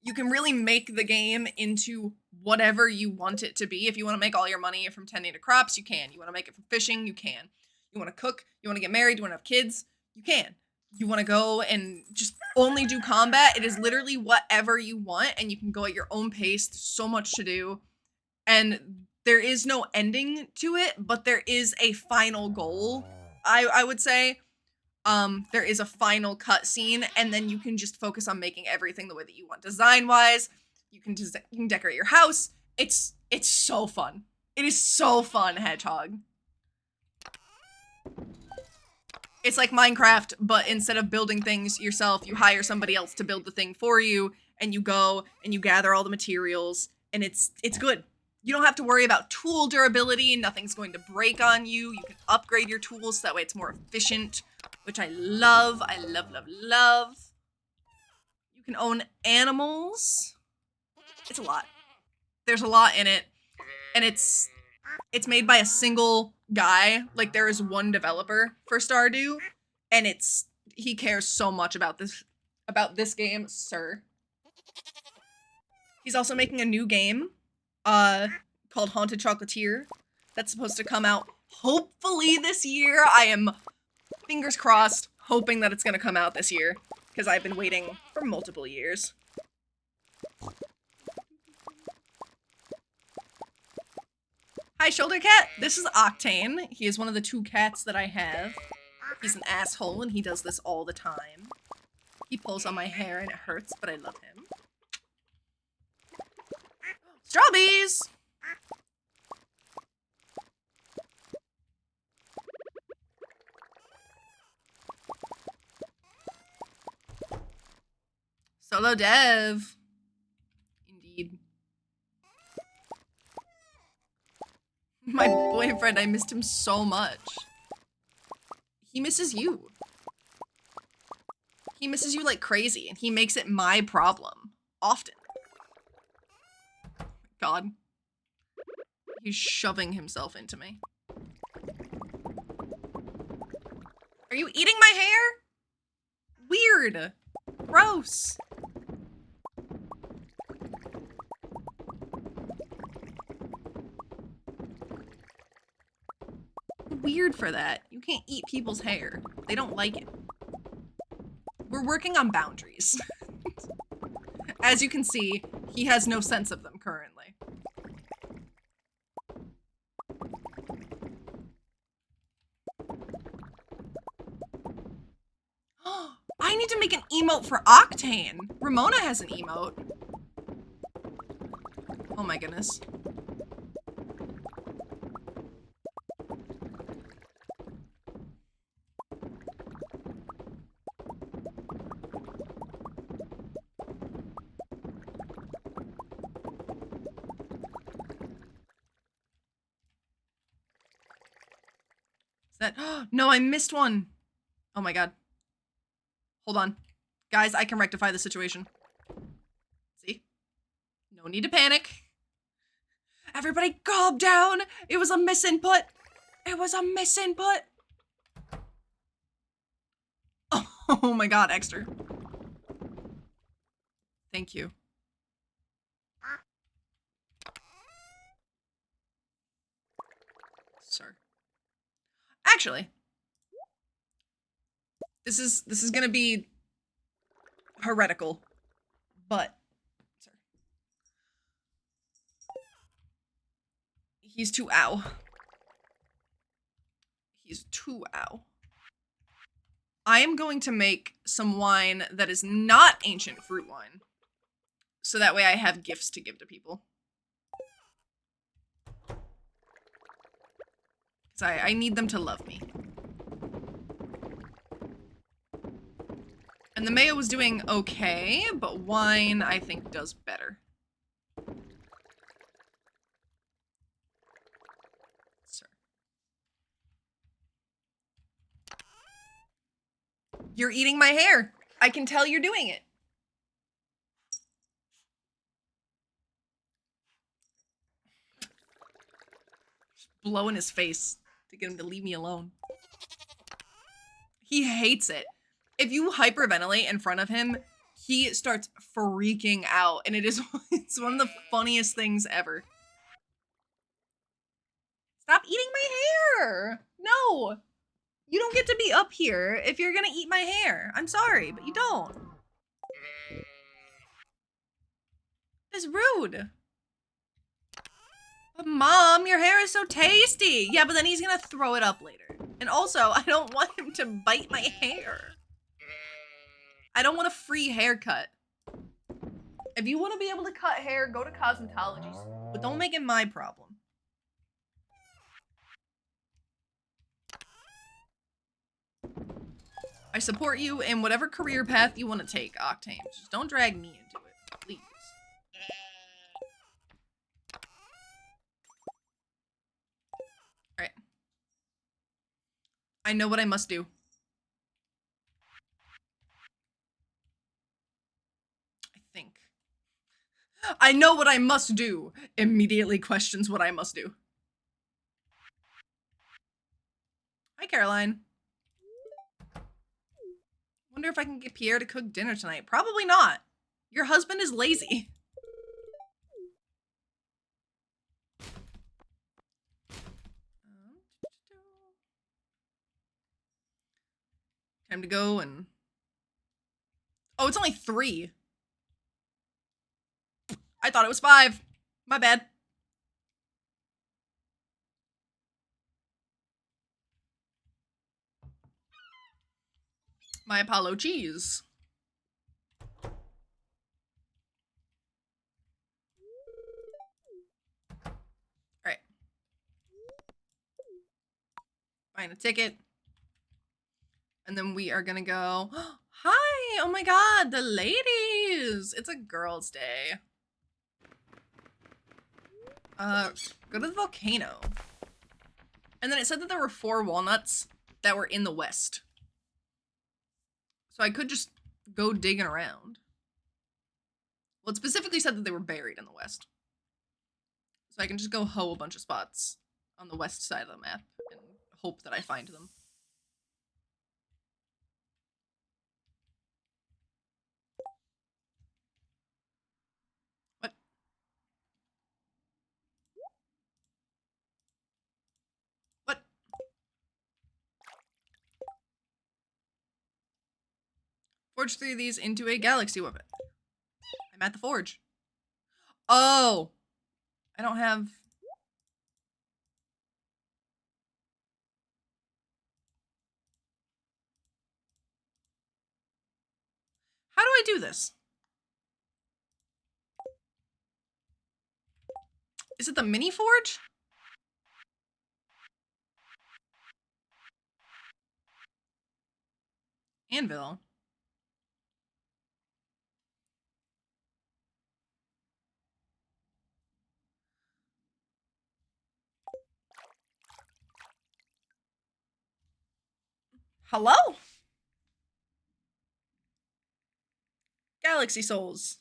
You can really make the game into whatever you want it to be. If you want to make all your money from tending to crops, you can. You want to make it from fishing, you can. You want to cook, you want to get married, you want to have kids, you can. You want to go and just only do combat, it is literally whatever you want and you can go at your own pace. There's so much to do. And there is no ending to it, but there is a final goal, I would say. There is a final cutscene, and then you can just focus on making everything the way that you want. Design-wise, you can decorate your house. It's so fun. It is so fun, Hedgehog. It's like Minecraft, but instead of building things yourself, you hire somebody else to build the thing for you, and you go and you gather all the materials, and it's good. You don't have to worry about tool durability. Nothing's going to break on you. You can upgrade your tools so that way it's more efficient, which I love. I love, love, love. You can own animals. It's a lot. There's a lot in it. And it's made by a single guy. Like, there is one developer for Stardew, and he cares so much about this game, sir. He's also making a new game called Haunted Chocolatier that's supposed to come out hopefully this year. I am, fingers crossed, hoping that it's gonna come out this year, because I've been waiting for multiple years. Hi, Shoulder Cat. This is Octane. He is one of the 2 cats that I have. He's an asshole and he does this all the time. He pulls on my hair and it hurts, but I love him. Strawberries! Solo dev. Indeed. My boyfriend, I missed him so much. He misses you. He misses you like crazy, and he makes it my problem. Often. God. He's shoving himself into me. Are you eating my hair? Weird. Gross. Weird for that. You can't eat people's hair. They don't like it. We're working on boundaries. As you can see, he has no sense of them currently. I need to make an emote for Octane. Ramona has an emote. Oh my goodness. Is that, no, I missed one. Oh my god. Hold on. Guys, I can rectify the situation. See? No need to panic. Everybody calm down. It was a misinput. It was a misinput. Oh my god, Exter. Thank you. Sir. Actually, this is gonna be heretical, but sir, he's too ow. He's too ow. I am going to make some wine that is not ancient fruit wine, so that way I have gifts to give to people. Because I need them to love me. And the mayo was doing okay, but wine, I think, does better. Sir. You're eating my hair. I can tell you're doing it. Just blow in his face to get him to leave me alone. He hates it. If you hyperventilate in front of him, he starts freaking out, and it's one of the funniest things ever. Stop eating my hair! No! You don't get to be up here if you're gonna eat my hair. I'm sorry, but you don't. It's rude. But Mom, your hair is so tasty. Yeah, but then he's gonna throw it up later. And also, I don't want him to bite my hair. I don't want a free haircut. If you want to be able to cut hair, go to cosmetology. But don't make it my problem. I support you in whatever career path you want to take, Octane. Just don't drag me into it, please. Alright. I know what I must do. I think. I know what I must do. Immediately questions what I must do. Hi, Caroline. Wonder if I can get Pierre to cook dinner tonight. Probably not. Your husband is lazy. Time to go and... Oh, it's only 3. I thought it was 5. My bad. My Apollo cheese. Alright. Find a ticket. And then we are gonna go. Hi! Oh my god, the ladies! It's a girls' day. Go to the volcano. And then it said that there were 4 walnuts that were in the west. So I could just go digging around. Well, it specifically said that they were buried in the west. So I can just go hoe a bunch of spots on the west side of the map and hope that I find them. What? What? Forge 3 of these into a galaxy weapon. I'm at the forge. Oh! I don't have... How do I do this? Is it the mini forge? Anvil. Hello? Galaxy souls.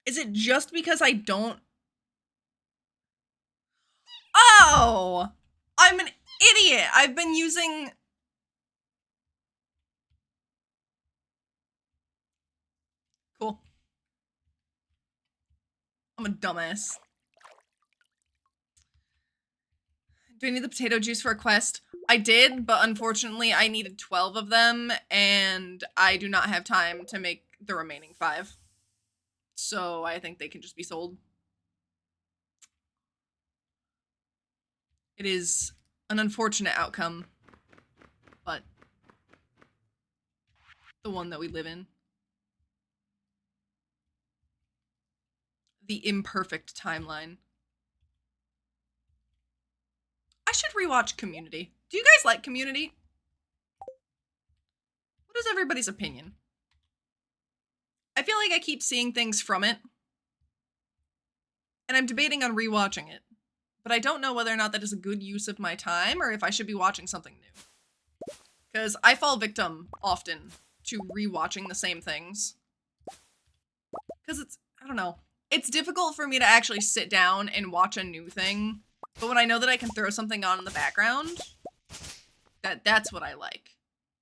Is it just because I don't... Oh! I'm an idiot! I've been using... Cool. I'm a dumbass. Do I need the potato juice for a quest? I did, but unfortunately I needed 12 of them, and I do not have time to make the remaining 5. So I think they can just be sold. It is an unfortunate outcome, but the one that we live in. The imperfect timeline. I should rewatch Community. Do you guys like Community? What is everybody's opinion? I feel like I keep seeing things from it, and I'm debating on rewatching it, but I don't know whether or not that is a good use of my time or if I should be watching something new. Because I fall victim often to rewatching the same things. Because it's, I don't know, it's difficult for me to actually sit down and watch a new thing, but when I know that I can throw something on in the background, that's what I like.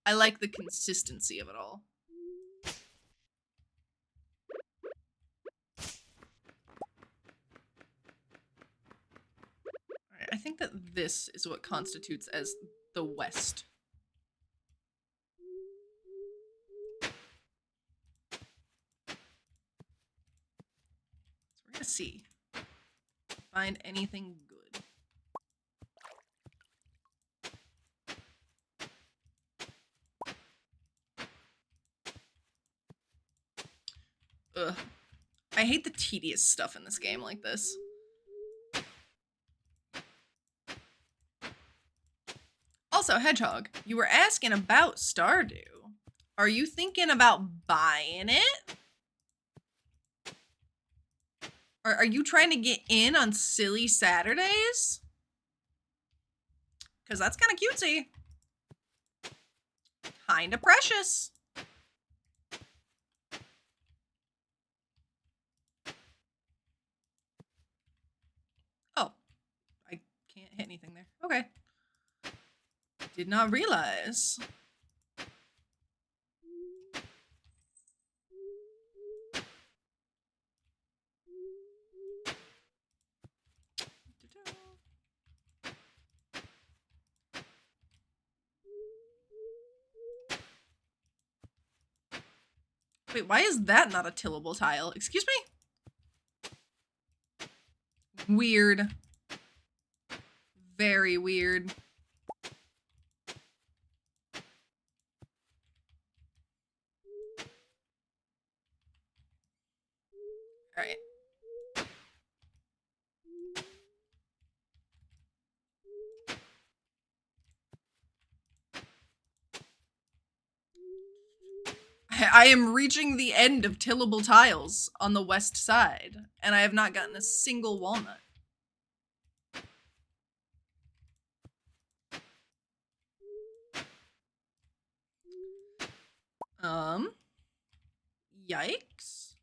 I like the consistency of it all. Alright, I think that this is what constitutes as the West. So we're gonna see. Find anything good. Ugh. I hate the tedious stuff in this game like this. Also, Hedgehog, you were asking about Stardew. Are you thinking about buying it? Or are you trying to get in on silly Saturdays? Because that's kind of cutesy. Kinda precious. Oh, I can't hit anything there. Okay. Did not realize. Wait, why is that not a tillable tile? Excuse me? Weird. Very weird. All right. I am reaching the end of tillable tiles on the west side, and I have not gotten a single walnut. Yikes.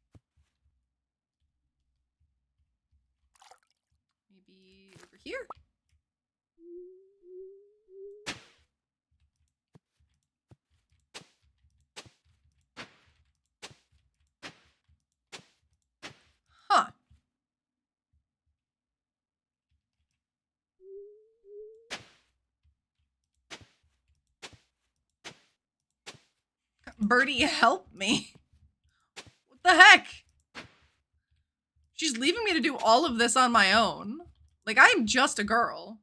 Maybe over here? Huh. Birdie, help me. What the heck? She's leaving me to do all of this on my own. Like, I'm just a girl.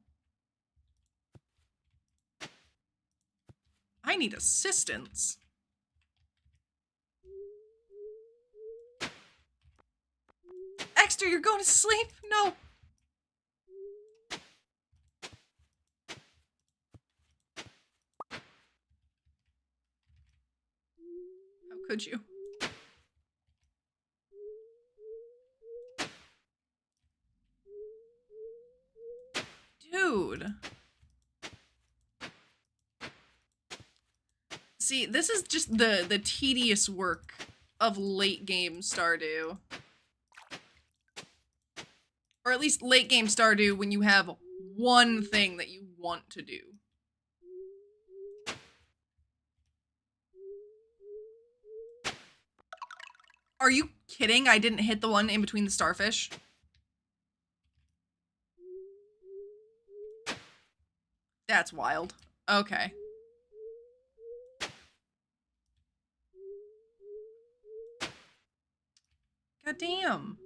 I need assistance. Extra, you're going to sleep? No. How could you? Dude. See, this is just the tedious work of late game Stardew. Or at least late game Stardew when you have one thing that you want to do. Are you kidding? I didn't hit the one in between the starfish. That's wild. Okay. God damn.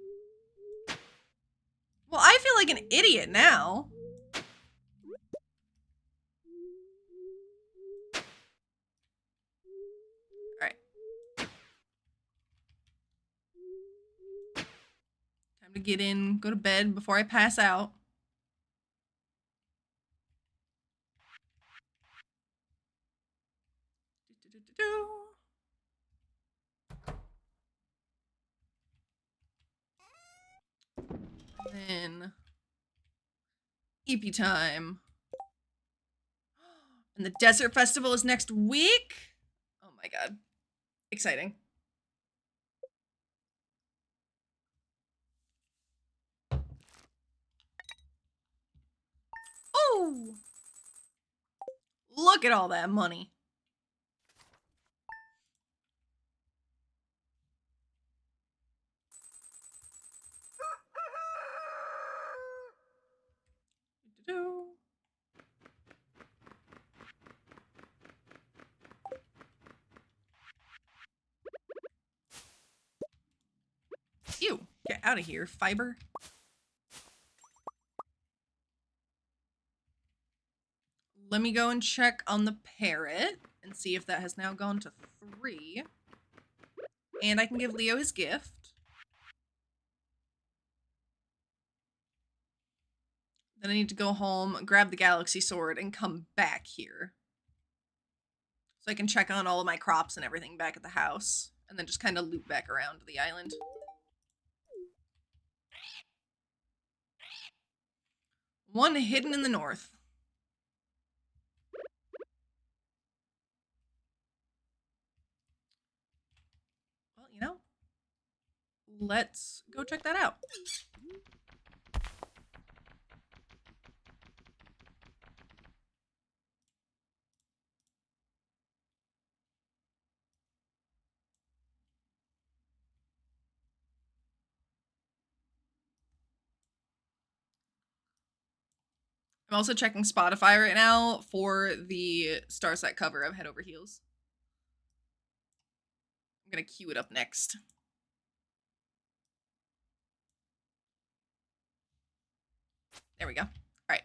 Well, I feel like an idiot now. Alright. Time to get in, go to bed before I pass out. Then EP time. And the Desert Festival is next week. Oh my god. Exciting. Oh! Look at all that money. Ew, get out of here, fiber. Let me go and check on the parrot and see if that has now gone to 3. And I can give Leo his gift. Then I need to go home, grab the galaxy sword, and come back here. So I can check on all of my crops and everything back at the house. And then just kind of loop back around to the island. One hidden in the north. Well, you know, let's go check that out. I'm also checking Spotify right now for the Starset cover of Head Over Heels. I'm gonna cue it up next. There we go. All right.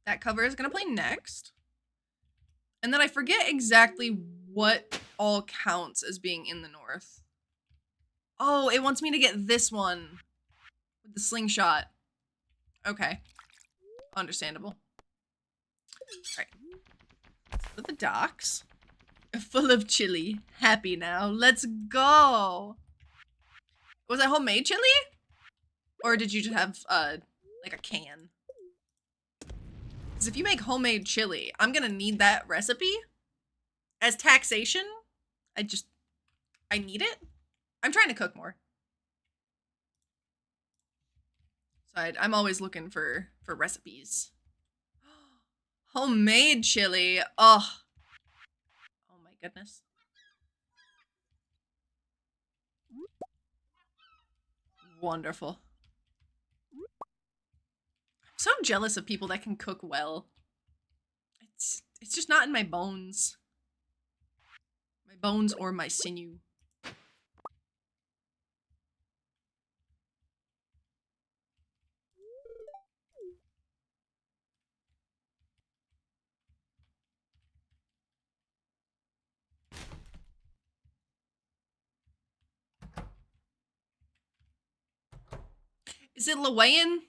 That cover is gonna play next. And then I forget exactly what all counts as being in the north. Oh, it wants me to get this one with the slingshot. Okay. Understandable. All right. Let's go to the docks. Full of chili. Happy now. Let's go. Was it homemade chili? Or did you just have, like a can? Because if you make homemade chili, I'm gonna need that recipe as taxation. I need it. I'm trying to cook more. So I'm always looking for recipes. Homemade chili. Oh. Oh my goodness. Wonderful. I'm so jealous of people that can cook well. It's just not in my bones. My bones or my sinew. Is it Llewellyn?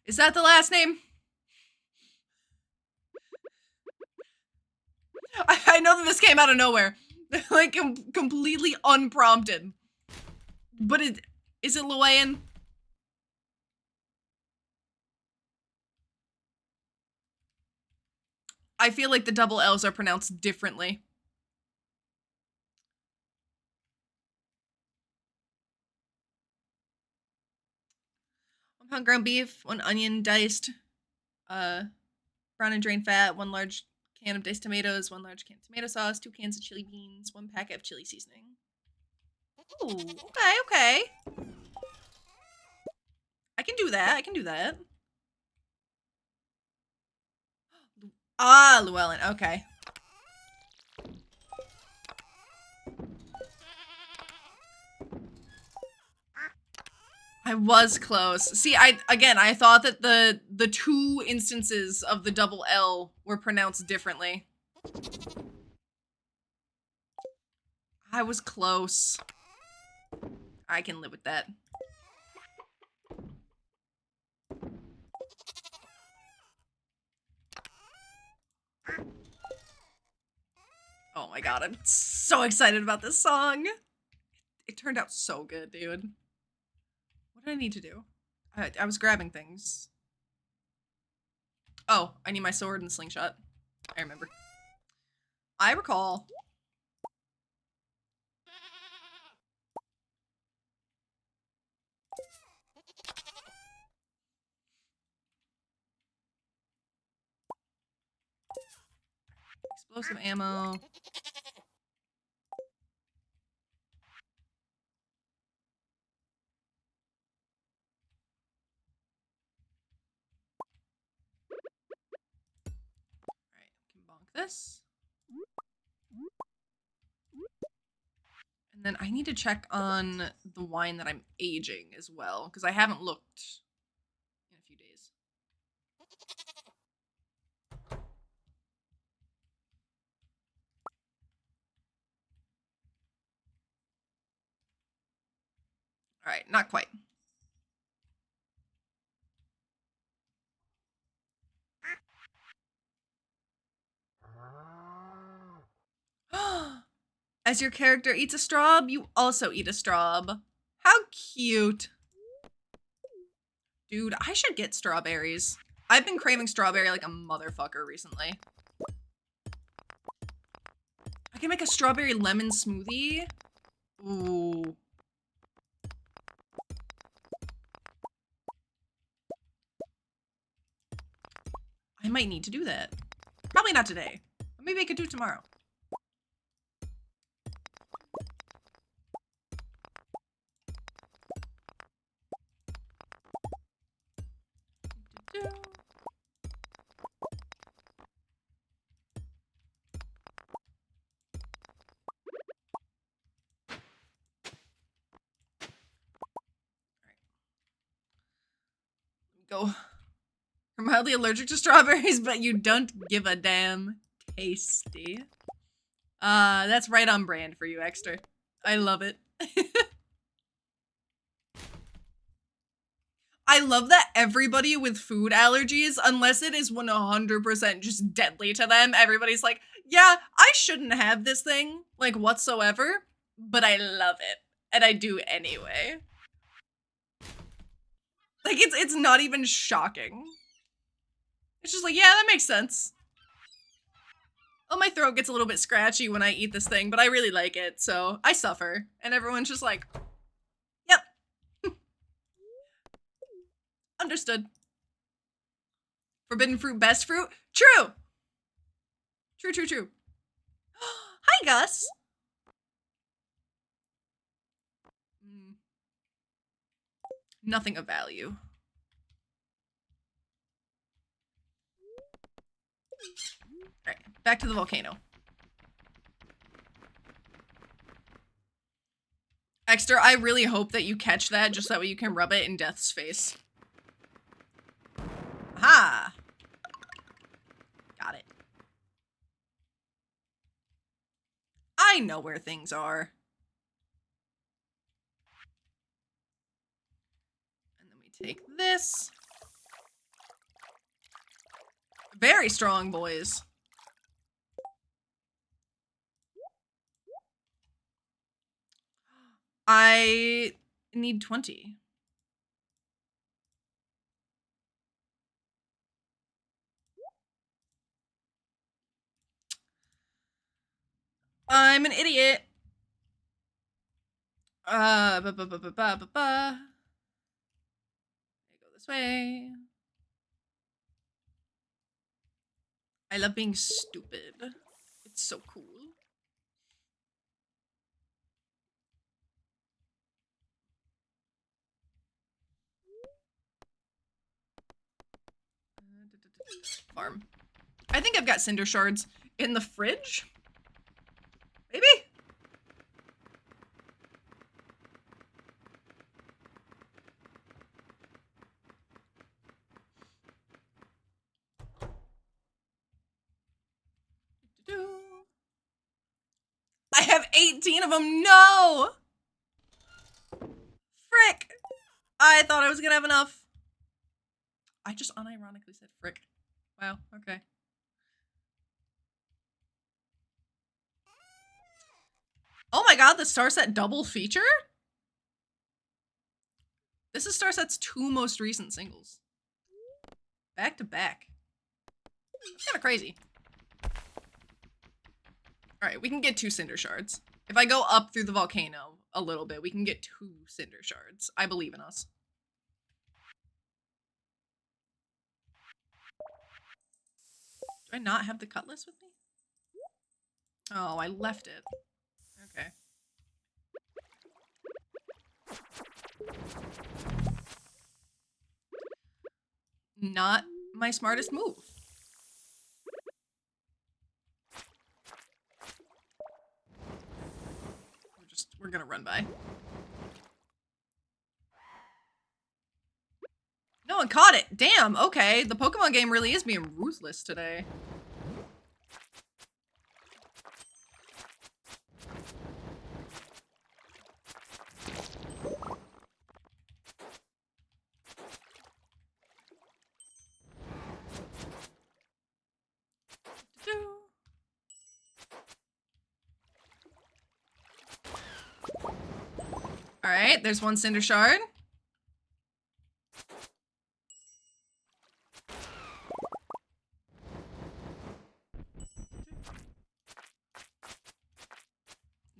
Is that the last name? I know that this came out of nowhere. Like, completely unprompted. But is it Llewellyn? I feel like the double L's are pronounced differently. 1 pound ground beef, 1 onion diced, brown and drained fat, 1 large can of diced tomatoes, 1 large can of tomato sauce, 2 cans of chili beans, 1 packet of chili seasoning. Ooh, okay. I can do that. Ah, Llewellyn, okay. I was close. See, I thought that the 2 instances of the double L were pronounced differently. I was close. I can live with that. Oh my god, I'm so excited about this song. It turned out so good, dude. What did I need to do? I was grabbing things. Oh, I need my sword and slingshot. I remember. I recall. Explosive ammo. Alright, can bonk this. And then I need to check on the wine that I'm aging as well, because I haven't looked in a few days. Alright, not quite. As your character eats a straw, you also eat a straw. How cute. Dude, I should get strawberries. I've been craving strawberry like a motherfucker recently. I can make a strawberry lemon smoothie. Ooh. I might need to do that. Probably not today. But maybe I could do it tomorrow. Go. You're mildly allergic to strawberries, but you don't give a damn. Tasty. That's right on brand for you, Exter. I love it. I love that everybody with food allergies, unless it is 100% just deadly to them, everybody's like, yeah, I shouldn't have this thing, like, whatsoever, but I love it, and I do anyway. Like, it's not even shocking. It's just like, yeah, that makes sense. Oh, my throat gets a little bit scratchy when I eat this thing, but I really like it, so I suffer. And everyone's just like, yep. Understood. Forbidden fruit, best fruit? True! True, true, true. Hi, Gus. Nothing of value. Alright, back to the volcano. Exter, I really hope that you catch that just that way you can rub it in Death's face. Aha! Got it. I know where things are. And then we take this. Very strong, boys. I need 20. I'm an idiot. Go this way. I love being stupid. It's so cool. Farm. I think I've got cinder shards in the fridge. Maybe? I have 18 of them. No! Frick! I thought I was gonna have enough. I just unironically said frick. Wow, okay. Oh my god, the Starset double feature? This is Starset's 2 most recent singles. Back to back. That's kind of crazy. Alright, we can get 2 cinder shards. If I go up through the volcano a little bit, we can get 2 cinder shards. I believe in us. Do I not have the cutlass with me? Oh, I left it. Okay. Not my smartest move. We're gonna run by. No one caught it. Damn, okay. The Pokemon game really is being ruthless today. Alright, there's 1 Cinder Shard.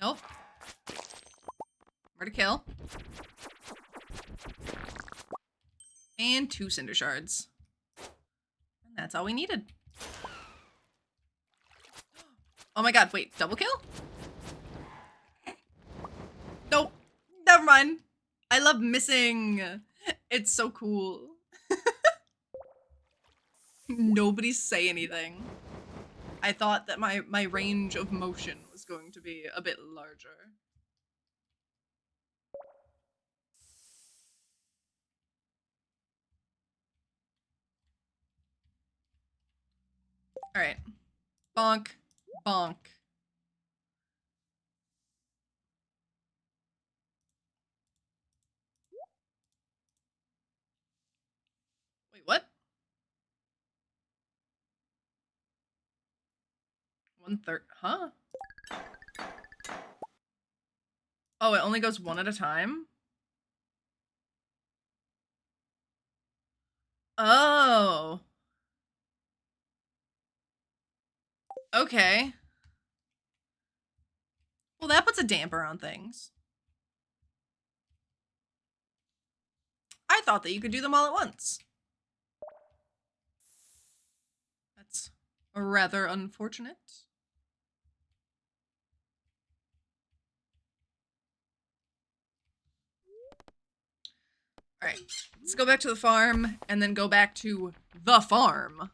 Nope. More to kill. And 2 Cinder Shards. And that's all we needed. Oh my god, wait, double kill? Nope. Never mind. I love missing. It's so cool. Nobody say anything. I thought that my range of motion was going to be a bit larger. Alright. Bonk. Bonk. Wait, what? 1/3. Huh? Oh, it only goes one at a time? Oh. Okay. Well, that puts a damper on things. I thought that you could do them all at once. That's rather unfortunate. Alright, let's go back to the farm, and then go back to the farm.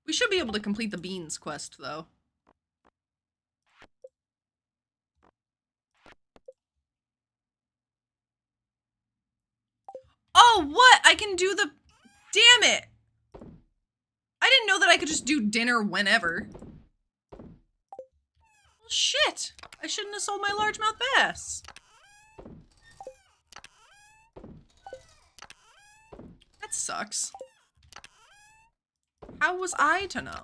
We should be able to complete the beans quest, though. Oh, what? I can do the... Damn it! I didn't know that I could just do dinner whenever. Well, shit! I shouldn't have sold my largemouth bass. That sucks. How was I to know?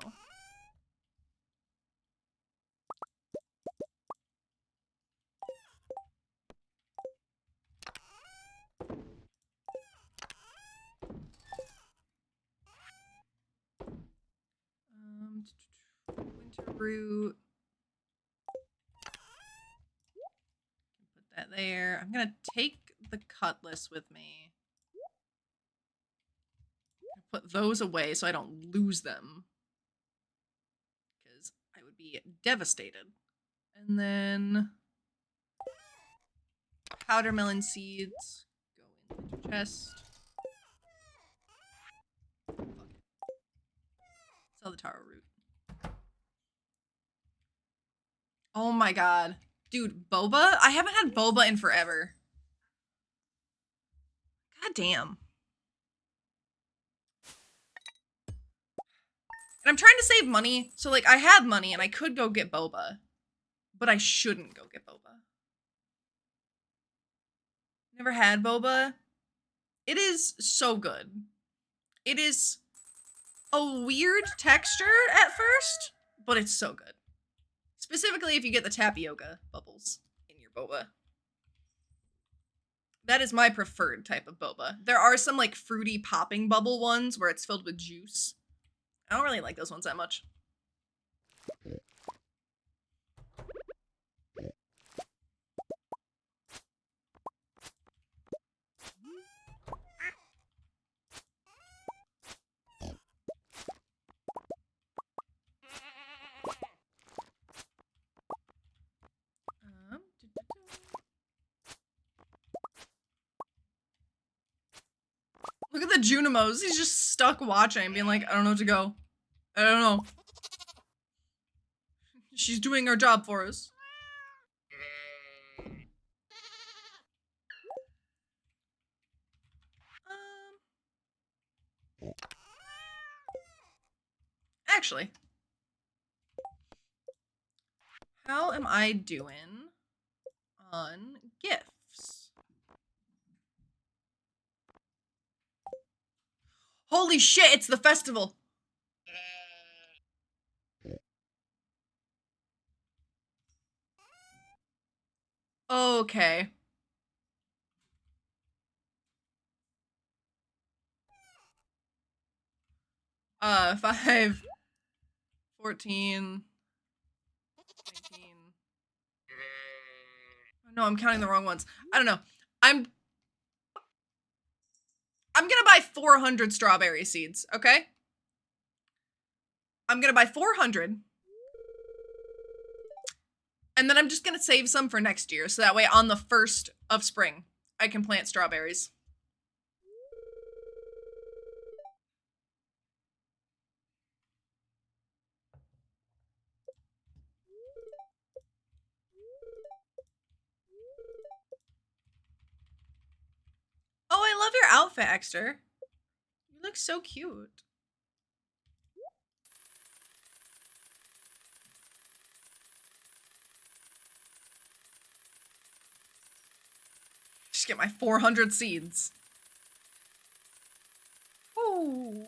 Winter root. Put that there. I'm gonna take the cutlass with me. Put those away so I don't lose them. Because I would be devastated. And then... powder melon seeds. Go into the chest. Fuck it. Sell the taro root. Oh my god. Dude, boba? I haven't had boba in forever. God damn. And I'm trying to save money, so like I have money and I could go get boba. But I shouldn't go get boba. Never had boba. It is so good. It is a weird texture at first, but it's so good. Specifically if you get the tapioca bubbles in your boba. That is my preferred type of boba. There are some like fruity popping bubble ones where it's filled with juice. I don't really like those ones that much. Look at the Junimos. He's just stuck watching, being like, I don't know where to go. I don't know. She's doing her job for us. Actually, how am I doing on gifts? Holy shit, it's the festival. Okay. Uh, 5, 14, 19. No, I'm counting the wrong ones. I don't know. I'm gonna buy 400 strawberry seeds, okay? I'm gonna buy 400. And then I'm just gonna save some for next year, so that way on the 1st of spring, I can plant strawberries. outfit, Exter. You look so cute. Just get my 400 seeds. Ooh.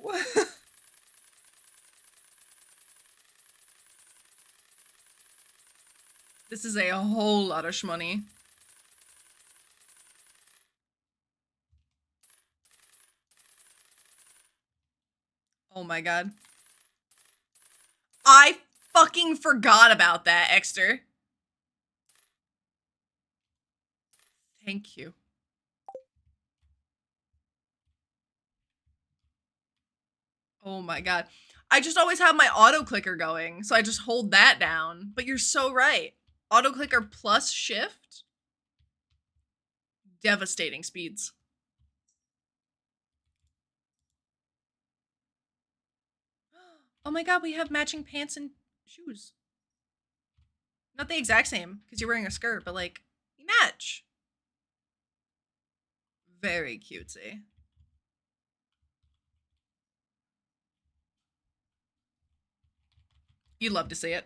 This is a whole lot of shmoney. Oh my god. I fucking forgot about that, Exter. Thank you. Oh my god. I just always have my auto clicker going, so I just hold that down. But you're so right. Auto clicker plus shift? Devastating speeds. Oh my god, we have matching pants and shoes. Not the exact same, because you're wearing a skirt, but like, we match. Very cutesy. You'd love to see it.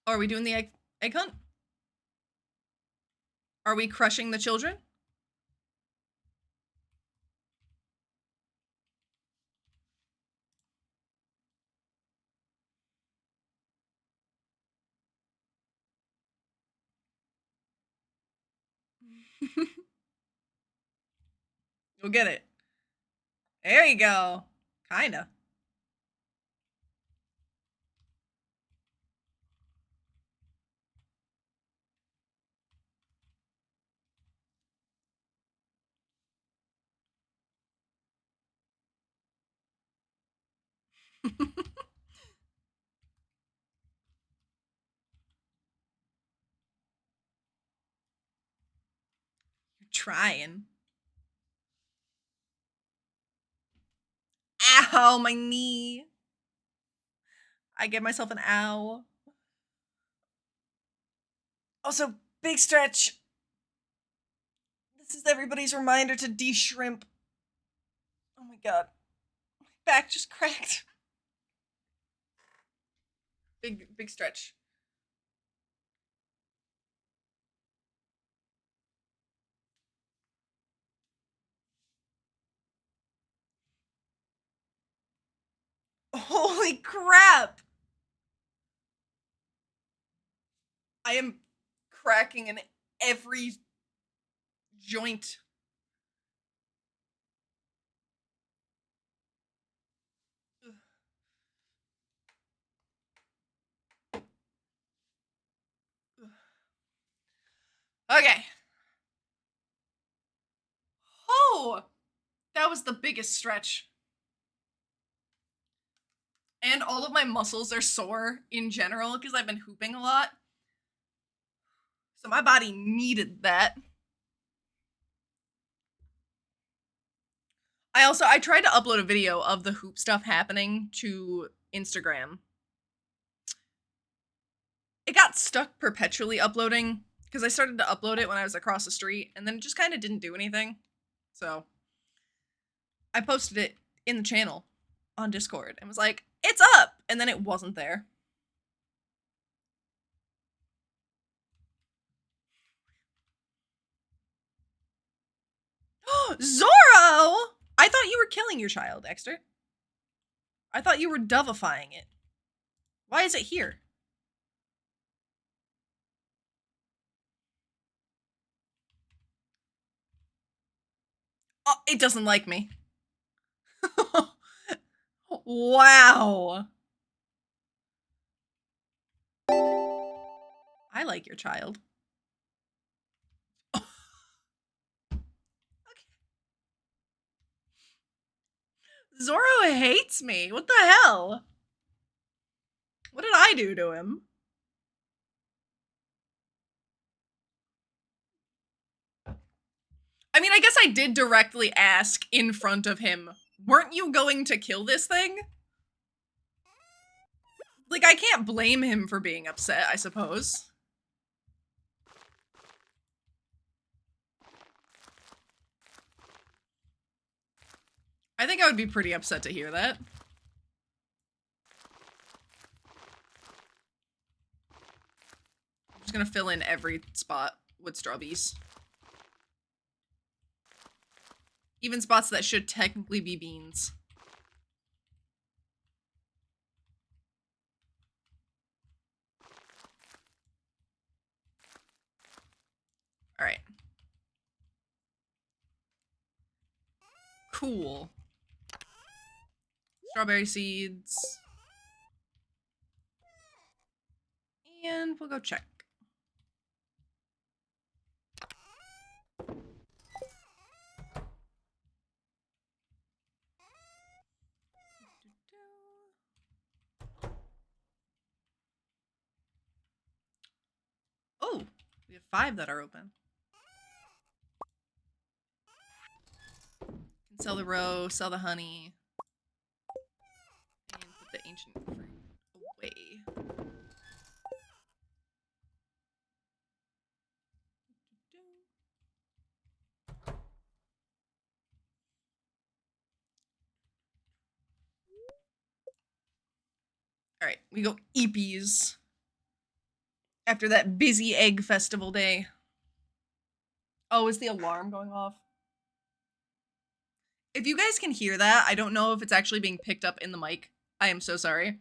Oh, are we doing the egg hunt? Are we crushing the children? You'll get it. There you go. Kinda. You're trying. Ow, my knee. I give myself an ow. Also, big stretch. This is everybody's reminder to de-shrimp. Oh my god. My back just cracked. Big stretch. Holy crap! I am cracking in every joint. Okay. Oh! That was the biggest stretch. And all of my muscles are sore in general because I've been hooping a lot. So my body needed that. I tried to upload a video of the hoop stuff happening to Instagram. It got stuck perpetually uploading because I started to upload it when I was across the street and then it just kind of didn't do anything. So I posted it in the channel on Discord and was like, it's up! And then it wasn't there. Zorro! I thought you were killing your child, Exter. I thought you were dovifying it. Why is it here? Oh, it doesn't like me. Wow. I like your child. Okay. Zorro hates me. What the hell? What did I do to him? I mean, I guess I did directly ask in front of him, weren't you going to kill this thing? Like, I can't blame him for being upset, I suppose. I think I would be pretty upset to hear that. I'm just gonna fill in every spot with strawberries. Even spots that should technically be beans. All right. Cool. Strawberry seeds. And we'll go check. Oh, we have 5 that are open. Can sell the roe, sell the honey, and put the ancient fruit away. All right, we go eepies after that busy egg festival day. Oh, is the alarm going off? If you guys can hear that, I don't know if it's actually being picked up in the mic. I am so sorry.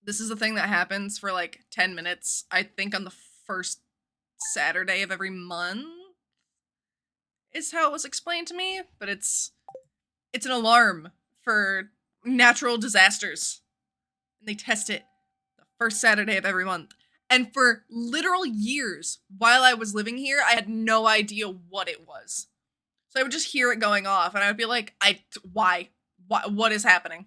This is a thing that happens for like 10 minutes, I think on the first Saturday of every month, is how it was explained to me, but it's an alarm for natural disasters. And they test it the first Saturday of every month. And for literal years while I was living here, I had no idea what it was. So I would just hear it going off and I would be like, why? What is happening?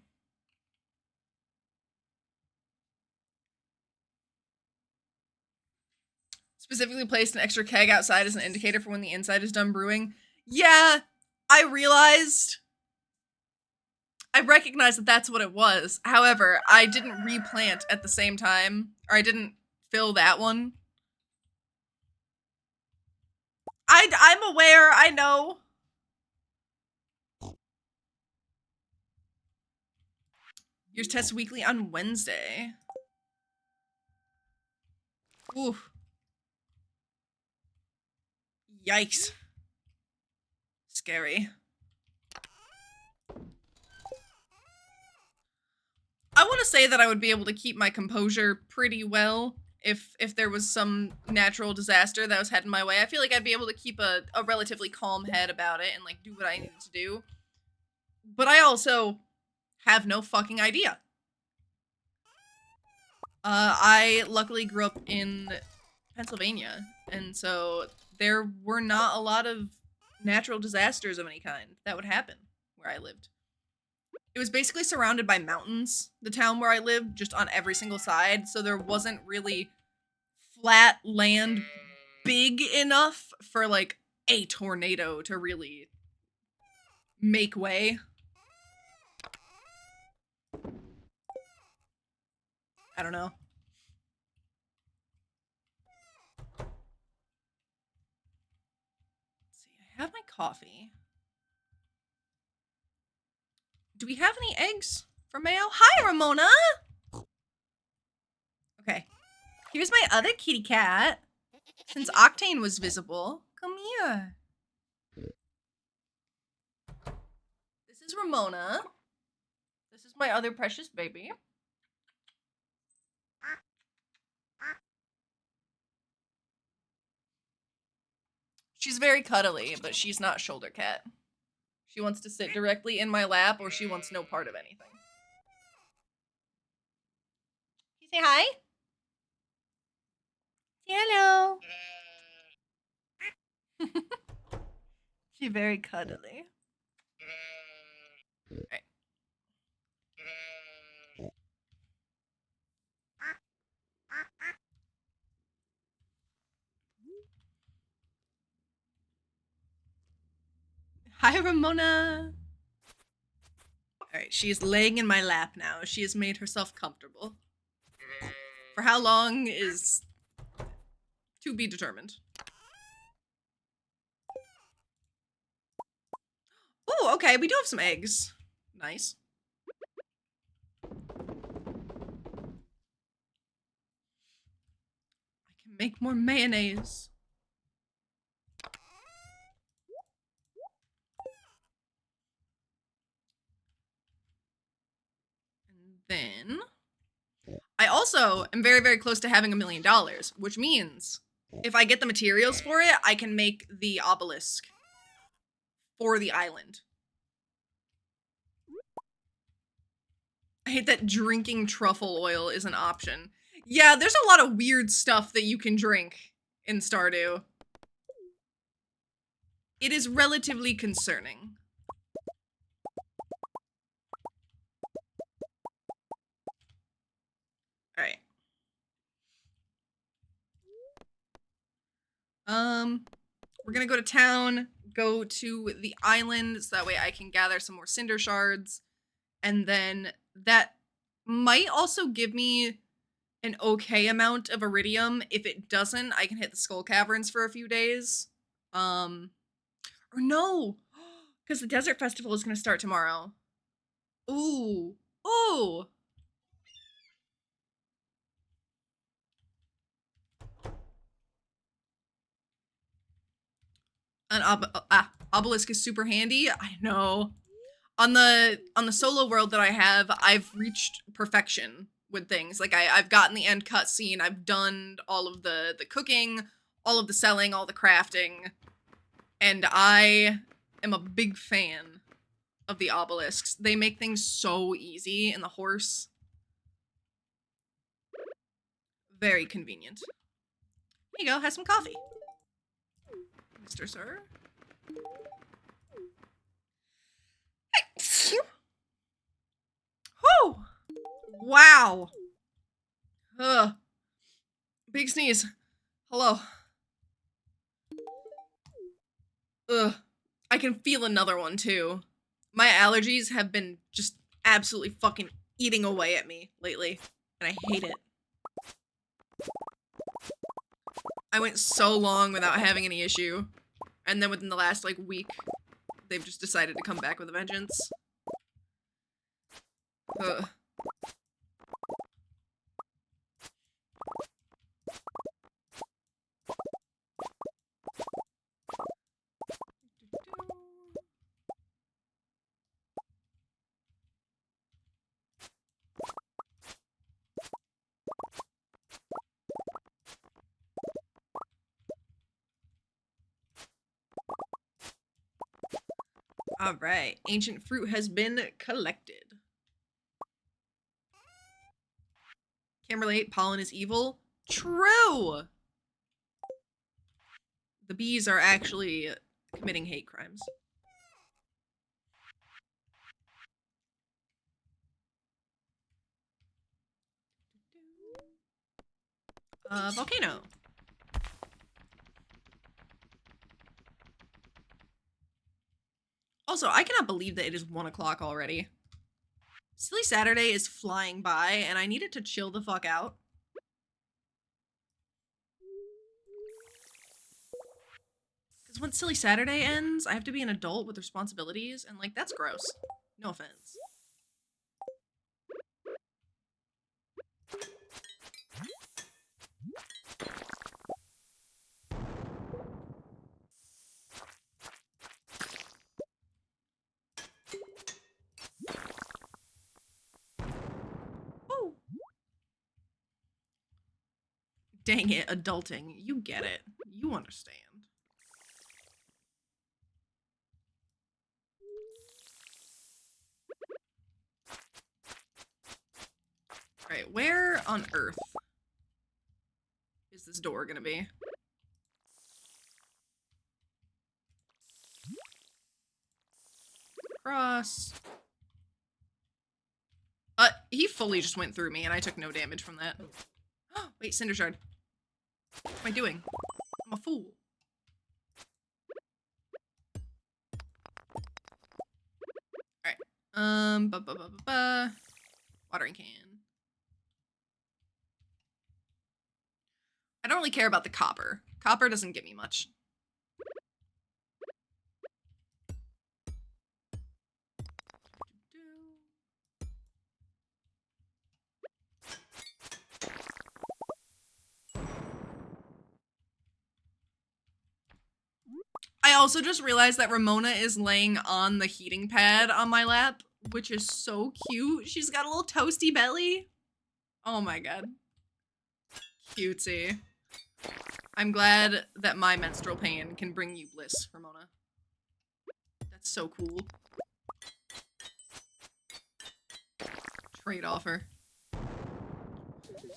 Specifically placed an extra keg outside as an indicator for when the inside is done brewing. Yeah, I recognized that that's what it was. However, I didn't replant at the same time, or I didn't fill that one. I'm aware, I know. Yours tests weekly on Wednesday. Oof. Yikes. Scary. I want to say that I would be able to keep my composure pretty well if there was some natural disaster that was heading my way. I feel like I'd be able to keep a relatively calm head about it and like do what I need to do. But I also have no fucking idea. I luckily grew up in Pennsylvania, and so there were not a lot of natural disasters of any kind that would happen where I lived. It was basically surrounded by mountains, the town where I lived, just on every single side, so there wasn't really flat land big enough for, like, a tornado to really make way. I don't know. Let's see, I have my coffee. Do we have any eggs for Mayo? Hi, Ramona! Okay. Here's my other kitty cat. Since Octane was visible. Come here. This is Ramona. This is my other precious baby. She's very cuddly, but she's not shoulder cat. She wants to sit directly in my lap or she wants no part of anything. Can you say hi? Say hello. She's very cuddly. Right. Hi, Ramona. Alright, she is laying in my lap now. She has made herself comfortable. For how long is to be determined. Ooh, okay, we do have some eggs. Nice. I can make more mayonnaise. And then I also am very, very close to having $1 million, which means if I get the materials for it, I can make the obelisk for the island. I hate that drinking truffle oil is an option. Yeah, there's a lot of weird stuff that you can drink in Stardew. It is relatively concerning. All right. We're gonna go to town, go to the island, so that way I can gather some more cinder shards, and then that might also give me an okay amount of iridium. If it doesn't, I can hit the skull caverns for a few days. Or no, because the desert festival is gonna start tomorrow. Ooh, ooh. An obelisk is super handy. I know. On the solo world that I have, I've reached perfection with things. Like I've gotten the end cutscene. I've done all of the cooking, all of the selling, all the crafting, and I am a big fan of the obelisks. They make things so easy, and the horse, very convenient. Here you go. Have some coffee, Mr. Sir. Whew! Wow. Ugh. Big sneeze. Hello. Ugh. I can feel another one too. My allergies have been just absolutely fucking eating away at me lately, and I hate it. I went so long without having any issue, and then within the last like week, they've just decided to come back with a vengeance. Ugh. All right, ancient fruit has been collected. Can't relate, pollen is evil. True! The bees are actually committing hate crimes. Volcano. Also, I cannot believe that it is 1 o'clock already. Silly Saturday is flying by, and I needed to chill the fuck out. Because when Silly Saturday ends, I have to be an adult with responsibilities, and like, that's gross. No offense. Ooh. Dang it, adulting. You get it. You understand. Alright, where on earth is this door gonna be? Cross. He fully just went through me and I took no damage from that. Wait, Cinder Shard. What am I doing? I'm a fool. Alright. Watering can. I don't really care about the copper. Copper doesn't give me much. also just realized that Ramona is laying on the heating pad on my lap, which is so cute. She's got a little toasty belly. Oh my god. Cutesy. I'm glad that my menstrual pain can bring you bliss, Ramona. That's so cool. Trade offer.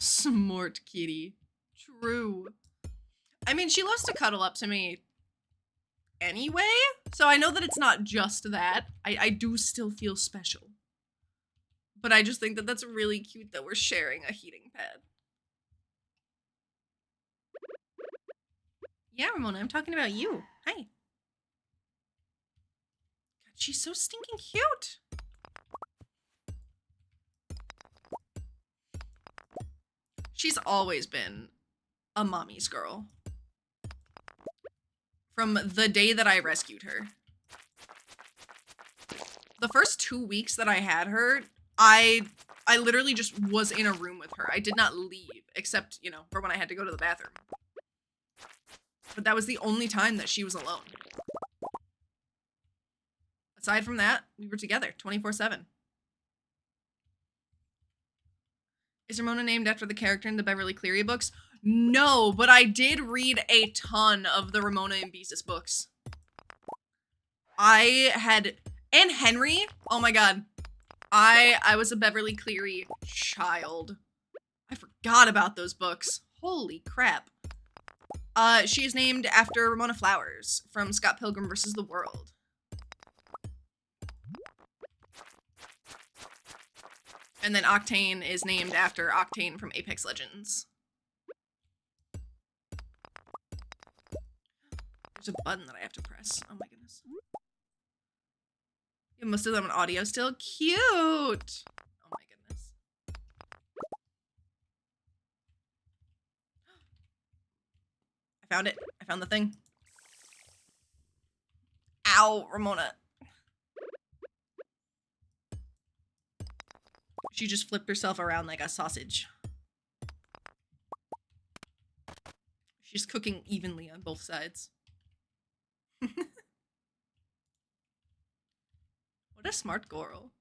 Smart kitty. True. I mean, she loves to cuddle up to me anyway, so I know that it's not just that. I do still feel special. But I just think that that's really cute that we're sharing a heating pad. Yeah, Ramona, I'm talking about you. Hi. God, she's so stinking cute. She's always been a mommy's girl. From the day that I rescued her. The first 2 weeks that I had her, I literally just was in a room with her. I did not leave, except, you know, for when I had to go to the bathroom. But that was the only time that she was alone. Aside from that, we were together 24/7. Is Ramona named after the character in the Beverly Cleary books? No, but I did read a ton of the Ramona and Beezus books. And Henry, oh my god. I was a Beverly Cleary child. I forgot about those books. Holy crap. She is named after Ramona Flowers from Scott Pilgrim vs. the World. And then Octane is named after Octane from Apex Legends. There's a button that I have to press. Oh my goodness. You have most of them on audio still. Cute! Oh my goodness. I found it. I found the thing. Ow, Ramona. She just flipped herself around like a sausage. She's cooking evenly on both sides. What a smart girl.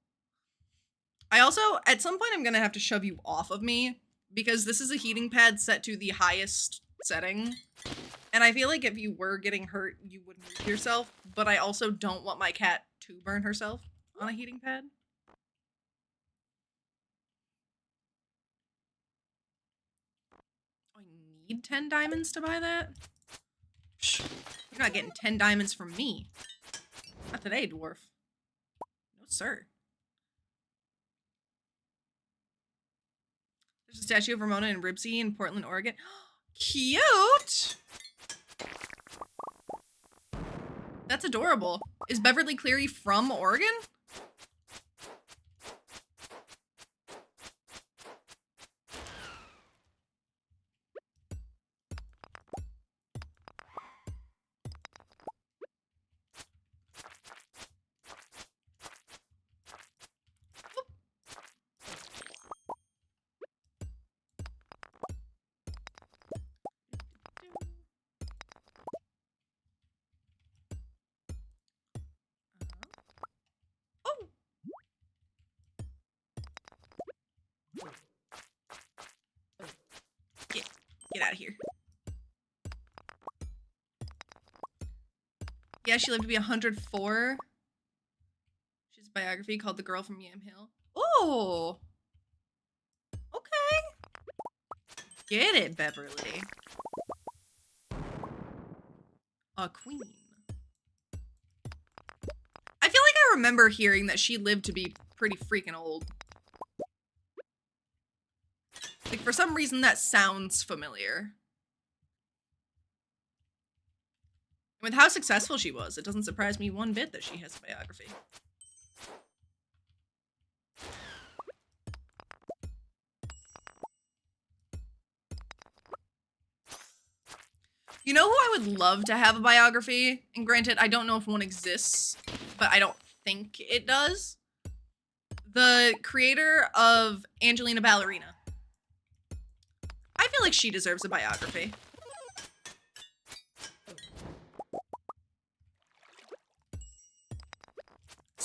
I also, at some point, I'm gonna have to shove you off of me because this is a heating pad set to the highest setting. And I feel like if you were getting hurt, you would move yourself, but I also don't want my cat to burn herself on a heating pad. I need 10 diamonds to buy that? Psh, you're not getting 10 diamonds from me. Not today, dwarf. No, sir. There's a statue of Ramona and Ribsy in Portland, Oregon. Cute! That's adorable. Is Beverly Cleary from Oregon? Get out of here. Yeah, she lived to be 104. She's a biography called The Girl from Yam Hill. Oh! Okay. Get it, Beverly. A queen. I feel like I remember hearing that she lived to be pretty freaking old. Like, for some reason, that sounds familiar. With how successful she was, it doesn't surprise me one bit that she has a biography. You know who I would love to have a biography? And granted, I don't know if one exists, but I don't think it does. The creator of Angelina Ballerina. I feel like she deserves a biography.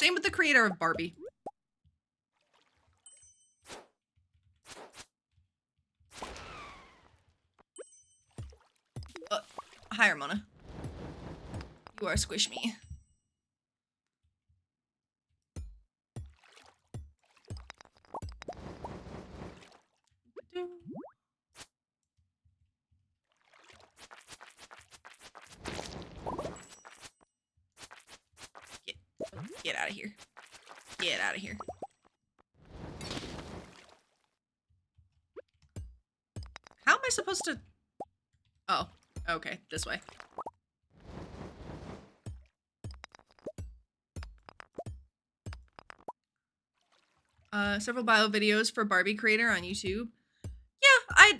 Same with the creator of Barbie. Hi, Ramona. You are squish me. Get out of here. Get out of here. How am I supposed to... Oh, okay, this way. Several bio videos for Barbie creator on YouTube. Yeah,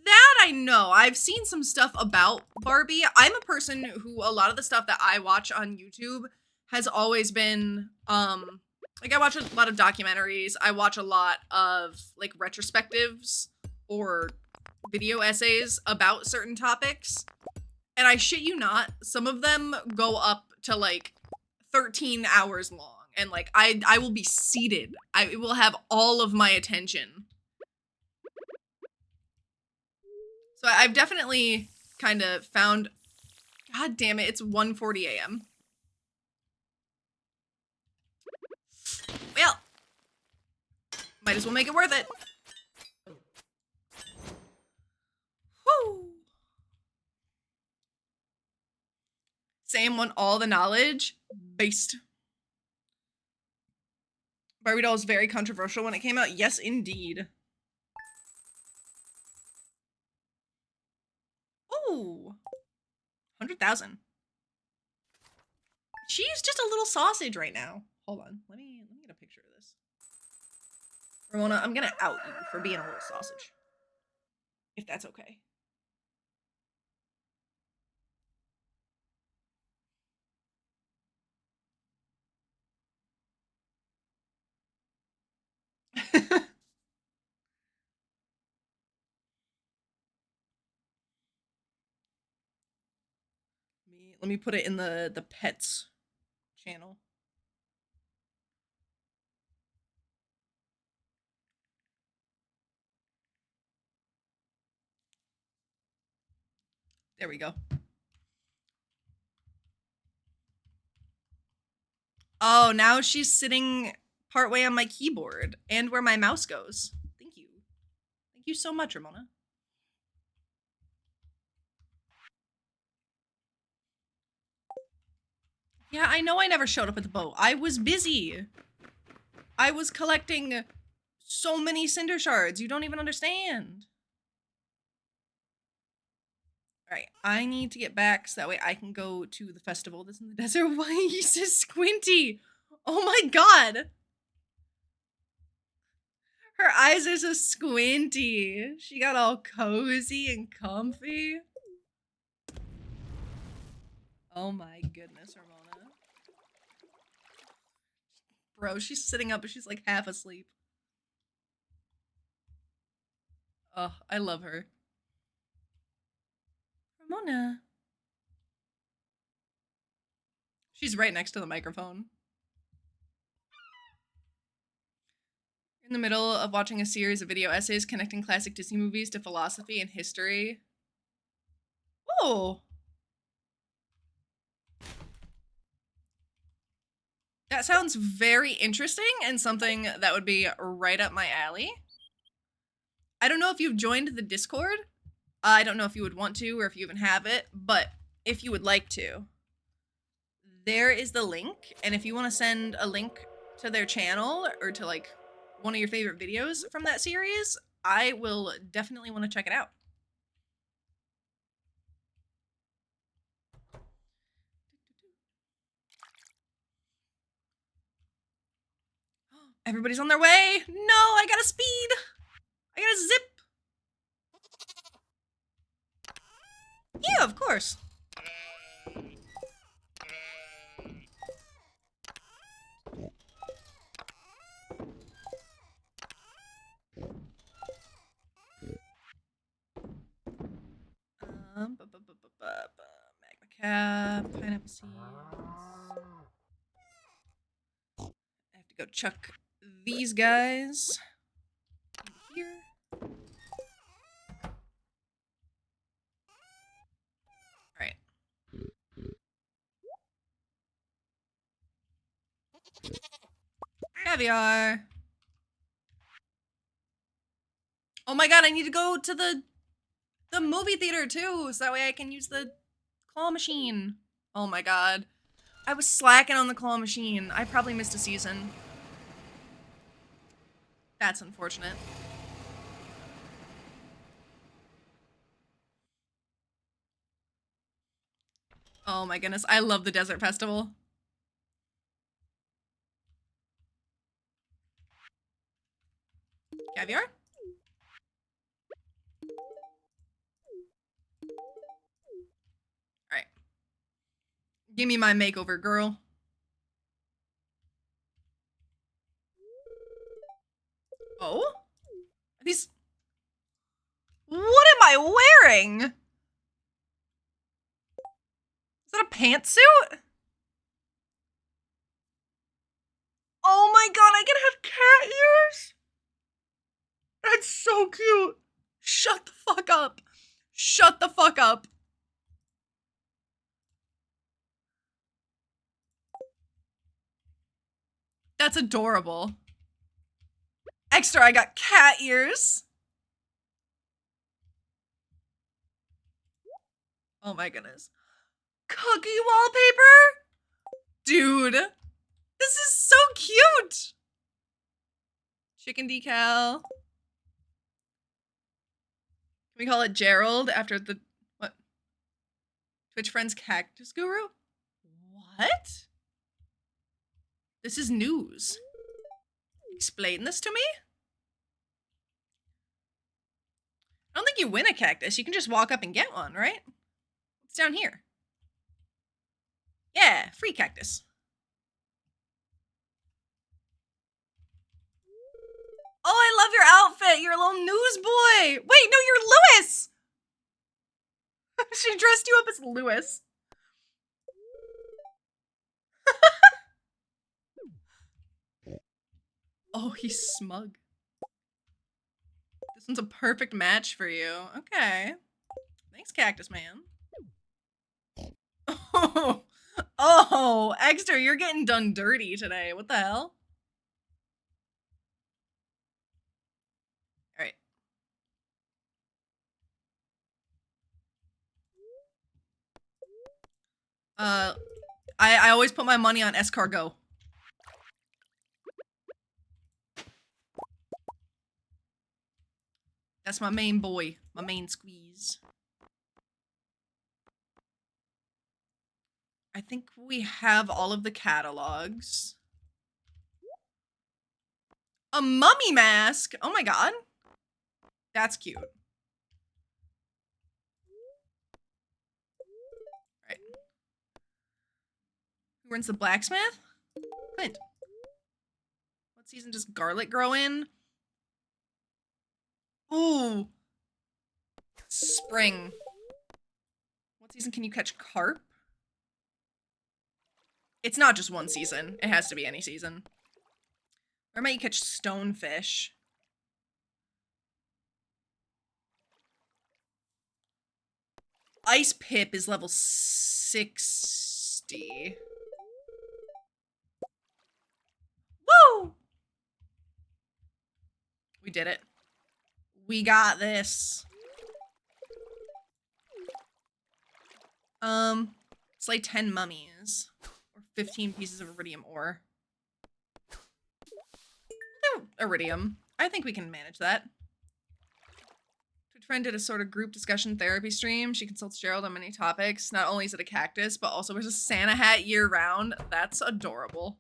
that I know. I've seen some stuff about Barbie. I'm a person who a lot of the stuff that I watch on YouTube has always been, like I watch a lot of documentaries. I watch a lot of like retrospectives or video essays about certain topics. And I shit you not, some of them go up to like 13 hours long. And like, I will be seated. It will have all of my attention. So I've definitely kind of found, god damn it, it's 1:40 a.m. Well, might as well make it worth it. Woo! Sam want all the knowledge. Based. Barbie doll was very controversial when it came out. Yes, indeed. Ooh. 100,000. She's just a little sausage right now. Hold on. Let me get a picture of this. Ramona, I'm gonna out you for being a little sausage. If that's okay. Let me put it in the pets channel. There we go. Oh, now she's sitting partway on my keyboard and where my mouse goes. Thank you. Thank you so much, Ramona. Yeah, I know I never showed up at the boat. I was busy. I was collecting so many cinder shards. You don't even understand. All right, I need to get back so that way I can go to the festival that's in the desert. Why are you so squinty? Oh my god. Her eyes are so squinty. She got all cozy and comfy. Oh my goodness, Ramona. Bro, she's sitting up, but she's like half asleep. Oh, I love her. Ramona. She's right next to the microphone. In the middle of watching a series of video essays connecting classic Disney movies to philosophy and history. Oh. That sounds very interesting and something that would be right up my alley. I don't know if you've joined the Discord. I don't know if you would want to or if you even have it, but if you would like to, there is the link. And if you want to send a link to their channel or to like one of your favorite videos from that series, I will definitely want to check it out. Everybody's on their way. No, I gotta speed. I gotta zip. Yeah, of course. Magma cap, pineapple seeds. chuck these guys here. Alright. Caviar. Oh my god, I need to go to the movie theater too, so that way I can use the claw machine. Oh my god. I was slacking on the claw machine. I probably missed a season. That's unfortunate. Oh my goodness, I love the Desert Festival. Caviar? Alright. Give me my makeover, girl. Oh? Are these... What am I wearing? Is that a pantsuit? Oh my god, I can have cat ears? That's so cute. Shut the fuck up. Shut the fuck up. That's adorable. Extra, I got cat ears. Oh my goodness. Cookie wallpaper? Dude, this is so cute. Chicken decal. Can we call it Gerald after the, what? Twitch Friends Cactus Guru? What? This is news. Explain this to me? I don't think you win a cactus. You can just walk up and get one, right? What's down here? Yeah, free cactus. Oh, I love your outfit. You're a little newsboy. Wait, no, you're Lewis. She dressed you up as Lewis. Oh, he's smug. This one's a perfect match for you. Okay. Thanks, Cactus Man. Oh, Extra, you're getting done dirty today. What the hell? All right. I always put my money on escargot. That's my main boy, my main squeeze. I think we have all of the catalogs. A mummy mask? Oh my god. That's cute. Alright. Who runs the blacksmith? Clint. What season does garlic grow in? Ooh. Spring. What season can you catch carp? It's not just one season. It has to be any season. Where might you catch stonefish? Ice Pip is level 60. Woo! We did it. We got this. Slay 10 mummies. Or 15 pieces of iridium ore. No, iridium. I think we can manage that. Twitch friend did a sort of group discussion therapy stream. She consults Gerald on many topics. Not only is it a cactus, but also wears a Santa hat year round. That's adorable.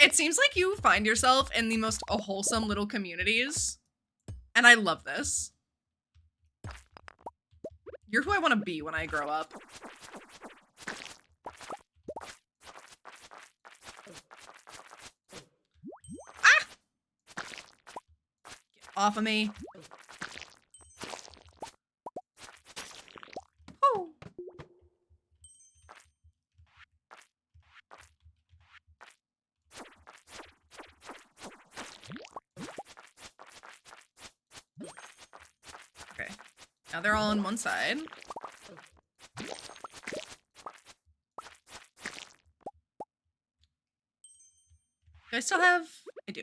It seems like you find yourself in the most wholesome little communities. And I love this. You're who I want to be when I grow up. Ah! Get off of me. Oh. Now they're all on one side. Do I still have? I do.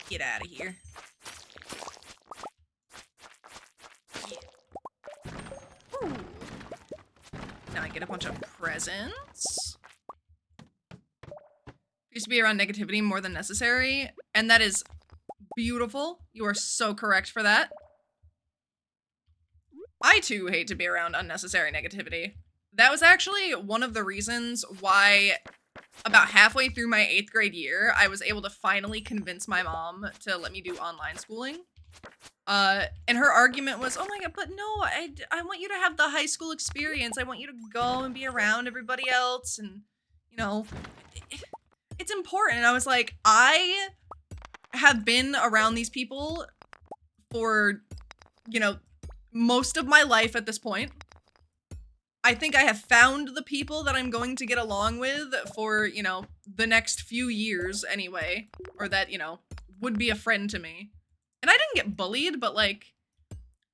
Get out of here. Yeah. Ooh. Now I get a bunch of presents. Used to be around negativity more than necessary, and that is beautiful. You are so correct for that. I too hate to be around unnecessary negativity. That was actually one of the reasons why about halfway through my 8th grade year, I was able to finally convince my mom to let me do online schooling. And her argument was, oh my god, but no, I want you to have the high school experience. I want you to go and be around everybody else. And, you know, it's important. And I was like, I have been around these people for, you know, most of my life at this point. I think I have found the people that I'm going to get along with for, you know, the next few years anyway, or that, you know, would be a friend to me. And I didn't get bullied, but like,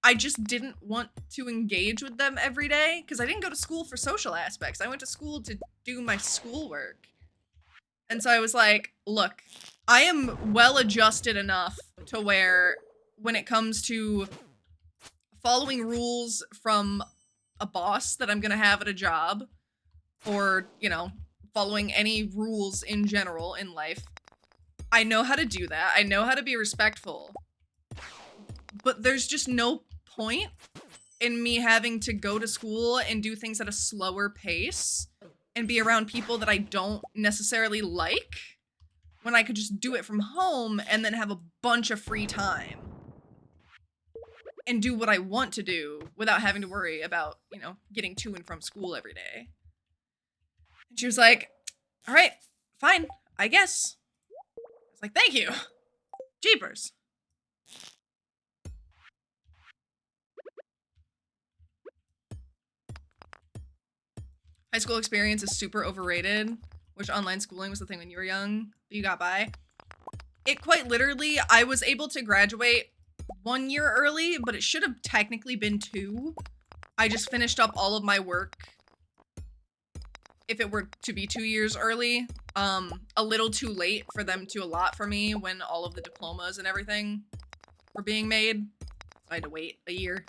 I just didn't want to engage with them every day because I didn't go to school for social aspects. I went to school to do my schoolwork. And so I was like, look, I am well adjusted enough to where when it comes to following rules from a boss that I'm gonna have at a job, or, you know, following any rules in general in life, I know how to do that. I know how to be respectful. But there's just no point in me having to go to school and do things at a slower pace and be around people that I don't necessarily like when I could just do it from home and then have a bunch of free time and do what I want to do without having to worry about, you know, getting to and from school every day. And she was like, all right, fine, I guess. I was like, thank you. Jeepers. High school experience is super overrated. Wish online schooling was the thing when you were young, but you got by. It quite literally, I was able to graduate 1 year early, but it should have technically been 2. I just finished up all of my work, if it were to be 2 years early, a little too late for them to allot for me when all of the diplomas and everything were being made. So I had to wait a year.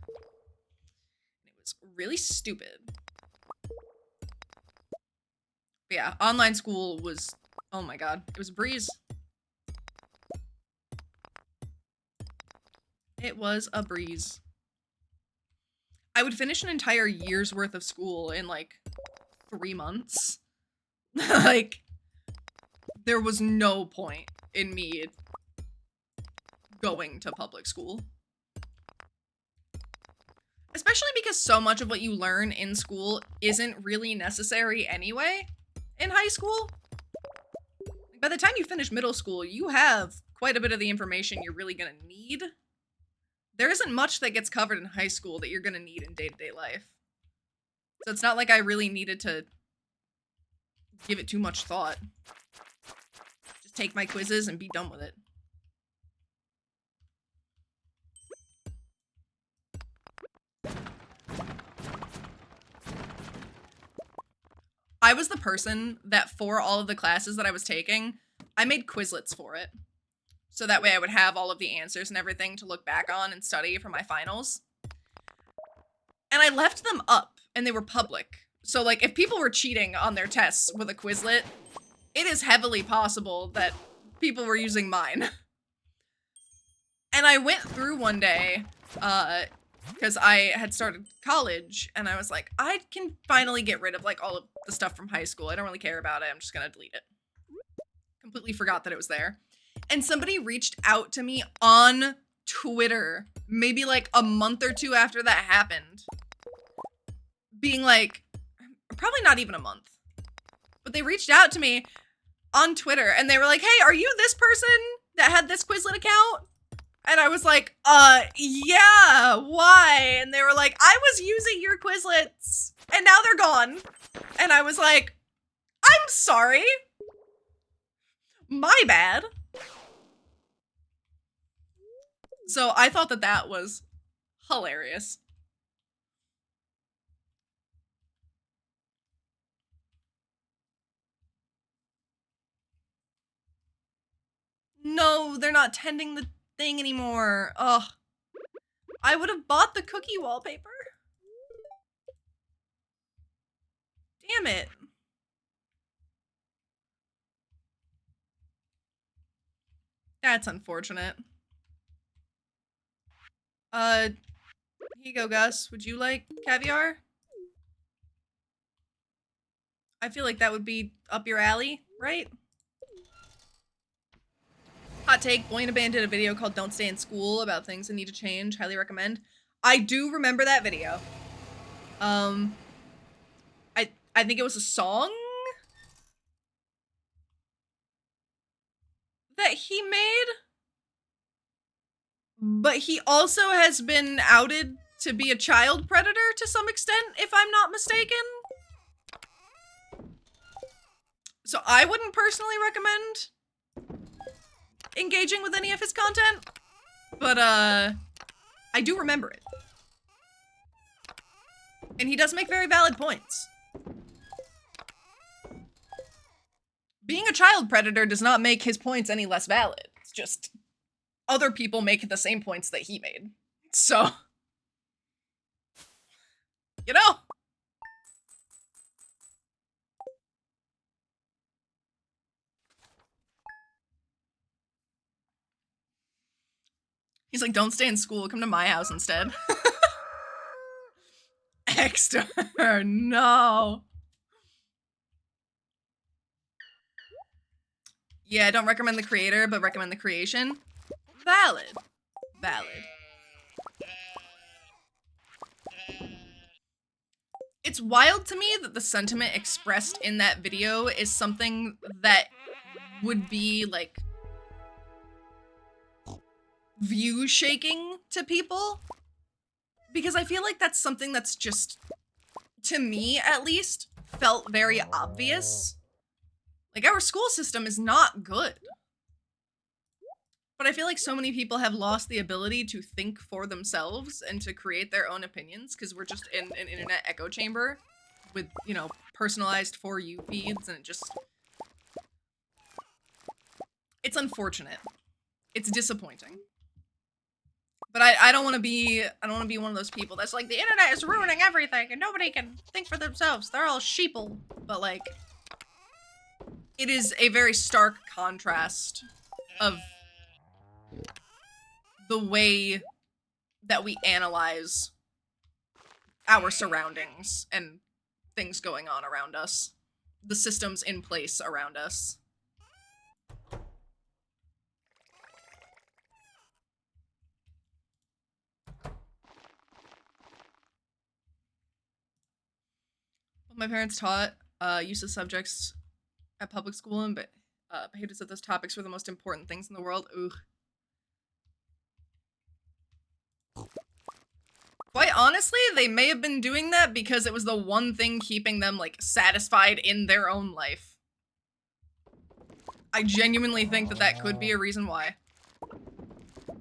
It was really stupid. But yeah, online school was, oh my god, it was a breeze. It was a breeze. I would finish an entire year's worth of school in like 3 months. Like, there was no point in me going to public school. Especially because so much of what you learn in school isn't really necessary anyway in high school. By the time you finish middle school, you have quite a bit of the information you're really gonna need. There isn't much that gets covered in high school that you're gonna need in day-to-day life. So it's not like I really needed to give it too much thought. Just take my quizzes and be done with it. I was the person that for all of the classes that I was taking, I made Quizlets for it. So that way I would have all of the answers and everything to look back on and study for my finals. And I left them up and they were public. So like if people were cheating on their tests with a Quizlet, it is heavily possible that people were using mine. And I went through one day, because I had started college and I was like, I can finally get rid of like all of the stuff from high school. I don't really care about it. I'm just gonna delete it. Completely forgot that it was there. And somebody reached out to me on Twitter, maybe like a month or 2 after that happened, being like, probably not even a month, but they reached out to me on Twitter and they were like, hey, are you this person that had this Quizlet account? And I was like, yeah, why? And they were like, I was using your Quizlets and now they're gone. And I was like, I'm sorry. My bad. So I thought that that was hilarious. No, they're not tending the thing anymore. Ugh. I would have bought the cookie wallpaper. Damn it. That's unfortunate. Here you go, Gus. Would you like caviar? I feel like that would be up your alley, right? Hot take, Boy in a Band did a video called Don't Stay in School about things that need to change. Highly recommend. I do remember that video. I think it was a song that he made, but he also has been outed to be a child predator to some extent, if I'm not mistaken. So I wouldn't personally recommend engaging with any of his content, but I do remember it. And he does make very valid points. Being a child predator does not make his points any less valid. It's just other people make the same points that he made. So, you know. He's like, don't stay in school, come to my house instead. Exter, no. Yeah, I don't recommend the creator, but recommend the creation. Valid. Valid. It's wild to me that the sentiment expressed in that video is something that would be, like, view shaking to people. Because I feel like that's something that's just, to me at least, felt very obvious. Like, our school system is not good. But I feel like so many people have lost the ability to think for themselves and to create their own opinions because we're just in an internet echo chamber with, you know, personalized For You feeds, and it just... It's unfortunate. It's disappointing. But I don't want to be one of those people that's like, the internet is ruining everything and nobody can think for themselves. They're all sheeple. But, like, it is a very stark contrast of the way that we analyze our surroundings and things going on around us. The systems in place around us. My parents taught useless subjects at public school and behaved as if those topics were the most important things in the world. Ugh. Quite honestly, they may have been doing that because it was the one thing keeping them, like, satisfied in their own life. I genuinely think that that could be a reason why.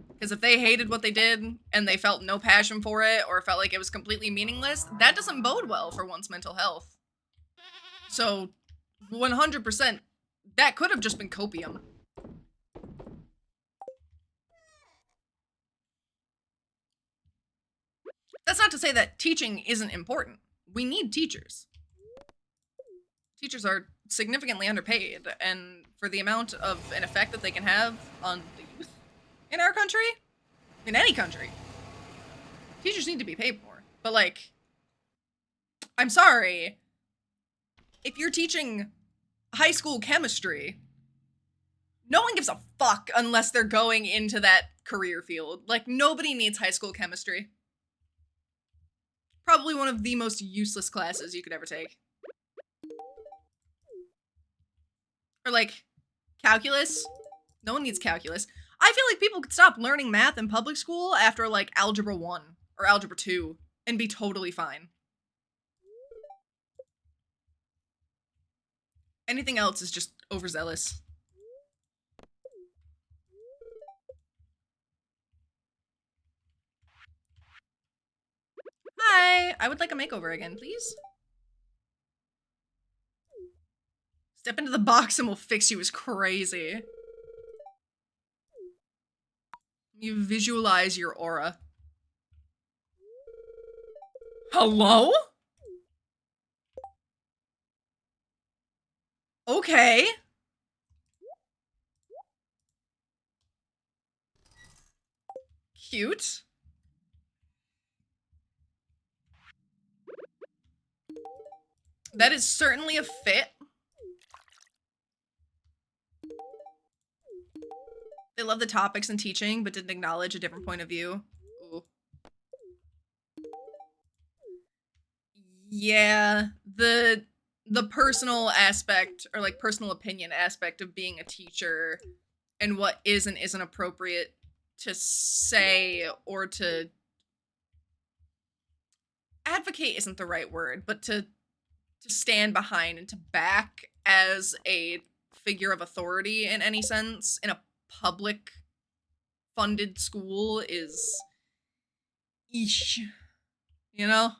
Because if they hated what they did and they felt no passion for it or felt like it was completely meaningless, that doesn't bode well for one's mental health. So, 100%, that could have just been copium. That's not to say that teaching isn't important. We need teachers. Teachers are significantly underpaid, and for the amount of an effect that they can have on the youth in our country, in any country, teachers need to be paid more. But, like, I'm sorry, if you're teaching high school chemistry, no one gives a fuck unless they're going into that career field. Like, nobody needs high school chemistry. Probably one of the most useless classes you could ever take. Or, like, calculus. No one needs calculus. I feel like people could stop learning math in public school after, like, Algebra 1 or Algebra 2 and be totally fine. Anything else is just overzealous. Hi, I would like a makeover again, please. Step into the box and we'll fix you is crazy. You visualize your aura. Hello? Okay. Cute. That is certainly a fit. They love the topics and teaching, but didn't acknowledge a different point of view. Ooh. Yeah, the personal aspect, or like personal opinion aspect of being a teacher and what is and isn't appropriate to say or to advocate isn't the right word, but to stand behind and to back as a figure of authority in any sense in a public funded school is eesh, you know?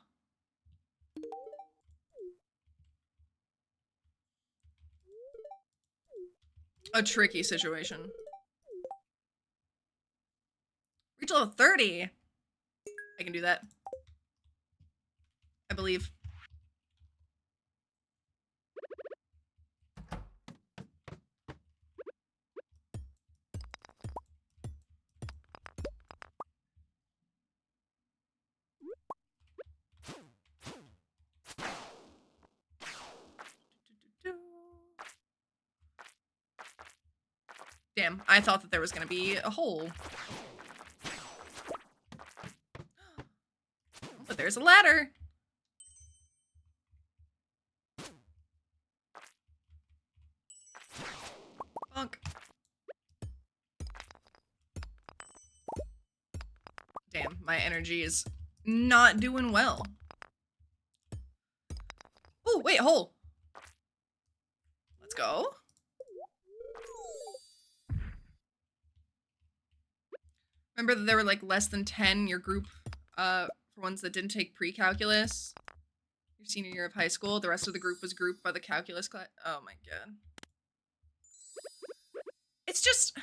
A tricky situation. Reach level 30. I can do that. I believe. Damn, I thought that there was gonna be a hole. But there's a ladder. Bonk. Damn, my energy is not doing well. Oh, wait, hole. Let's go. Remember that there were like less than 10 in your group for ones that didn't take pre-calculus? Your senior year of high school. The rest of the group was grouped by the calculus class. Oh my god. It's just...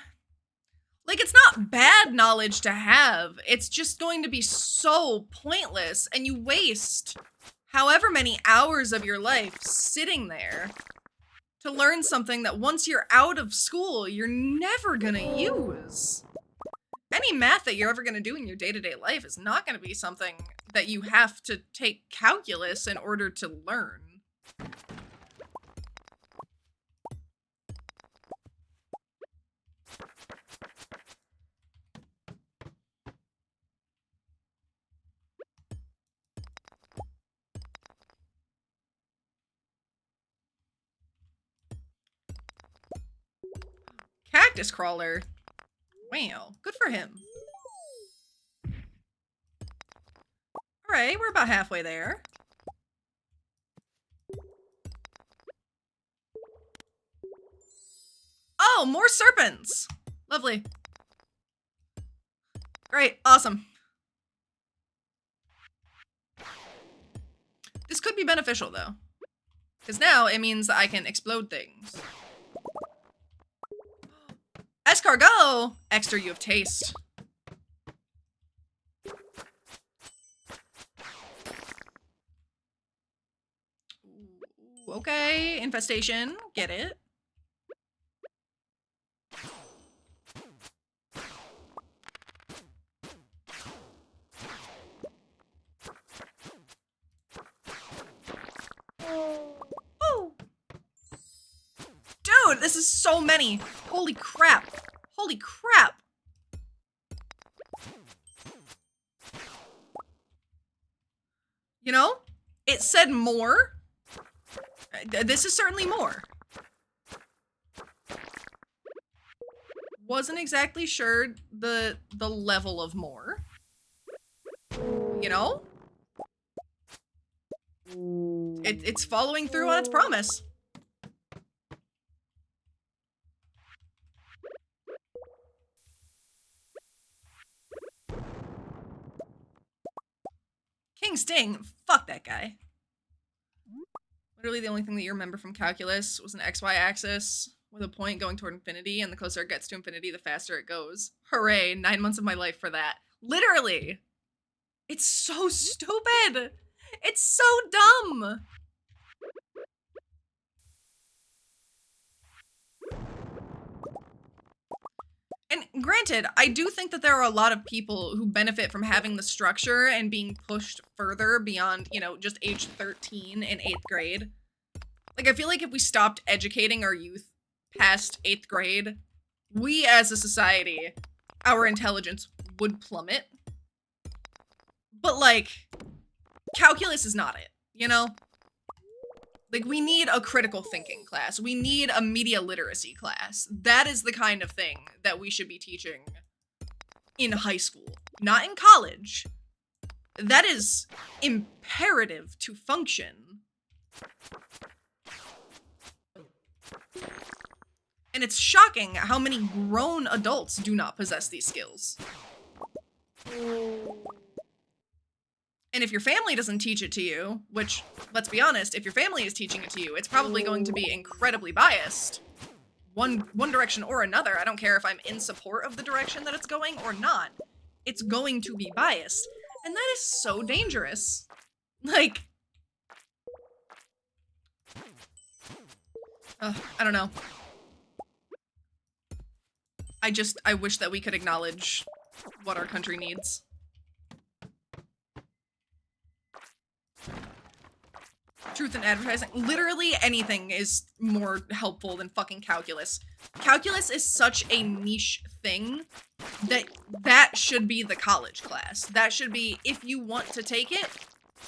like, it's not bad knowledge to have. It's just going to be so pointless, and you waste however many hours of your life sitting there to learn something that once you're out of school, you're never gonna use. Any math that you're ever gonna do in your day-to-day life is not gonna be something that you have to take calculus in order to learn. Cactus crawler. Wow, good for him. Alright, we're about halfway there. Oh, more serpents! Lovely. Great, awesome. This could be beneficial, though. Because now it means that I can explode things. Escargot! Extra, you have taste. Ooh, okay, infestation. Get it. Oh! Dude, this is so many. Holy crap. Holy crap. You know, it said more. This is certainly more. Wasn't exactly sure the level of more. You know? It's following through on its promise. King Sting, fuck that guy. Literally the only thing that you remember from calculus was an XY axis with a point going toward infinity, and the closer it gets to infinity, the faster it goes. Hooray, 9 months of my life for that. Literally. It's so stupid. It's so dumb. And granted, I do think that there are a lot of people who benefit from having the structure and being pushed further beyond, you know, just age 13 in 8th grade. Like, I feel like if we stopped educating our youth past 8th grade, we as a society, our intelligence would plummet. But, like, calculus is not it, you know? Like, we need a critical thinking class. We need a media literacy class. That is the kind of thing that we should be teaching in high school, not in college. That is imperative to function. And it's shocking how many grown adults do not possess these skills. And if your family doesn't teach it to you, which, let's be honest, if your family is teaching it to you, it's probably going to be incredibly biased. One direction or another. I don't care if I'm in support of the direction that it's going or not. It's going to be biased. And that is so dangerous. Like, I don't know. I wish that we could acknowledge what our country needs. Truth in advertising. Literally anything is more helpful than fucking calculus. Calculus is such a niche thing that should be the college class. That should be, if you want to take it,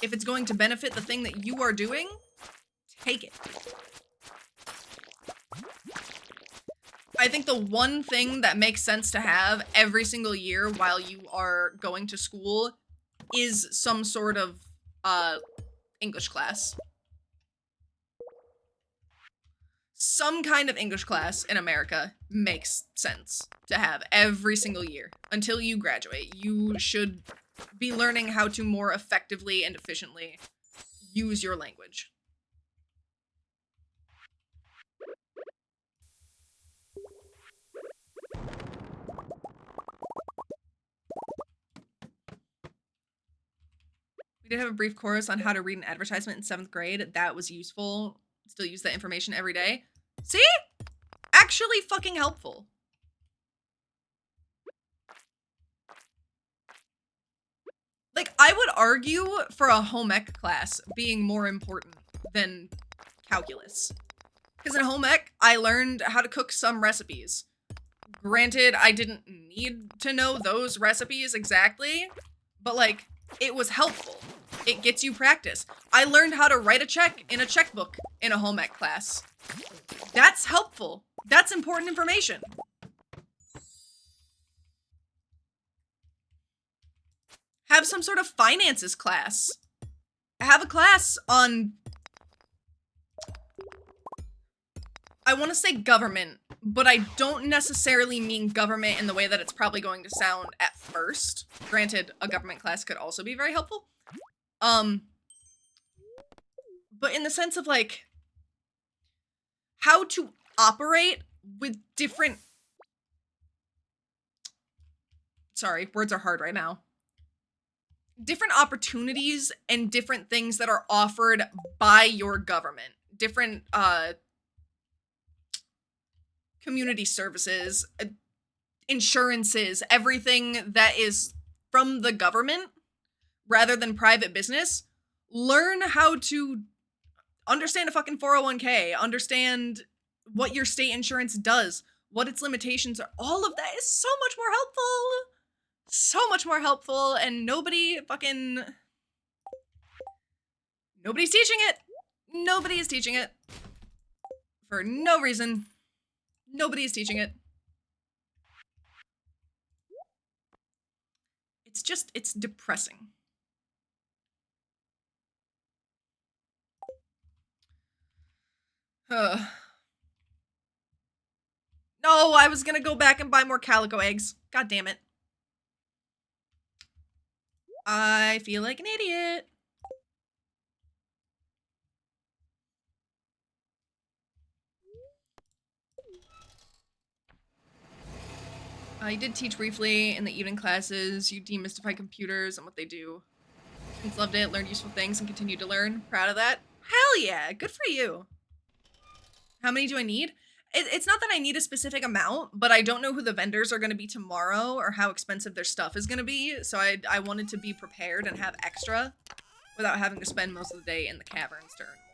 if it's going to benefit the thing that you are doing, take it. I think the one thing that makes sense to have every single year while you are going to school is some sort of English class. Some kind of English class in America makes sense to have every single year. Until you graduate, you should be learning how to more effectively and efficiently use your language. We did have a brief course on how to read an advertisement in 7th grade. That was useful. Still use that information every day. See? Actually fucking helpful. Like, I would argue for a home ec class being more important than calculus. Because in home ec, I learned how to cook some recipes. Granted, I didn't need to know those recipes exactly, but, like, it was helpful. It gets you practice. I learned how to write a check in a checkbook in a home ec class. That's helpful. That's important information. Have some sort of finances class. Have a class on, I want to say government, but I don't necessarily mean government in the way that it's probably going to sound at first. Granted, a government class could also be very helpful. But in the sense of, like, how to operate with different, sorry, words are hard right now. Different opportunities and different things that are offered by your government. Different, community services, insurances, everything that is from the government rather than private business. Learn how to understand a fucking 401k, understand what your state insurance does, what its limitations are. All of that is so much more helpful. So much more helpful, and nobody's teaching it. Nobody is teaching it. For no reason. Nobody is teaching it. It's depressing. No, I was gonna go back and buy more calico eggs. God damn it. I feel like an idiot. You did teach briefly in the evening classes. You demystify computers and what they do. Students loved it, learned useful things, and continued to learn. Proud of that. Hell yeah, good for you. How many do I need? It's not that I need a specific amount, but I don't know who the vendors are going to be tomorrow or how expensive their stuff is going to be. So I wanted to be prepared and have extra without having to spend most of the day in the caverns to earn more.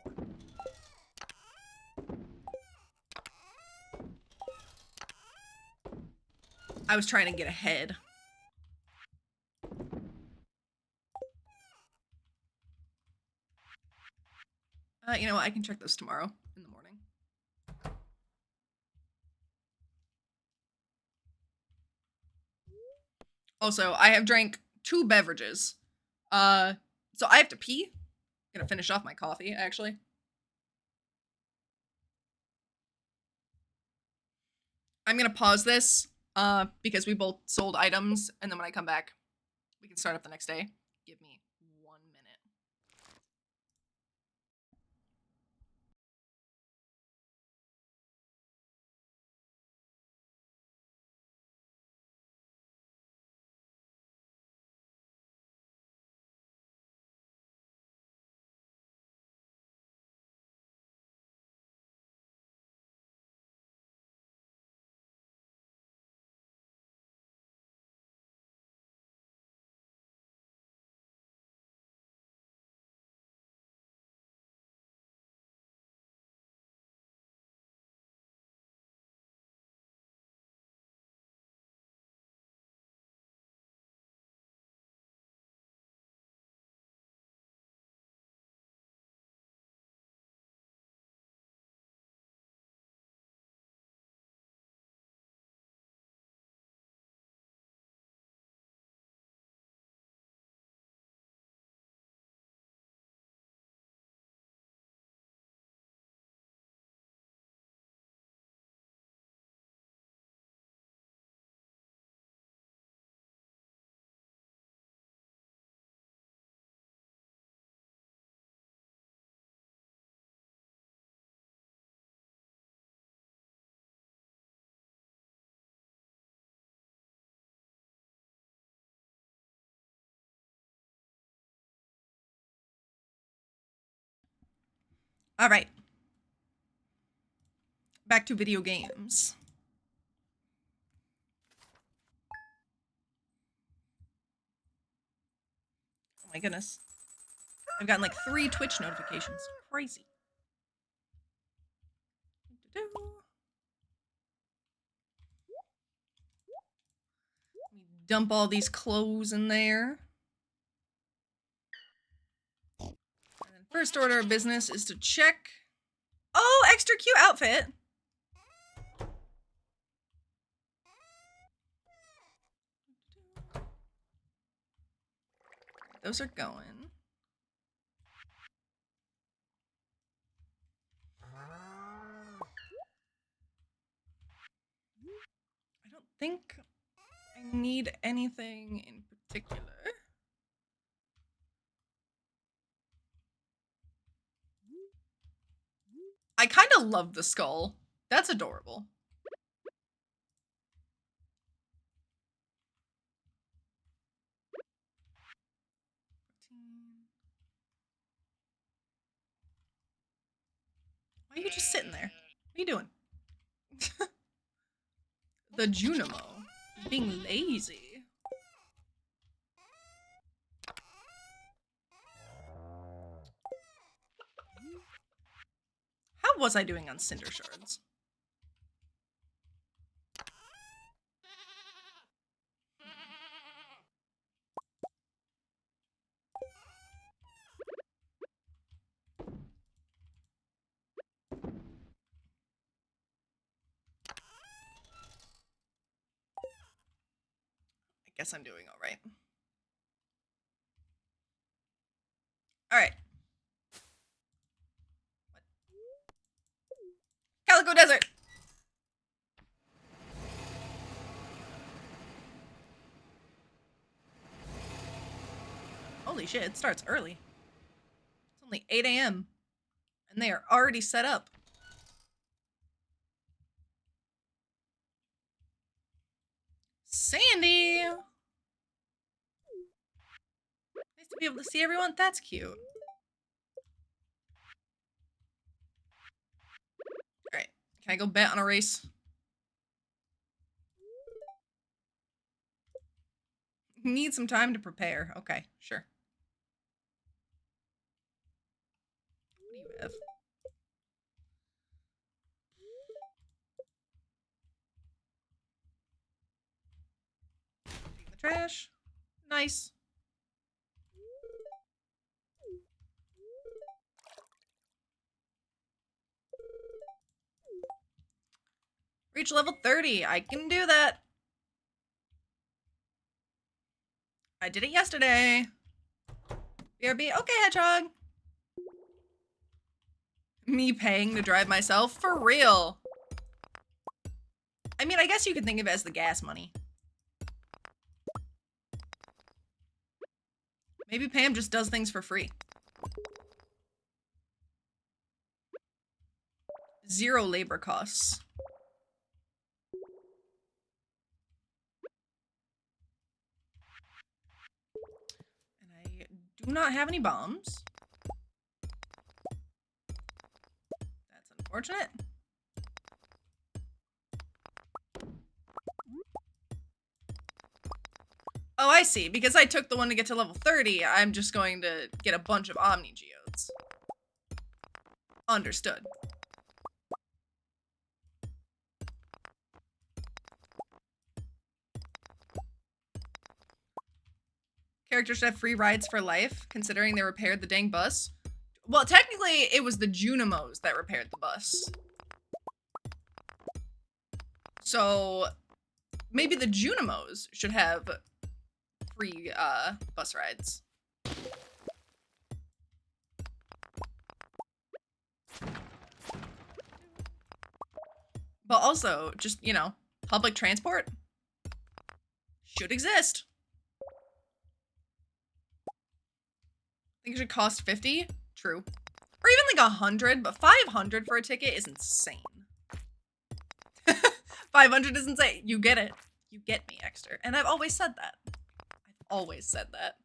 I was trying to get ahead. You know what? I can check those tomorrow in the morning. Also, I have drank 2 beverages. So I have to pee. I'm gonna finish off my coffee, actually. I'm gonna pause this, because we both sold items, and then when I come back, we can start up the next day. Give me 1 minute. All right. Back to video games. Oh my goodness. I've gotten like 3 Twitch notifications. Crazy. Let me dump all these clothes in there. And then first order of business is to check. Oh, extra cute outfit. Those are going. I don't think I need anything in particular. I kind of love the skull. That's adorable. Why are you just sitting there? What are you doing? The Junimo is being lazy. How was I doing on Cinder Shards? I guess I'm doing all right. All right. Calico Desert. Holy shit, it starts early. It's only 8 a.m. and they are already set up. Sandy! Nice to be able to see everyone. That's cute. Alright. Can I go bet on a race? Need some time to prepare. Okay, sure. What do you have? Take the trash. Nice. Reach level 30. I can do that. I did it yesterday. BRB. Okay, Hedgehog. Me paying to drive myself? For real. I mean, I guess you could think of it as the gas money. Maybe Pam just does things for free. 0 labor costs. And I do not have any bombs. That's unfortunate. Oh, I see. Because I took the one to get to level 30, I'm just going to get a bunch of Omni Geodes. Understood. Characters should have free rides for life, considering they repaired the dang bus. Well, technically, it was the Junimos that repaired the bus. So, maybe the Junimos should have free, bus rides. But also, just, you know, public transport should exist. I think it should cost 50. True. Or even like 100, but 500 for a ticket is insane. 500 is insane. You get it. You get me, Exter. And I've always said that. I've always said that.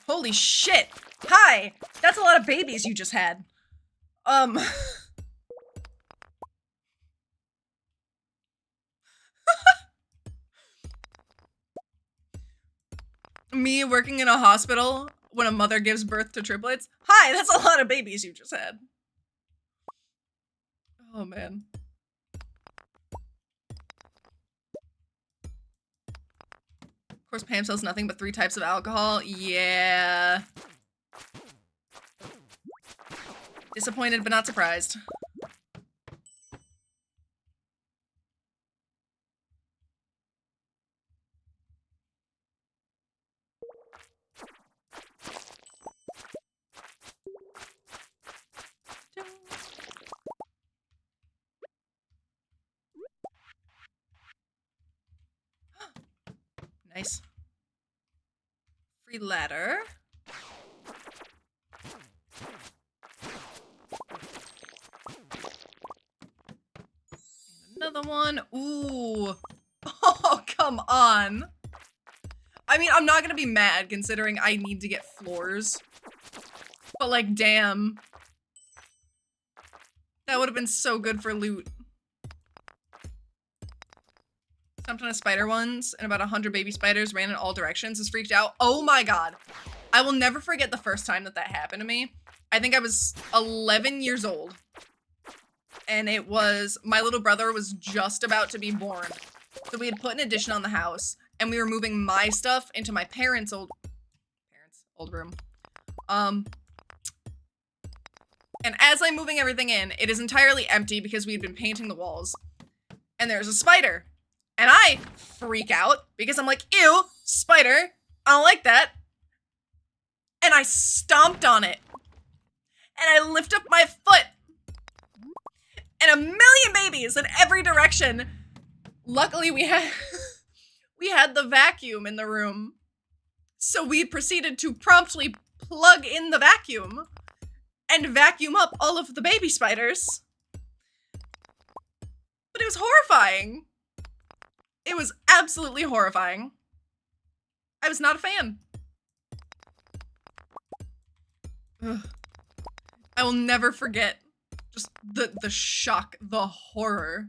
Holy shit! Hi! That's a lot of babies you just had. Me working in a hospital when a mother gives birth to triplets. Hi, that's a lot of babies you just had. Oh, man. Of course, Pam sells nothing but 3 types of alcohol. Yeah. Disappointed, but not surprised. Nice. Free ladder. And another one. Ooh. Oh, come on. I mean, I'm not gonna be mad considering I need to get floors. But like, damn. That would have been so good for loot. Stomped on a spider once, and about 100 baby spiders ran in all directions. Was freaked out. Oh my god. I will never forget the first time that happened to me. I think I was 11 years old. And it was, my little brother was just about to be born. So we had put an addition on the house, and we were moving my stuff into my parents' old room. And as I'm moving everything in, it is entirely empty because we had been painting the walls. And there's a spider. And I freak out because I'm like, ew, spider, I don't like that. And I stomped on it. And I lift up my foot. And a million babies in every direction. Luckily we had we had the vacuum in the room. So we proceeded to promptly plug in the vacuum and vacuum up all of the baby spiders. But it was horrifying. It was absolutely horrifying. I was not a fan. Ugh. I will never forget just the shock, the horror.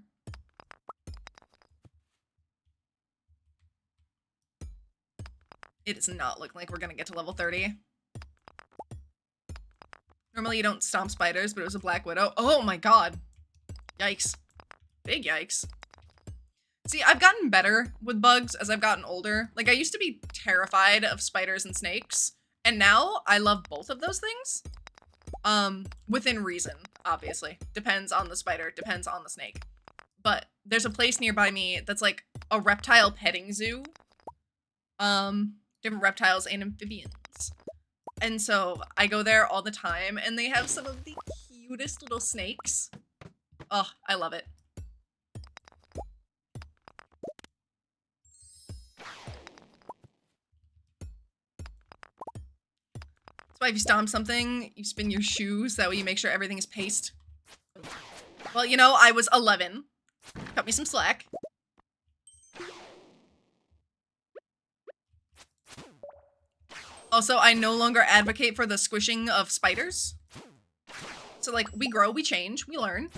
It does not look like we're gonna get to level 30. Normally you don't stomp spiders, but it was a black widow. Oh my god. Yikes. Big yikes. See, I've gotten better with bugs as I've gotten older. Like, I used to be terrified of spiders and snakes, and now I love both of those things. Within reason, obviously. Depends on the spider, depends on the snake. But there's a place nearby me that's like a reptile petting zoo. Different reptiles and amphibians. And so I go there all the time, and they have some of the cutest little snakes. Oh, I love it. That's why if you stomp something, you spin your shoes. That way you make sure everything is paced. Well, you know, I was 11. Cut me some slack. Also, I no longer advocate for the squishing of spiders. So, like, we grow, we change, we learn.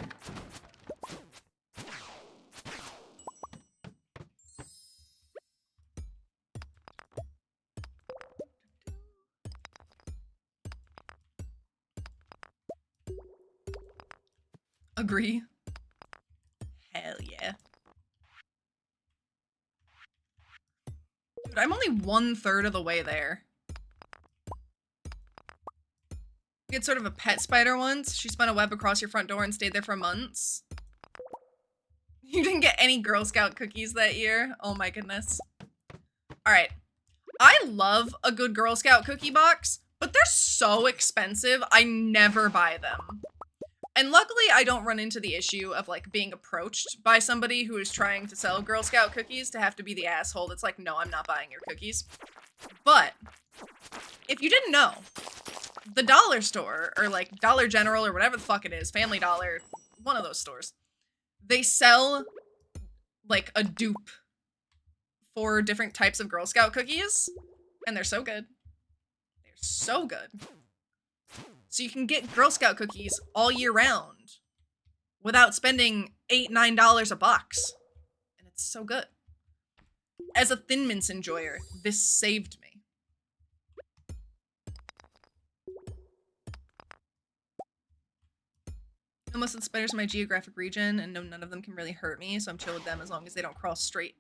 Agree. Hell yeah. Dude, I'm only 1/3 of the way there. We had sort of a pet spider once. She spun a web across your front door and stayed there for months. You didn't get any Girl Scout cookies that year? Oh my goodness. Alright. I love a good Girl Scout cookie box, but they're so expensive, I never buy them. And luckily, I don't run into the issue of, like, being approached by somebody who is trying to sell Girl Scout cookies to have to be the asshole that's like, no, I'm not buying your cookies. But, if you didn't know, the dollar store, or, like, Dollar General, or whatever the fuck it is, Family Dollar, one of those stores, they sell, like, a dupe for different types of Girl Scout cookies, and they're so good. They're so good. So you can get Girl Scout cookies all year round without spending $8, $9 a box. And it's so good. As a Thin Mints enjoyer, this saved me. Most of the spiders in my geographic region, and no, none of them can really hurt me, so I'm chill with them as long as they don't crawl straight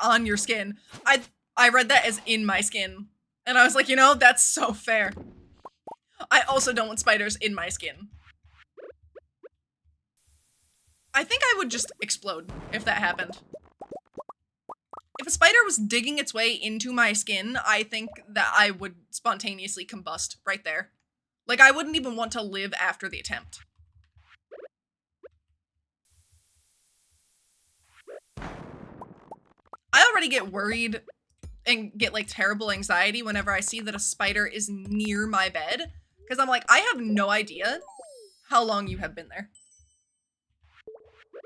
on your skin. I read that as in my skin, and I was like, you know, that's so fair. I also don't want spiders in my skin. I think I would just explode if that happened. If a spider was digging its way into my skin, I think that I would spontaneously combust right there. Like, I wouldn't even want to live after the attempt. I already get worried and get, like, terrible anxiety whenever I see that a spider is near my bed. Because I'm like, I have no idea how long you have been there.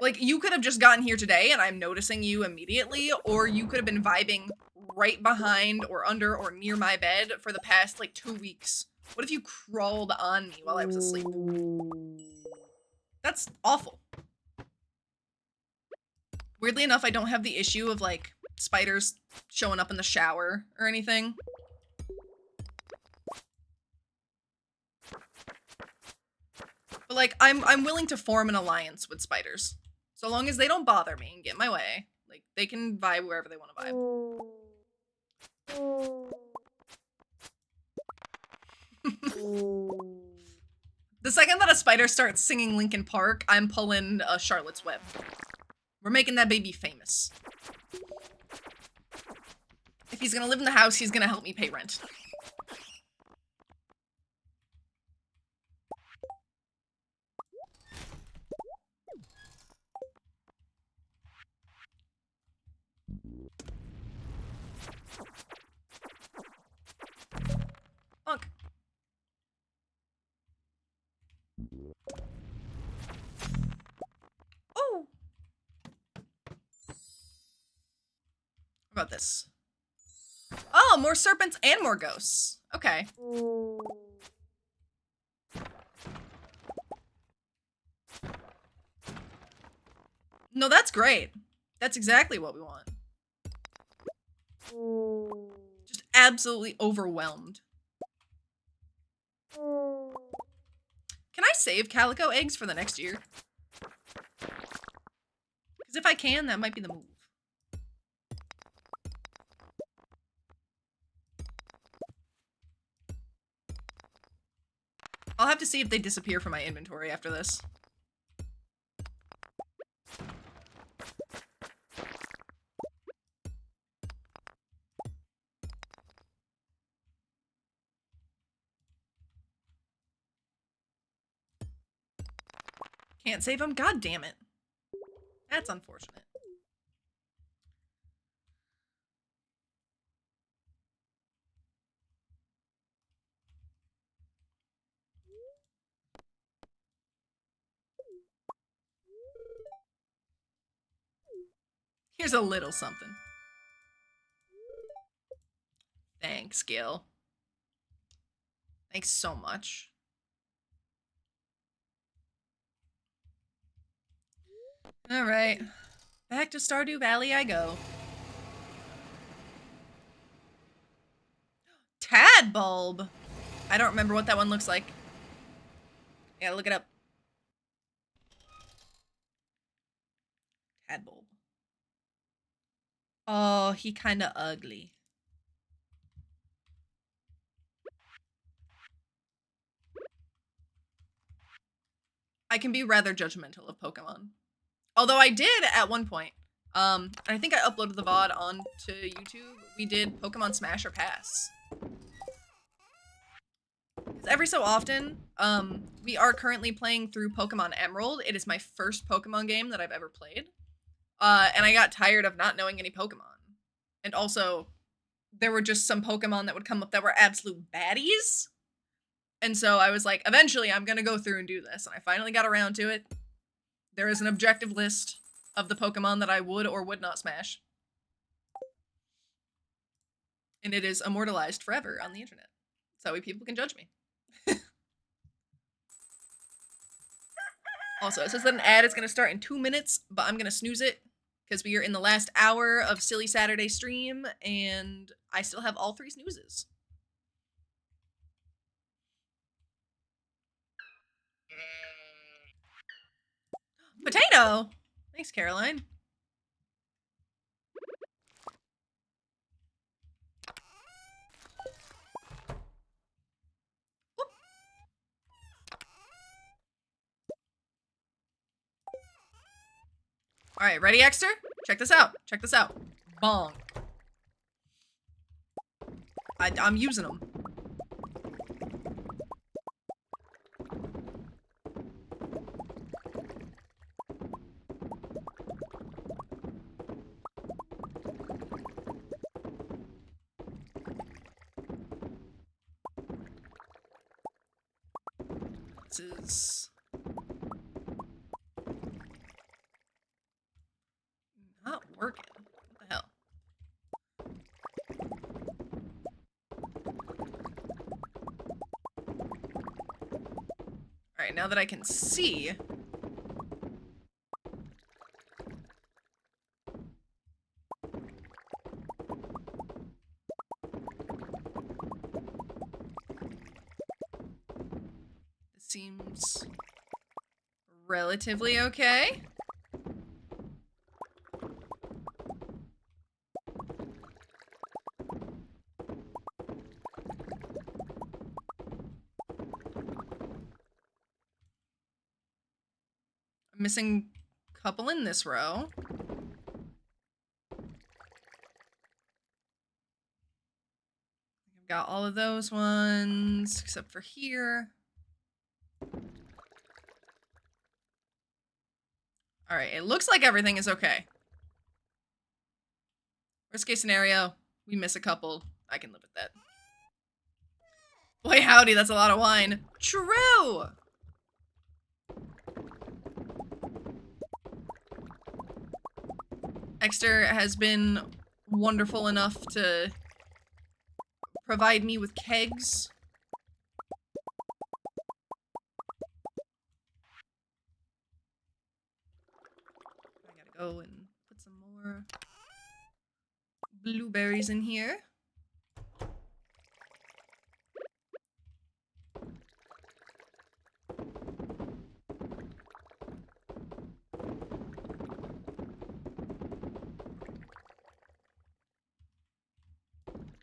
Like, you could have just gotten here today and I'm noticing you immediately, or you could have been vibing right behind or under or near my bed for the past, like, 2 weeks. What if you crawled on me while I was asleep? That's awful. Weirdly enough, I don't have the issue of, like, spiders showing up in the shower or anything. But, like, I'm willing to form an alliance with spiders. So long as they don't bother me and get in my way. Like, they can vibe wherever they want to vibe. The second that a spider starts singing Linkin Park, I'm pulling a Charlotte's Web. We're making that baby famous. If he's gonna live in the house, he's gonna help me pay rent. about this? Oh, more serpents and more ghosts. Okay. No, that's great. That's exactly what we want. Just absolutely overwhelmed. Can I save calico eggs for the next year? Because if I can, that might be the move. I'll have to see if they disappear from my inventory after this. Can't save them? God damn it. That's unfortunate. Here's a little something. Thanks, Gil. Thanks so much. Alright. Back to Stardew Valley I go. Tadbulb! I don't remember what that one looks like. Yeah, look it up. Tadbulb. Oh, he kinda ugly. I can be rather judgmental of Pokemon. Although I did at one point. I think I uploaded the VOD onto YouTube. We did Pokemon Smash or Pass. Every so often, we are currently playing through Pokemon Emerald. It is my first Pokemon game that I've ever played. And I got tired of not knowing any Pokemon. And also, there were just some Pokemon that would come up that were absolute baddies. And so I was like, eventually I'm gonna go through and do this. And I finally got around to it. There is an objective list of the Pokemon that I would or would not smash. And it is immortalized forever on the internet. So people can judge me. Also, it says that an ad is going to start in 2 minutes, but I'm going to snooze it because we are in the last hour of Silly Saturday stream, and I still have all 3 snoozes. Potato! Thanks, Caroline. All right, ready, Exter? Check this out. Check this out. Bonk. I'm using them. This is not working. What the hell? All right, now that I can see. Seems relatively okay. I'm missing a couple in this row. I've got all of those ones except for here. All right, it looks like everything is okay. Worst case scenario, we miss a couple. I can live with that. Boy, howdy, that's a lot of wine. True! Exter has been wonderful enough to provide me with kegs. I gotta go and put some more blueberries in here.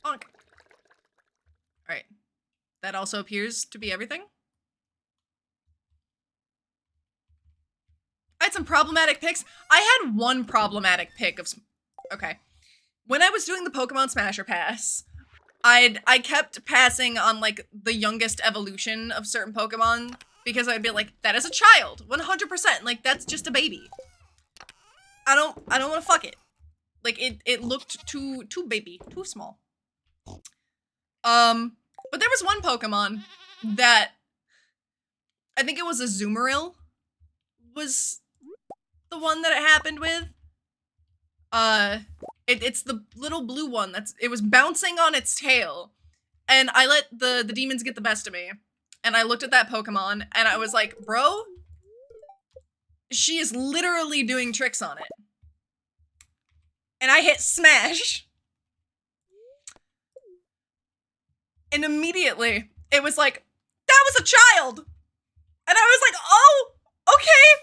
Okay. Alright. That also appears to be everything. I had some problematic picks. I had one problematic pick of... Okay. When I was doing the Pokemon Smasher Pass, I kept passing on, like, the youngest evolution of certain Pokemon because I'd be like, that is a child, 100%. Like, that's just a baby. I don't want to fuck it. Like, it looked too baby, too small. But there was one Pokemon that I think it was a Zoomeril was the one that it happened with. It's the little blue one it was bouncing on its tail, and I let the demons get the best of me, and I looked at that Pokemon and I was like, bro, she is literally doing tricks on it. And I hit smash. And immediately it was like, that was a child. And I was like, oh, okay.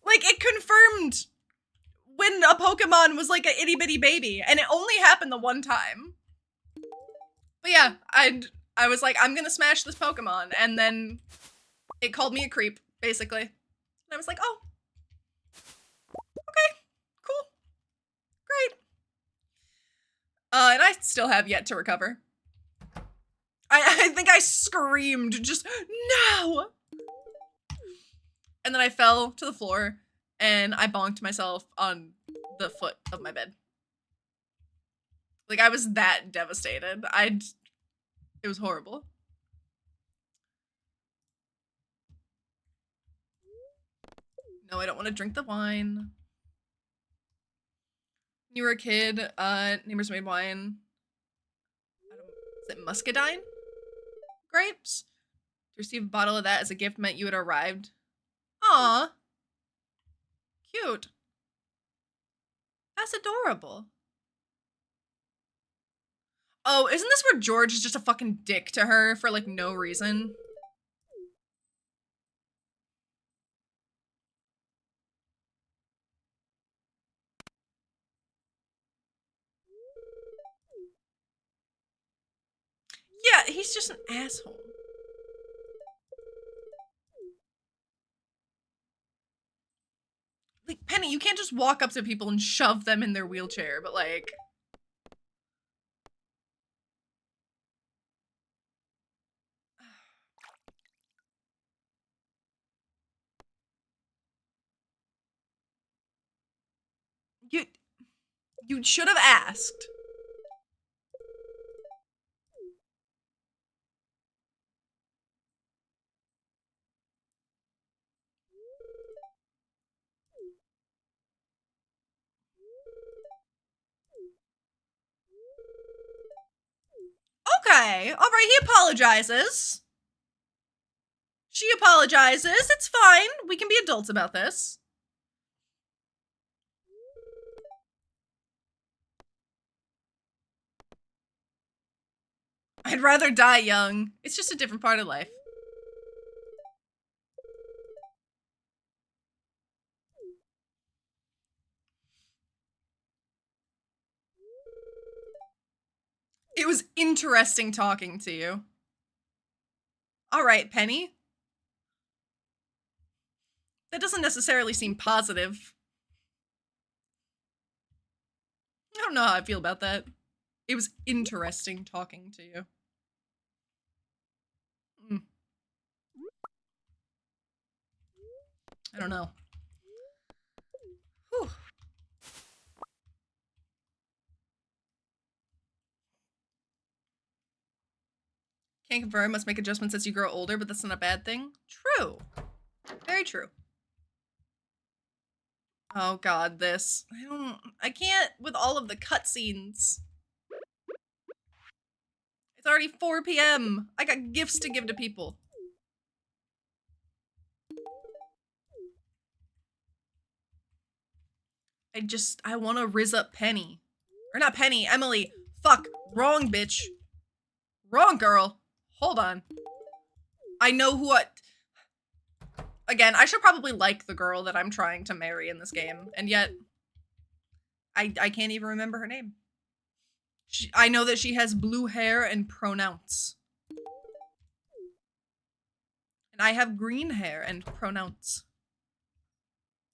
Like, it confirmed when a Pokemon was like an itty bitty baby, and it only happened the one time. But yeah, I was like, I'm gonna smash this Pokemon, and then it called me a creep, basically. And I was like, oh, okay, cool, great. And I still have yet to recover. I think I screamed, just, no! And then I fell to the floor, and I bonked myself on the foot of my bed. Like, I was that devastated. It was horrible. No, I don't want to drink the wine. You were a kid, neighbors made wine. Is it muscadine? Grapes? To receive a bottle of that as a gift meant you had arrived. Aw. Cute. That's adorable. Oh, isn't this where George is just a fucking dick to her for, like, no reason? Yeah, he's just an asshole. Like, Penny, you can't just walk up to people and shove them in their wheelchair, but like... You should have asked. Okay, alright, he apologizes. She apologizes, it's fine. We can be adults about this. I'd rather die young. It's just a different part of life. It was interesting talking to you. Alright, Penny. That doesn't necessarily seem positive. I don't know how I feel about that. It was interesting talking to you. I don't know. Whew. Can't confirm, must make adjustments as you grow older, but that's not a bad thing. True. Very true. Oh god, this. I can't with all of the cutscenes. It's already 4 p.m. I got gifts to give to people. I want to riz up Penny. Or not Penny, Emily. Fuck, wrong bitch. Wrong girl. Hold on. I know who Again, I should probably like the girl that I'm trying to marry in this game, and yet I can't even remember her name. I know that she has blue hair and pronouns. And I have green hair and pronouns.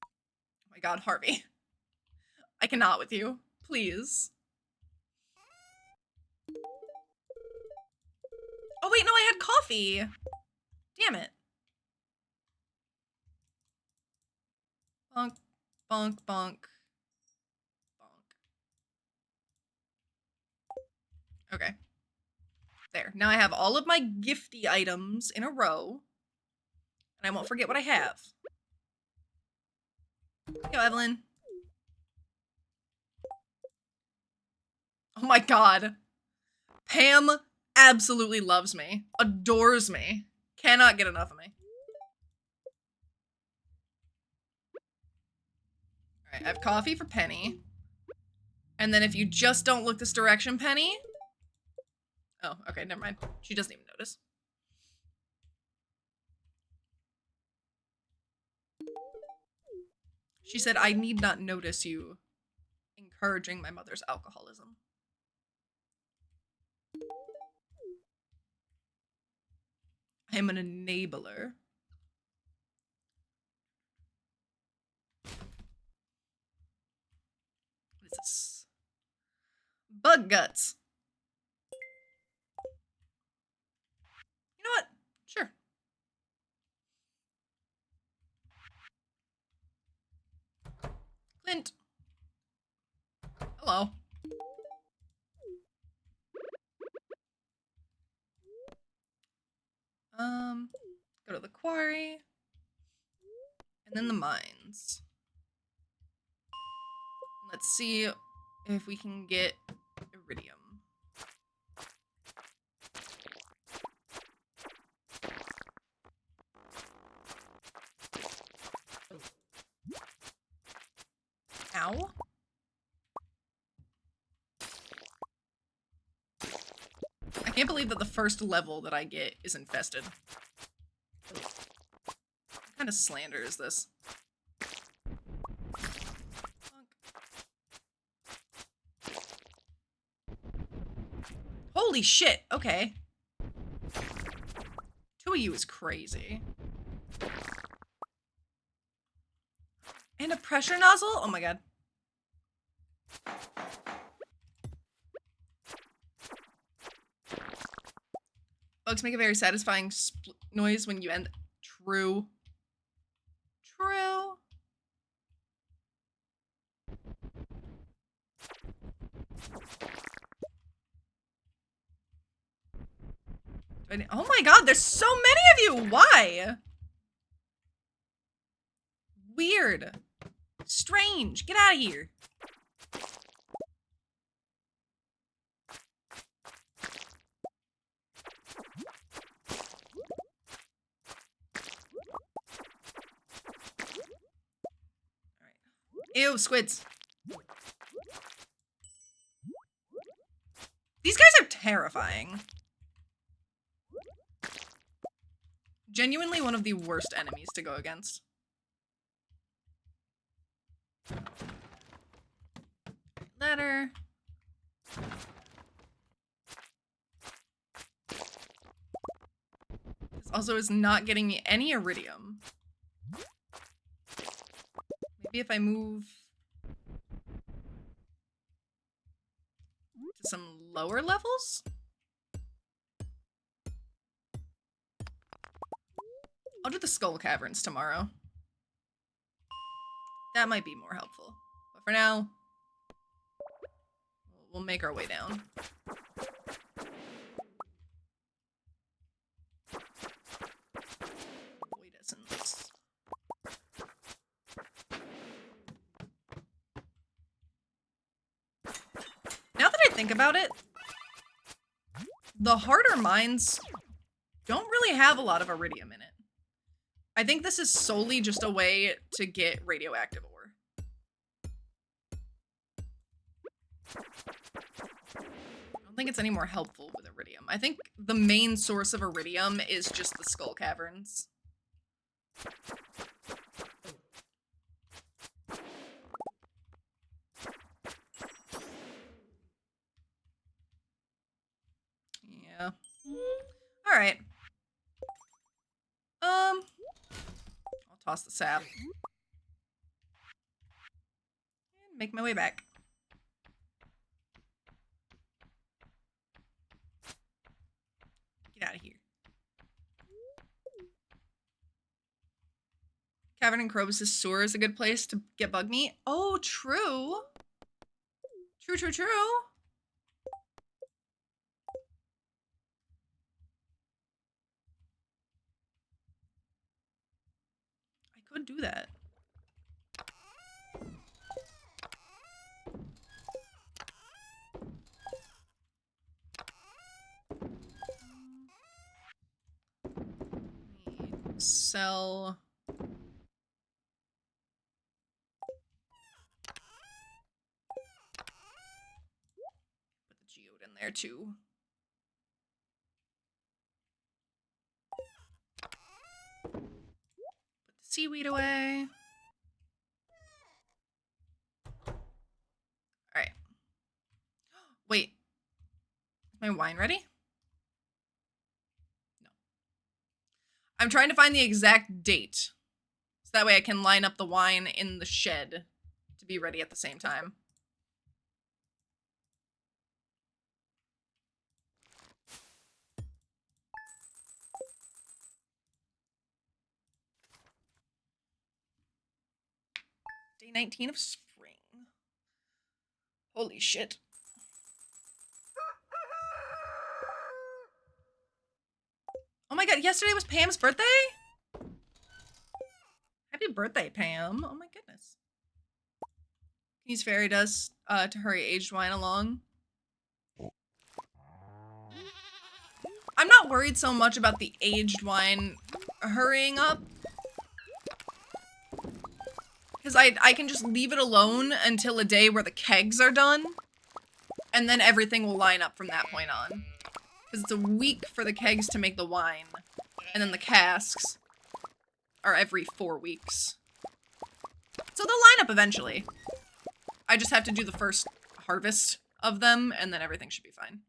Oh my god, Harvey. I cannot with you. Please. Oh wait, no, I had coffee. Damn it. Bonk, bonk, bonk. Bonk. Okay. There. Now I have all of my gifty items in a row. And I won't forget what I have. Yo, Evelyn. Oh my god. Pam absolutely loves me. Adores me. Cannot get enough of me. Alright, I have coffee for Penny. And then if you just don't look this direction, Penny... Oh, okay, never mind. She doesn't even notice. She said, I need not notice you encouraging my mother's alcoholism. I am an enabler. What is this? Bug guts. You know what? Sure. Clint. Hello. Go to the quarry. And then the mines. Let's see if we can get iridium. Ow. I can't believe that the first level that I get is infested. What kind of slander is this? Holy shit, okay. 2 of you is crazy. And a pressure nozzle? Oh my god. Bugs make a very satisfying noise when you end. True. True. Oh my god, there's so many of you! Why? Weird. Strange. Get out of here. Alright. Ew, squids. These guys are terrifying. Genuinely one of the worst enemies to go against. Letter. This also is not getting me any iridium. Maybe if I move to some lower levels? I'll do the Skull Caverns tomorrow. That might be more helpful. But for now, we'll make our way down. Void essence. think about it, the harder mines don't really have a lot of iridium in it. I think this is solely just a way to get radioactive ore. I don't think it's any more helpful with iridium. I think the main source of iridium is just the skull caverns. Yeah. All right. I'll toss the sap. And make my way back. Get out of here. Cavern and Krobus' sewer is a good place to get bug meat. Oh, true. True, true, true. I could do that. Sell. Put the geode in there too. Put the seaweed away. Alright. Wait. Is my wine ready? No. I'm trying to find the exact date. So that way I can line up the wine in the shed to be ready at the same time. Day 19 of spring. Holy shit. Oh my god, yesterday was Pam's birthday? Happy birthday, Pam. Oh my goodness. Can use fairy dust to hurry aged wine along. I'm not worried so much about the aged wine hurrying up. Because I can just leave it alone until a day where the kegs are done. And then everything will line up from that point on. Because it's a week for the kegs to make the wine. And then the casks are every 4 weeks. So they'll line up eventually. I just have to do the first harvest of them, and then everything should be fine.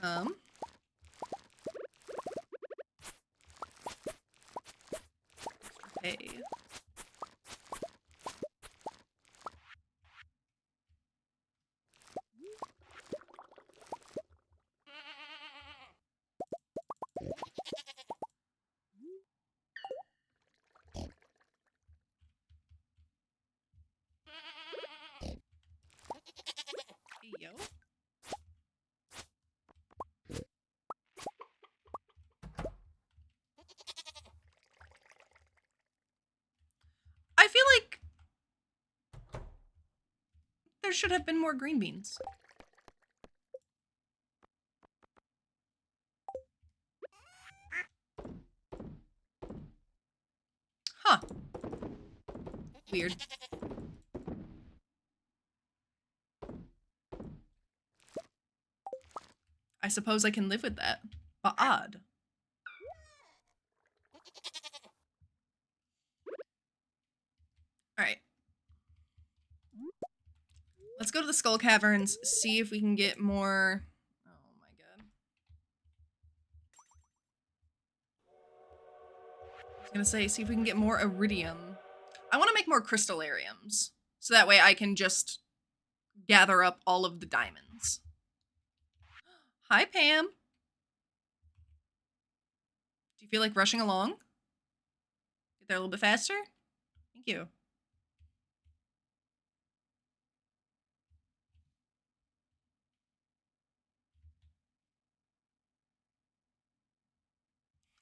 Hey. Hey, yo. I feel like there should have been more green beans. Huh. Weird. I suppose I can live with that, but odd. Alright. Let's go to the Skull Caverns, see if we can get more... Oh my god. I was gonna say, see if we can get more iridium. I want to make more crystallariums, so that way I can just gather up all of the diamonds. Hi, Pam. Do you feel like rushing along? Get there a little bit faster? Thank you.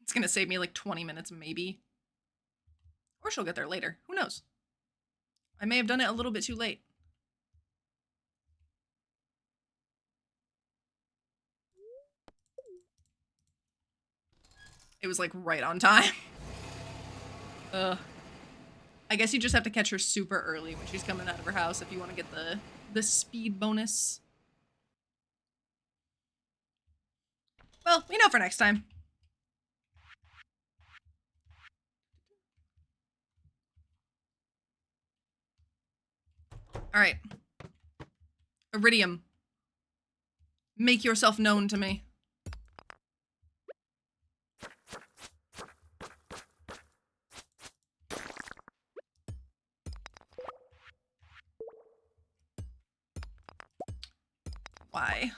It's gonna save me like 20 minutes, maybe. Or she'll get there later. Who knows? I may have done it a little bit too late. It was like right on time. I guess you just have to catch her super early when she's coming out of her house if you want to get the speed bonus. Well, we know for next time. All right. Iridium. Make yourself known to me. Why?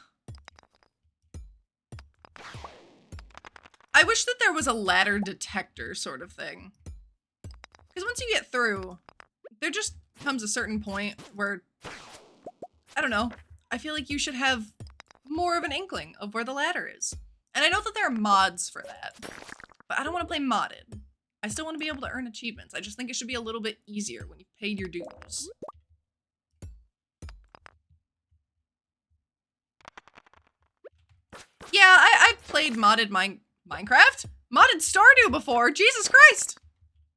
I wish that there was a ladder detector sort of thing. Because once you get through, there just comes a certain point where, I don't know, I feel like you should have more of an inkling of where the ladder is. And I know that there are mods for that, but I don't want to play modded. I still want to be able to earn achievements. I just think it should be a little bit easier when you've paid your dues. Yeah, I've played modded Minecraft? Modded Stardew before, Jesus Christ!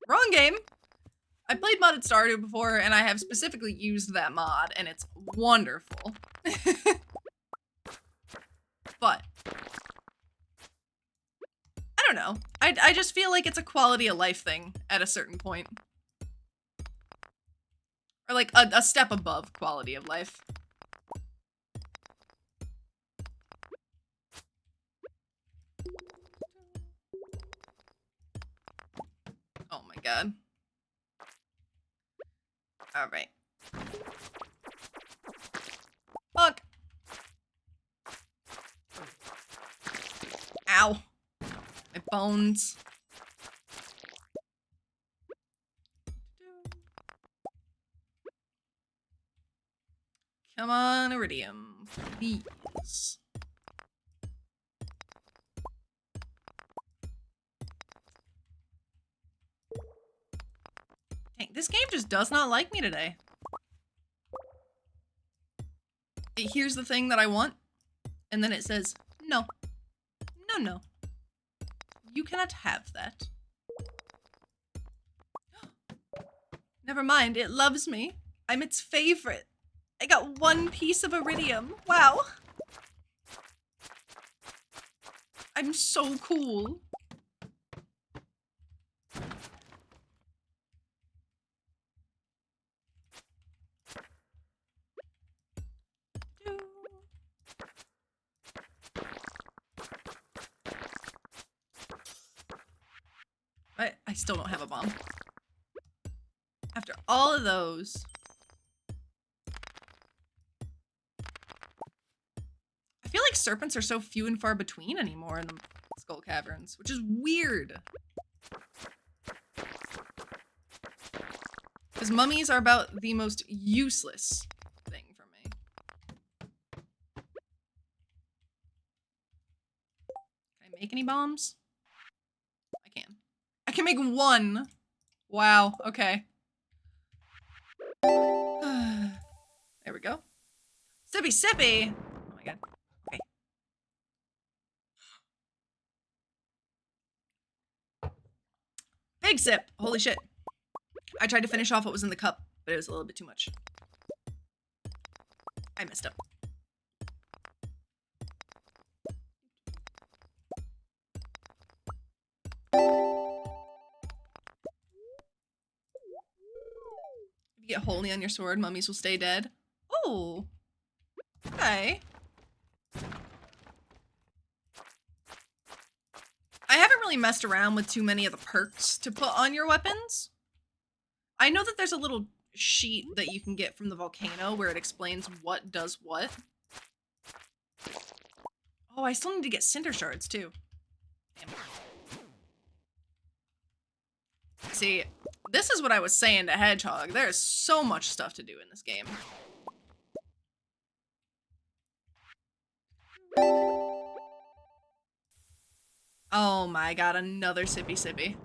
Wrong game. I played modded Stardew before, and I have specifically used that mod, and it's wonderful. But I don't know. I just feel like it's a quality of life thing at a certain point. Or like a step above quality of life. Oh my god. Alright. Fuck. Ow. My bones. Come on, Iridium. Please. Dang, this game just does not like me today. Here's the thing that I want, and then it says, no. No, no. You cannot have that. Never mind, it loves me. I'm its favorite. I got one piece of Iridium. Wow. I'm so cool. I still don't have a bomb. After all of those. I feel like serpents are so few and far between anymore in the Skull Caverns, which is weird. Because mummies are about the most useless thing for me. Can I make any bombs? I can. I can make one. Wow, okay. There we go. Sippy sippy! Oh my god. Okay. Big sip! Holy shit. I tried to finish off what was in the cup, but it was a little bit too much. I messed up. If you get holy on your sword, mummies will stay dead. Oh. Okay. I haven't really messed around with too many of the perks to put on your weapons. I know that there's a little sheet that you can get from the volcano where it explains what does what. Oh, I still need to get cinder shards too. Damn. See, this is what I was saying to Hedgehog. There's so much stuff to do in this game. Oh my god, another sippy sippy.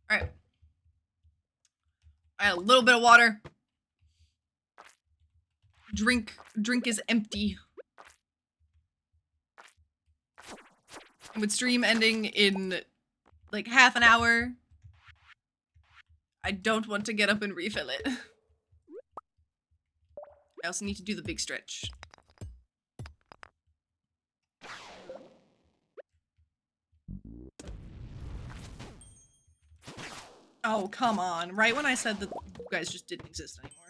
Alright. I had a little bit of water. Drink is empty. And with stream ending in like half an hour, I don't want to get up and refill it. I also need to do the big stretch. Oh, come on. Right when I said that you guys just didn't exist anymore.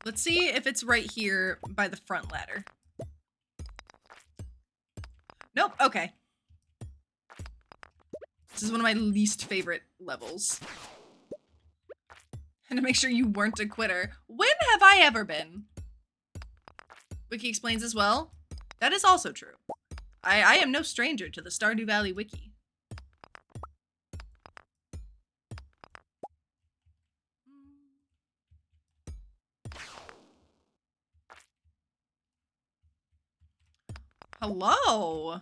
Let's see if it's right here by the front ladder. Nope, okay. This is one of my least favorite levels. And to make sure you weren't a quitter. When have I ever been? Wiki explains as well. That is also true. I am no stranger to the Stardew Valley wiki. Hello.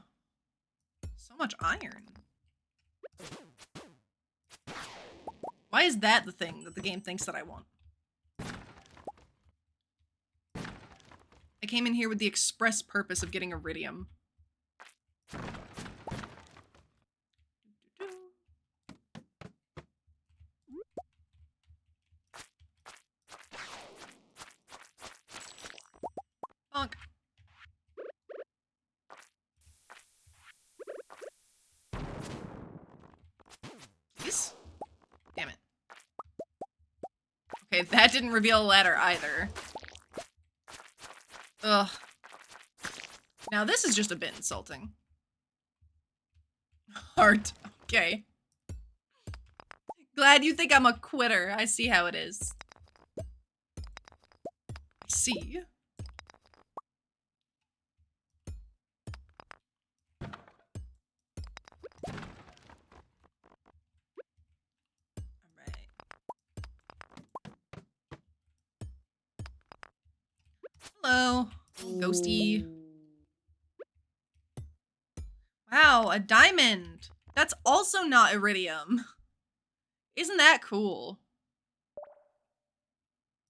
So much iron. Why is that the thing that the game thinks that I want? I came in here with the express purpose of getting iridium. Bonk. Please? Damn it. Okay, that didn't reveal a ladder either. Ugh. Now this is just a bit insulting. Heart. Okay. Glad you think I'm a quitter. I see how it is. I see. Alright. Hello. Ghosty. Wow, a diamond. That's also not iridium. Isn't that cool?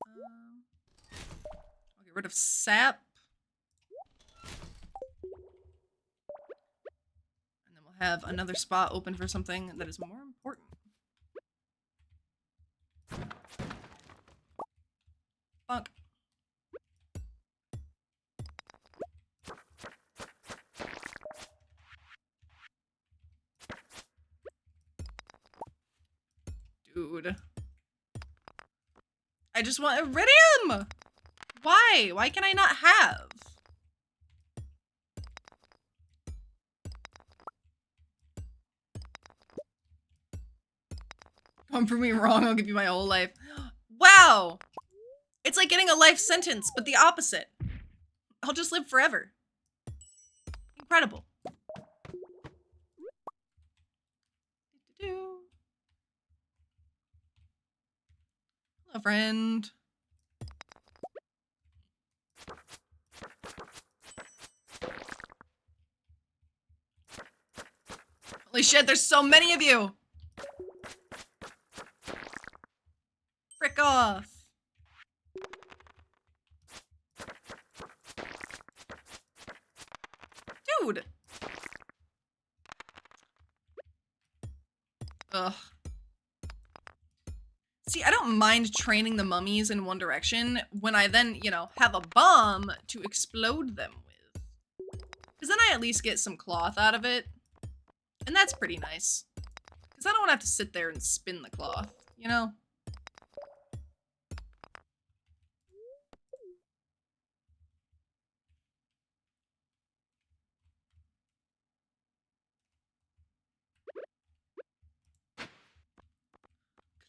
I'll get rid of sap. And then we'll have another spot open for something that is more important. Bonk. Dude. I just want iridium! Why? Why can I not have? Come prove me wrong, I'll give you my whole life. Wow! It's like getting a life sentence, but the opposite. I'll just live forever. Incredible. Hello, friend. Holy shit, there's so many of you! Frick off. Dude! Ugh. See, I don't mind training the mummies in one direction when I then, you know, have a bomb to explode them with. Because then I at least get some cloth out of it. And that's pretty nice. Because I don't want to have to sit there and spin the cloth, you know?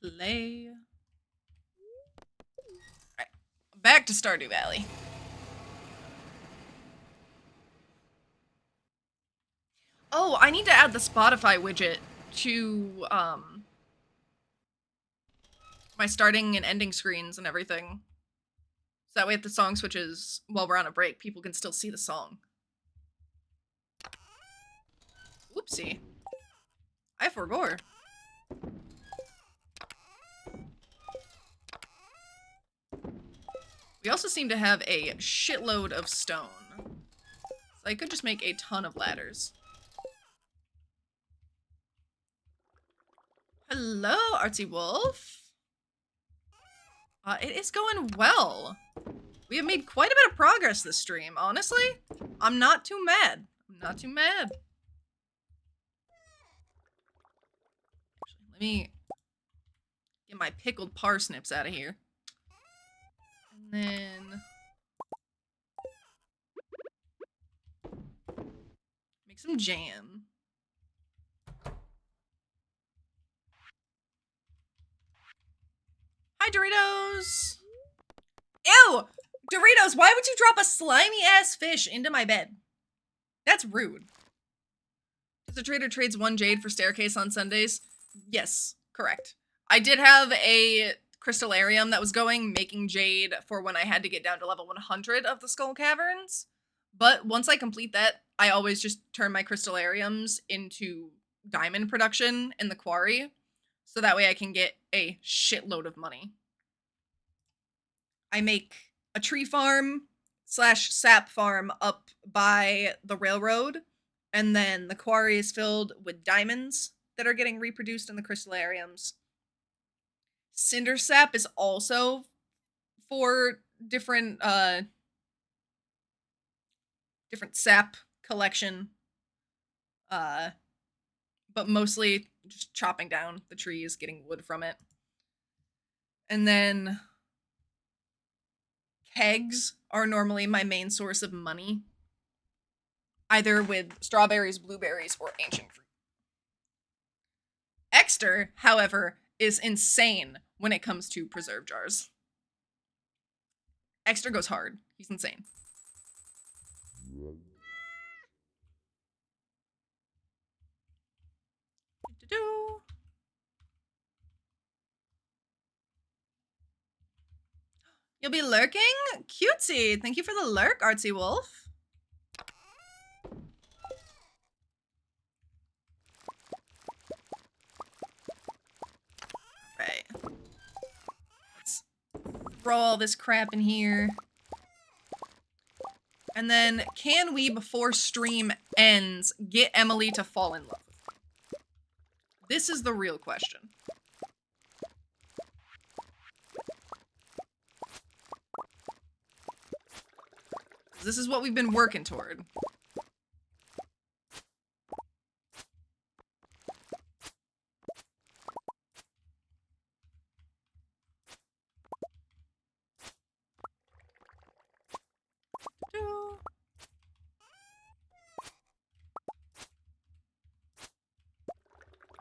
Clay. Alright, back to Stardew Valley. Oh, I need to add the Spotify widget to, my starting and ending screens and everything. So that way if the song switches while we're on a break, people can still see the song. Oopsie. I forgot. We also seem to have a shitload of stone. So I could just make a ton of ladders. Hello, Artsy Wolf. It is going well. We have made quite a bit of progress this stream, honestly. I'm not too mad. I'm not too mad. Let me get my pickled parsnips out of here. And then make some jam. Hi, Doritos. Ew! Doritos, why would you drop a slimy ass fish into my bed? That's rude. Does the trader trades 1 jade for staircase on Sundays? Yes, correct. I did have a crystallarium that was going, making jade for when I had to get down to level 100 of the Skull Caverns. But once I complete that, I always just turn my crystallariums into diamond production in the quarry. So that way I can get a shitload of money. I make a tree farm / sap farm up by the railroad, and then the quarry is filled with diamonds that are getting reproduced in the crystallariums. Cinder sap is also for different sap collection, but mostly just chopping down the trees, getting wood from it. And then kegs are normally my main source of money, either with strawberries, blueberries, or ancient fruit. Exter, however, is insane when it comes to preserve jars. Exter goes hard. He's insane. Do-do-do. You'll be lurking? Cutesy! Thank you for the lurk, Artsy Wolf. Right. Let's throw all this crap in here. And then, can we, before stream ends, get Emily to fall in love with me? This is the real question. This is what we've been working toward.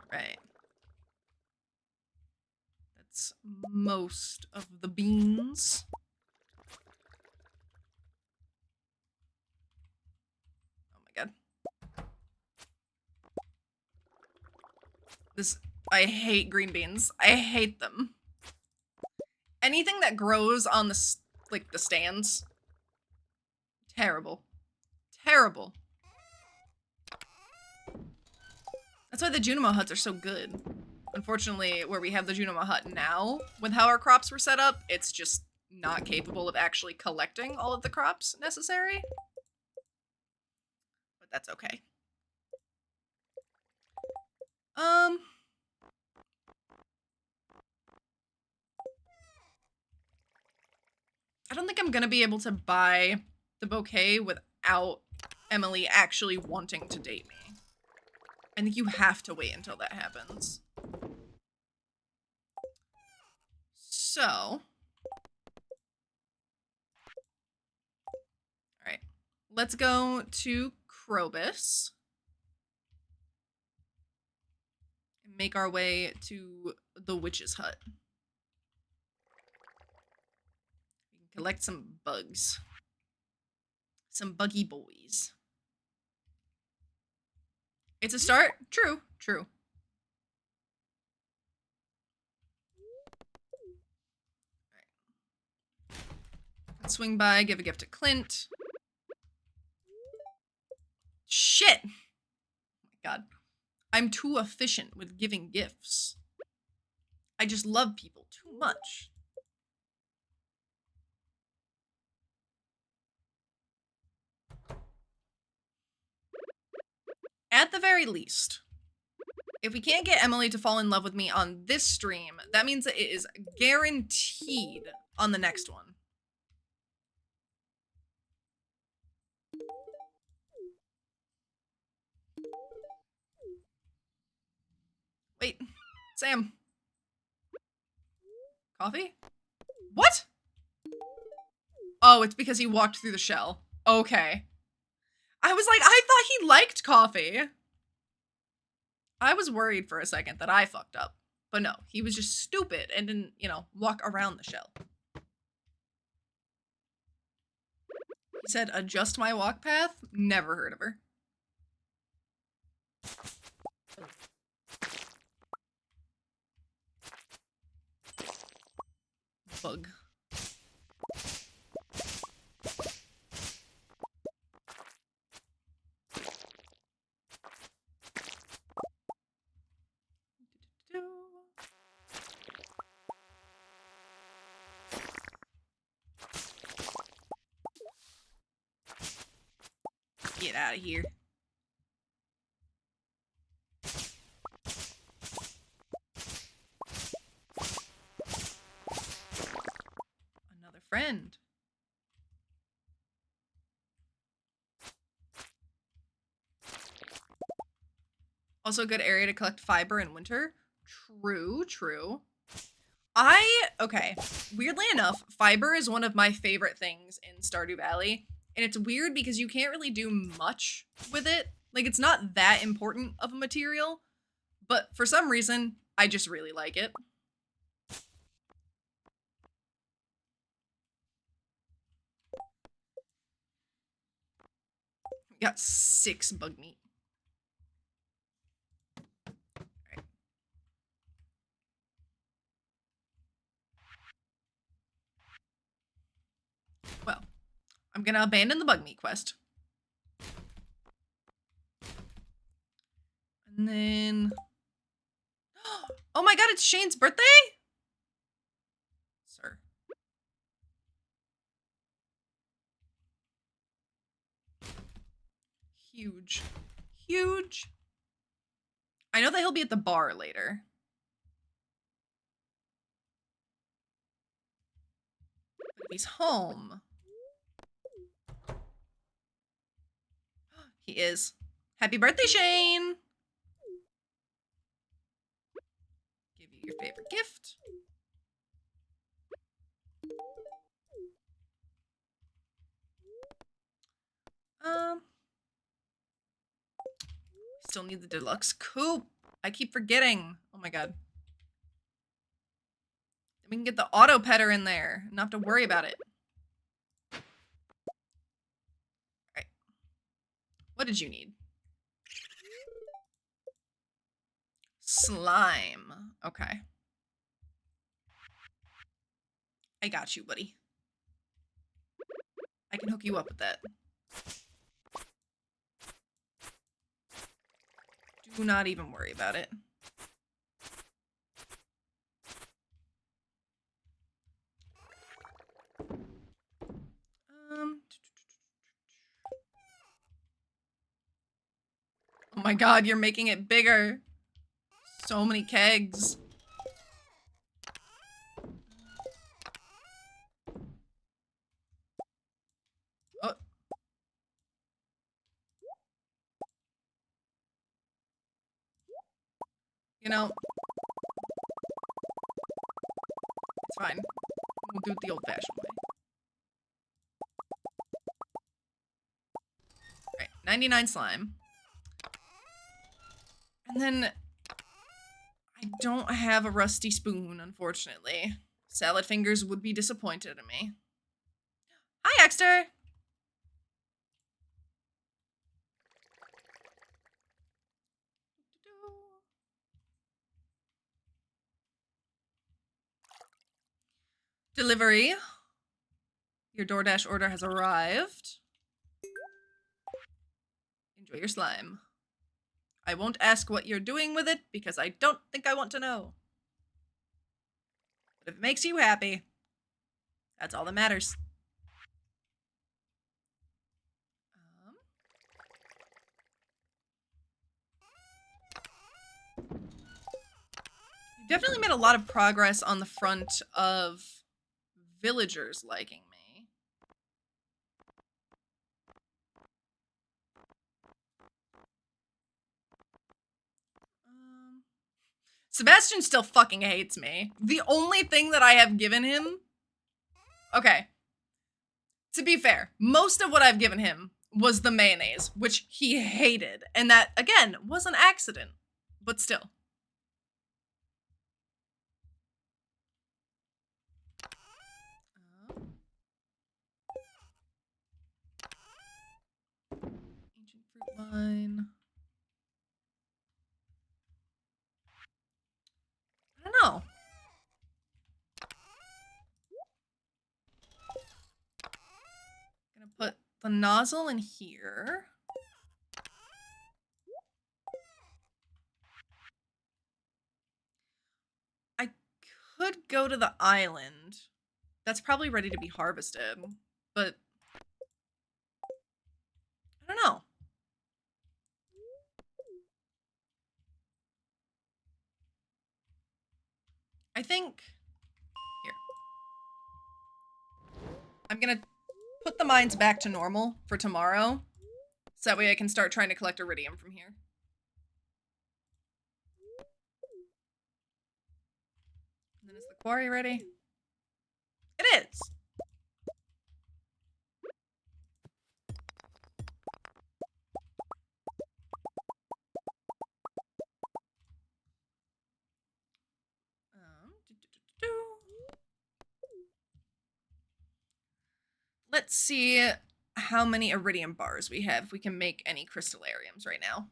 Right. That's most of the beans. Oh my god. I hate green beans. I hate them. Anything that grows on the stands. Terrible. Terrible. That's why the Junimo huts are so good. Unfortunately, where we have the Junimo hut now, with how our crops were set up, it's just not capable of actually collecting all of the crops necessary. But that's okay. I don't think I'm gonna be able to buy the bouquet without Emily actually wanting to date me. I think you have to wait until that happens. So. Alright. Let's go to Krobus. And make our way to the witch's hut. We can collect some bugs. Some buggy boys. It's a start? True, true. Right. Let's swing by, give a gift to Clint. Shit! Oh my god. I'm too efficient with giving gifts. I just love people too much. At the very least, if we can't get Emily to fall in love with me on this stream, that means that it is guaranteed on the next one. Wait, Sam. Coffee? What? Oh, it's because he walked through the shell. Okay. I was like, I thought he liked coffee. I was worried for a second that I fucked up. But no, he was just stupid and didn't, you know, walk around the shell. He said, adjust my walk path? Never heard of her. Bug. Get out of here. Another friend. Also a good area to collect fiber in winter. True, true. Okay, weirdly enough, fiber is one of my favorite things in Stardew Valley. And it's weird because you can't really do much with it. Like, it's not that important of a material. But for some reason, I just really like it. We got 6 bug meat. Alright. Well, I'm gonna abandon the bug meat quest. And then... Oh my god, it's Shane's birthday? Sir. Huge. Huge. I know that he'll be at the bar later. But if he's home... He is. Happy birthday, Shane! Give you your favorite gift. Still need the deluxe coupe. I keep forgetting. Oh my god. Then we can get the auto petter in there. Not have to worry about it. Alright. What did you need? Slime. Okay. I got you, buddy. I can hook you up with that. Do not even worry about it. Oh my god, you're making it bigger. So many kegs. Oh. You know, it's fine. We'll do it the old-fashioned way. Alright, 99 slime. And then I don't have a rusty spoon, unfortunately. Salad fingers would be disappointed in me. Hi, Exter! Delivery. Your DoorDash order has arrived. Enjoy your slime. I won't ask what you're doing with it because I don't think I want to know. But if it makes you happy, that's all that matters. You definitely made a lot of progress on the front of villagers liking me. Sebastian still fucking hates me. The only thing that I have given him... Okay. To be fair, most of what I've given him was the mayonnaise, which he hated. And that, again, was an accident. But still. Ancient fruit vine. I don't know. Gonna put the nozzle in here. I could go to the island. That's probably ready to be harvested, but I don't know. I think here. I'm gonna put the mines back to normal for tomorrow, so that way I can start trying to collect iridium from here. And then is the quarry ready? It is. Let's see how many iridium bars we have. If we can make any crystallariums right now.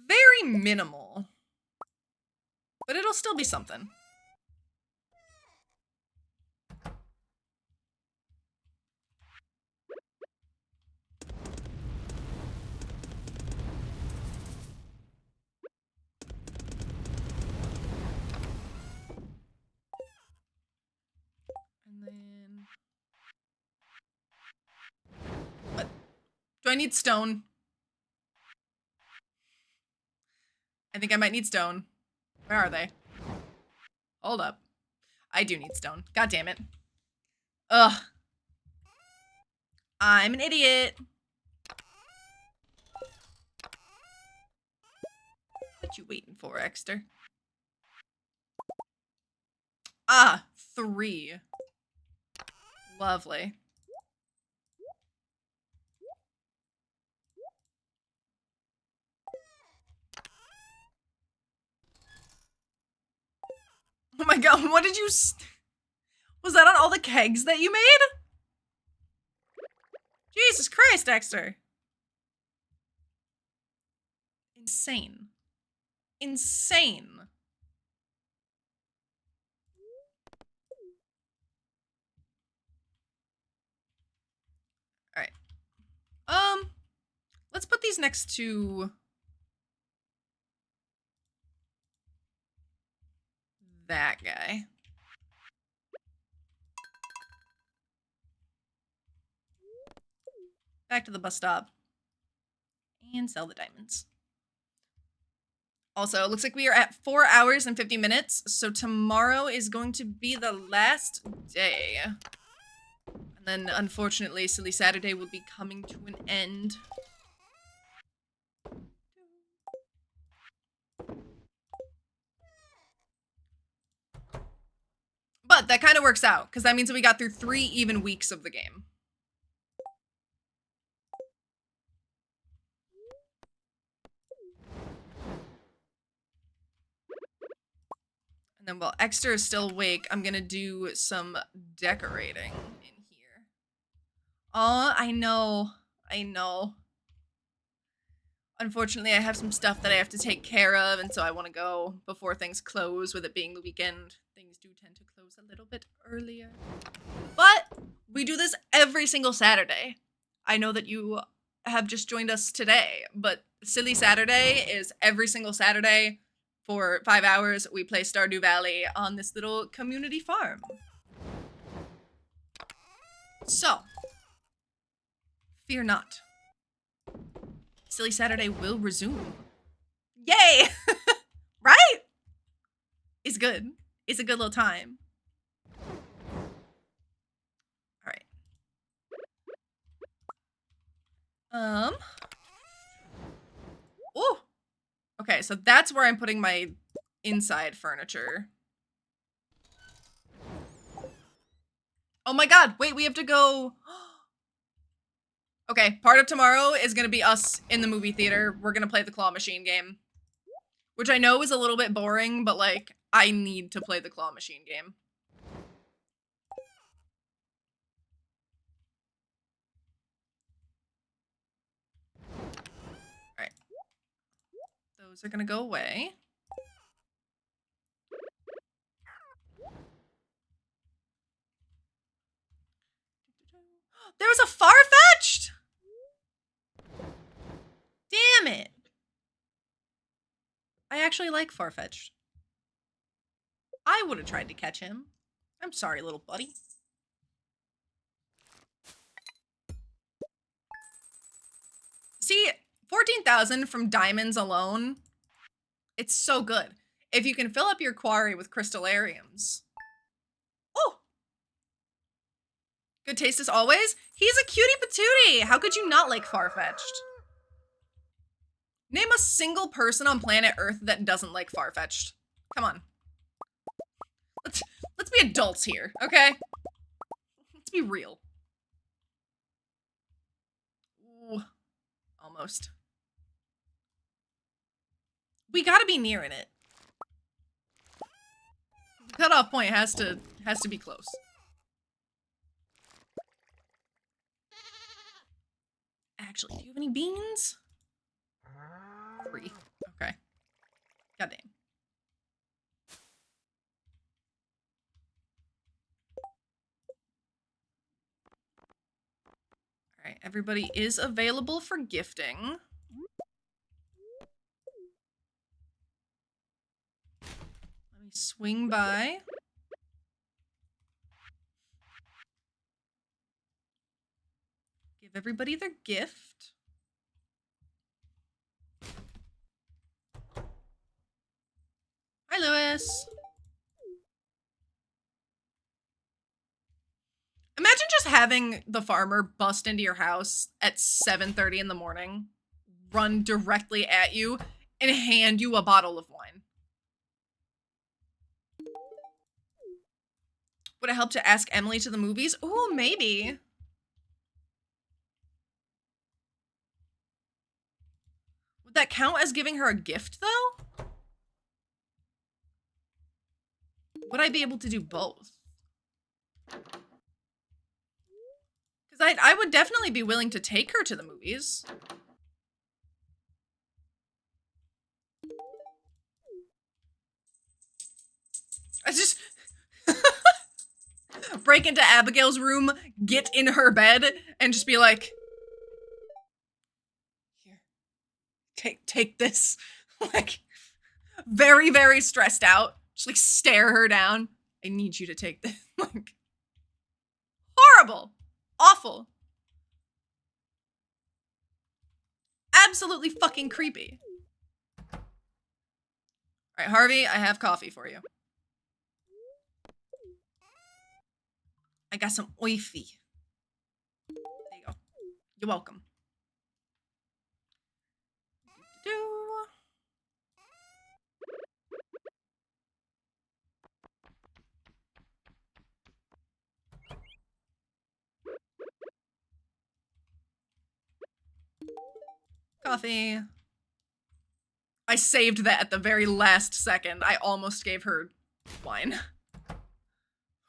Very minimal. But it'll still be something. And then... What? Do I need stone? I think I might need stone. Where are they? Hold up. I do need stone. God damn it. Ugh. I'm an idiot. What you waiting for, Exter? Ah, 3. Lovely. Oh my god, what did you... Was that on all the kegs that you made? Jesus Christ, Dexter. Insane. Insane. Alright. Let's put these next to... that guy. Back to the bus stop. And sell the diamonds. Also, it looks like we are at 4 hours and 50 minutes, so tomorrow is going to be the last day. And then, unfortunately, Silly Saturday will be coming to an end. But that kind of works out, because that means that we got through 3 even weeks of the game. And then while Exter is still awake, I'm gonna do some decorating in here. Oh, I know. I know. Unfortunately, I have some stuff that I have to take care of, and so I want to go before things close, with it being the weekend. things do tend to close a little bit earlier. But we do this every single Saturday. I know that you have just joined us today, but Silly Saturday is every single Saturday for 5 hours. We play Stardew Valley on this little community farm. So, fear not. Silly Saturday will resume. Yay! Right? It's good. It's a good little time. All right. Oh. Okay, so that's where I'm putting my inside furniture. Oh my god, wait, we have to go. Okay, part of tomorrow is gonna be us in the movie theater. We're gonna play the claw machine game. Which I know is a little bit boring, but like, I need to play the claw machine game. Alright. Those are gonna go away. There was a Farfetch'd! Damn it! I actually like Farfetch'd. I would have tried to catch him. I'm sorry, little buddy. See, 14,000 from diamonds alone, it's so good. If you can fill up your quarry with crystallariums. Oh! Good taste as always. He's a cutie patootie. How could you not like Farfetch'd? Name a single person on planet Earth that doesn't like Farfetch'd. Come on. Let's be adults here, okay? Let's be real. Ooh, almost. We gotta be nearing it. The cutoff point has to be close. Actually, do you have any beans? 3. Okay. Goddamn. Alright, everybody is available for gifting. Let me swing by. Give everybody their gift. Hi, Lewis. Imagine just having the farmer bust into your house at 7:30 in the morning, run directly at you, and hand you a bottle of wine. Would it help to ask Emily to the movies? Ooh, maybe. Would that count as giving her a gift, though? Would I be able to do both? Because I would definitely be willing to take her to the movies. I just break into Abigail's room, get in her bed, and just be like, here, take this. Like, very, very stressed out. Just like stare her down. I need you to take this. Like, horrible. Awful. Absolutely fucking creepy. All right, Harvey, I have coffee for you. I got some oify. There you go. You're welcome. Coffee. I saved that at the very last second. I almost gave her wine.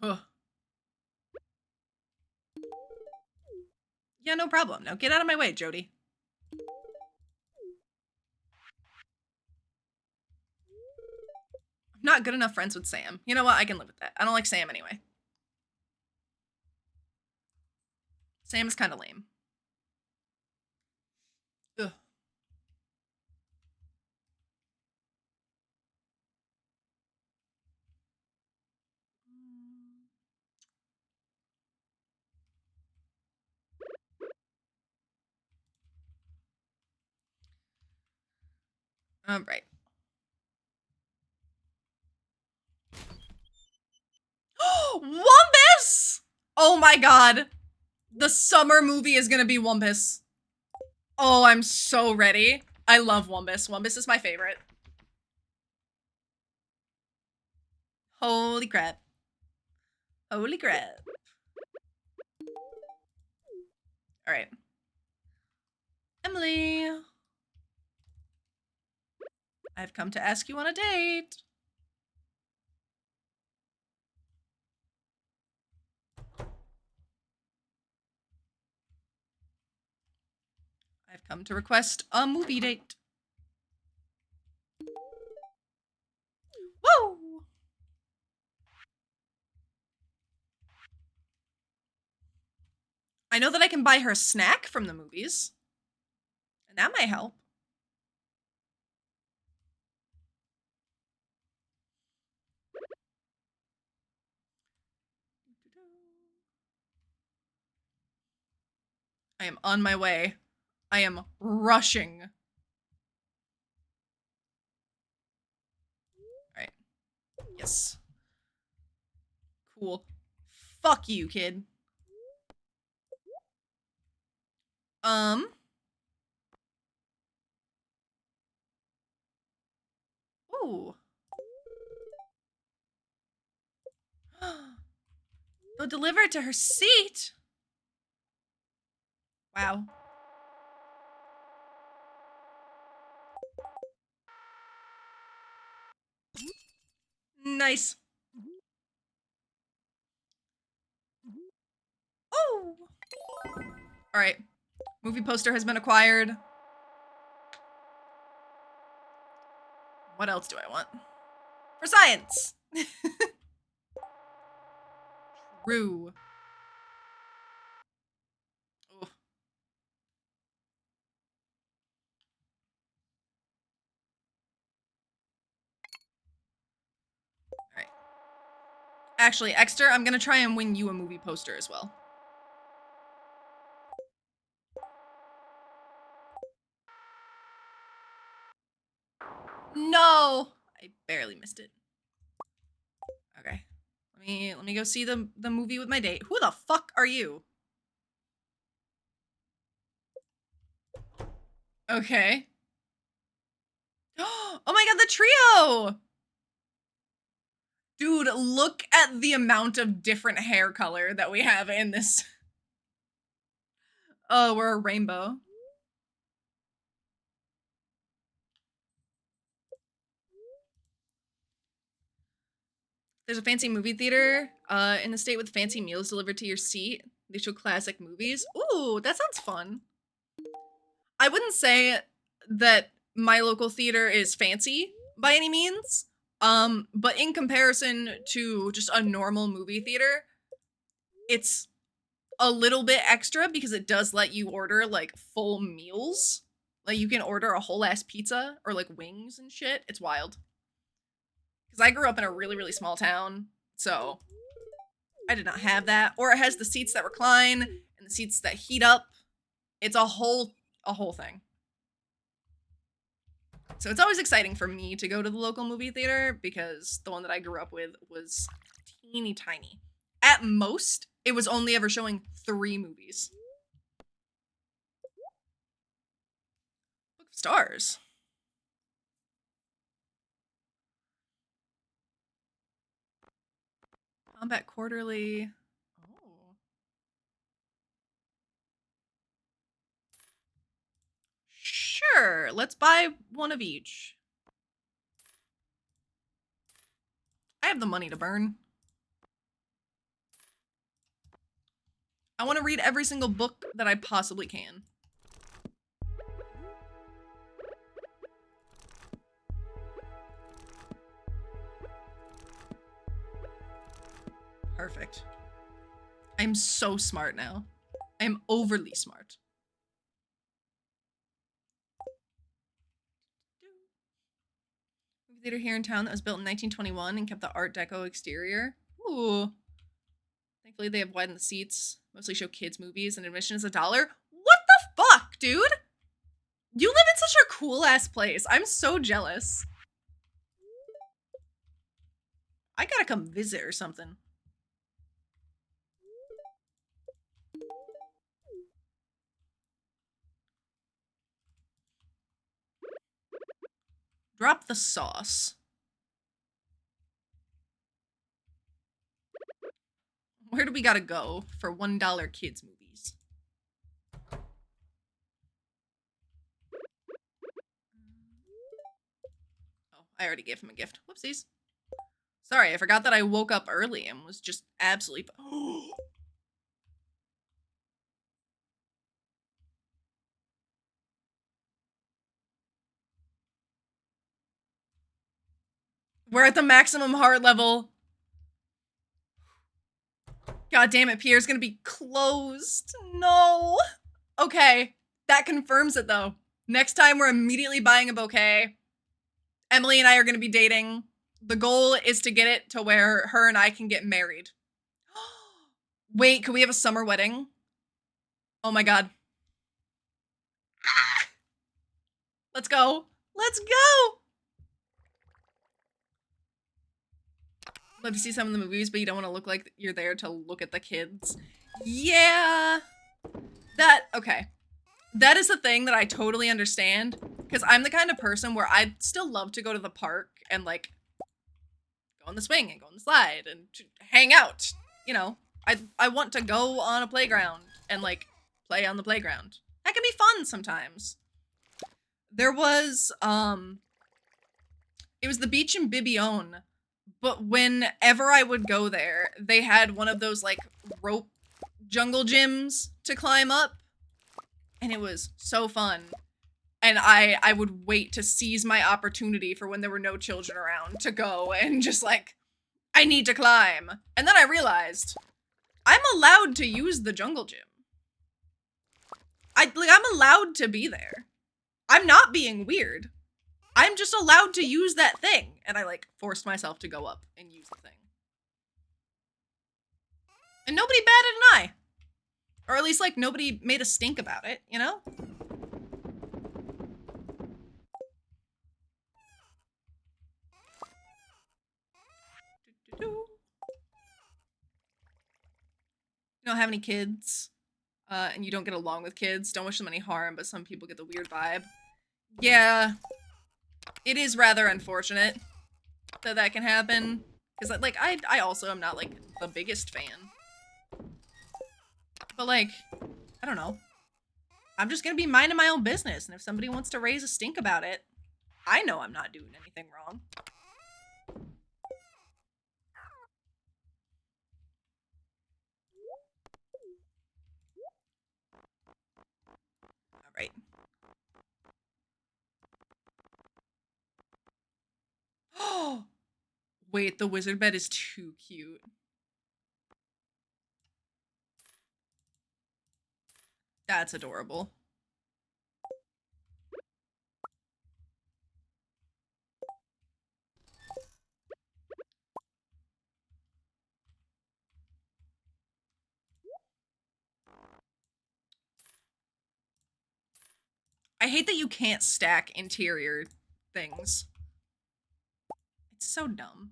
Ugh. Yeah, no problem. Now get out of my way, Jody. I'm not good enough friends with Sam. You know what? I can live with that. I don't like Sam anyway. Sam is kind of lame. Ugh. All right. Wumpus! Oh my god. The summer movie is gonna be Wumpus. Oh, I'm so ready. I love Wumpus. Wumpus is my favorite. Holy crap. Holy crap. All right. Emily. I've come to ask you on a date. I've come to request a movie date. Woo! I know that I can buy her a snack from the movies. And that might help. I am on my way. I am rushing. Alright. Yes. Cool. Fuck you, kid. Ooh. They'll deliver it to her seat. Wow. Nice. Oh. All right. Movie poster has been acquired. What else do I want? For science. True. Ooh. All right. Actually, Exter, I'm gonna try and win you a movie poster as well. No, I barely missed it. Okay, let me go see the movie with my date. Who the fuck are you? Okay. Oh my god, the trio! Dude, look at the amount of different hair color that we have in this. Oh, we're a rainbow. There's a fancy movie theater in the state with fancy meals delivered to your seat. They show classic movies. Ooh, that sounds fun. I wouldn't say that my local theater is fancy by any means. But in comparison to just a normal movie theater, it's a little bit extra because it does let you order like full meals. Like you can order a whole ass pizza or like wings and shit. It's wild. Because I grew up in a really, really small town, so I did not have that. Or it has the seats that recline and the seats that heat up. It's a whole thing. So it's always exciting for me to go to the local movie theater because the one that I grew up with was teeny tiny. At most, it was only ever showing 3 movies. Book of Stars. Combat Quarterly. Oh. Sure, let's buy one of each. I have the money to burn. I want to read every single book that I possibly can. Perfect. I'm so smart now. I am overly smart. Movie theater here in town that was built in 1921 and kept the Art Deco exterior. Ooh. Thankfully, they have widened the seats. Mostly show kids' movies, and admission is $1. What the fuck, dude? You live in such a cool-ass place. I'm so jealous. I gotta come visit or something. Drop the sauce. Where do we gotta go for $1 kids movies? Oh, I already gave him a gift. Whoopsies. Sorry, I forgot that I woke up early and was just absolutely... We're at the maximum heart level. God damn it, Pierre's gonna be closed. No. Okay, that confirms it though. Next time we're immediately buying a bouquet. Emily and I are gonna be dating. The goal is to get it to where her and I can get married. Wait, could we have a summer wedding? Oh my god. Let's go. Let's go. Love to see some of the movies, but you don't want to look like you're there to look at the kids. Yeah. Okay. That is the thing that I totally understand. Because I'm the kind of person where I'd still love to go to the park and, like, go on the swing and go on the slide and hang out. You know, I want to go on a playground and, like, play on the playground. That can be fun sometimes. There was, it was the beach in Bibione. But whenever I would go there, they had one of those, like, rope jungle gyms to climb up. And it was so fun. And I would wait to seize my opportunity for when there were no children around to go and just, like, I need to climb. And then I realized, I'm allowed to use the jungle gym. I'm allowed to be there. I'm not being weird. I'm just allowed to use that thing. And I, like, forced myself to go up and use the thing. And nobody batted an eye. Or at least, like, nobody made a stink about it, you know? You don't have any kids, and you don't get along with kids. Don't wish them any harm, but some people get the weird vibe. Yeah. It is rather unfortunate that that can happen. Because, like, I also am not, like, the biggest fan. But, like, I don't know. I'm just gonna be minding my own business. And if somebody wants to raise a stink about it, I know I'm not doing anything wrong. All right. Oh, wait, the wizard bed is too cute. That's adorable. I hate that you can't stack interior things. It's so dumb.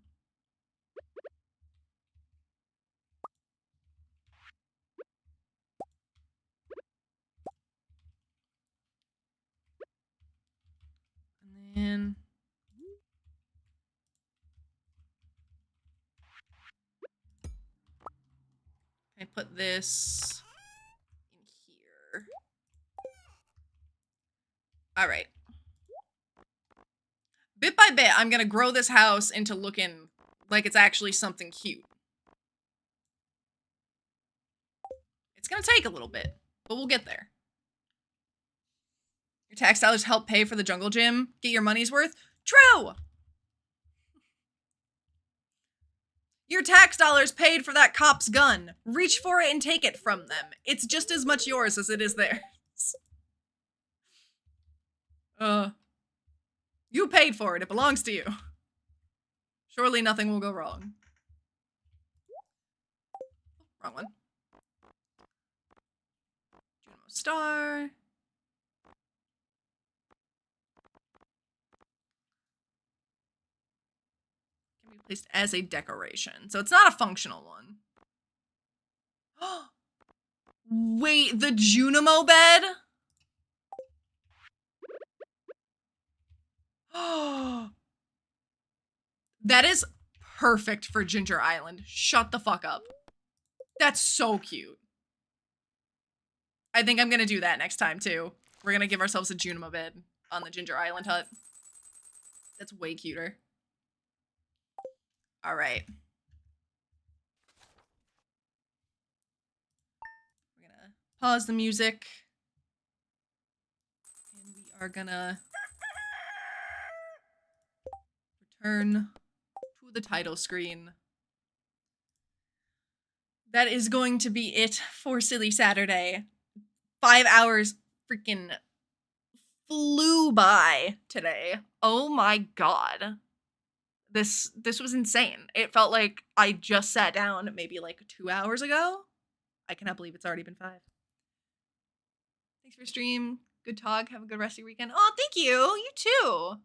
And then I put this in here. All right. Bit by bit, I'm gonna grow this house into looking like it's actually something cute. It's gonna take a little bit, but we'll get there. Your tax dollars help pay for the jungle gym. Get your money's worth. True! Your tax dollars paid for that cop's gun. Reach for it and take it from them. It's just as much yours as it is theirs. You paid for it. It belongs to you. Surely nothing will go wrong. Wrong one. Juno Star. Can be placed as a decoration. So it's not a functional one. Wait, the Junimo bed? That is perfect for Ginger Island. Shut the fuck up. That's so cute. I think I'm gonna do that next time too. We're gonna give ourselves a Junimo bed on the Ginger Island hut. That's way cuter. All right. We're gonna pause the music. And we are gonna return to the title screen. That is going to be it for Silly Saturday. 5 hours freaking flew by today. Oh my god. This was insane. It felt like I just sat down maybe like 2 hours ago. I cannot believe it's already been 5. Thanks for stream. Good talk. Have a good rest of your weekend. Oh, thank you. You too.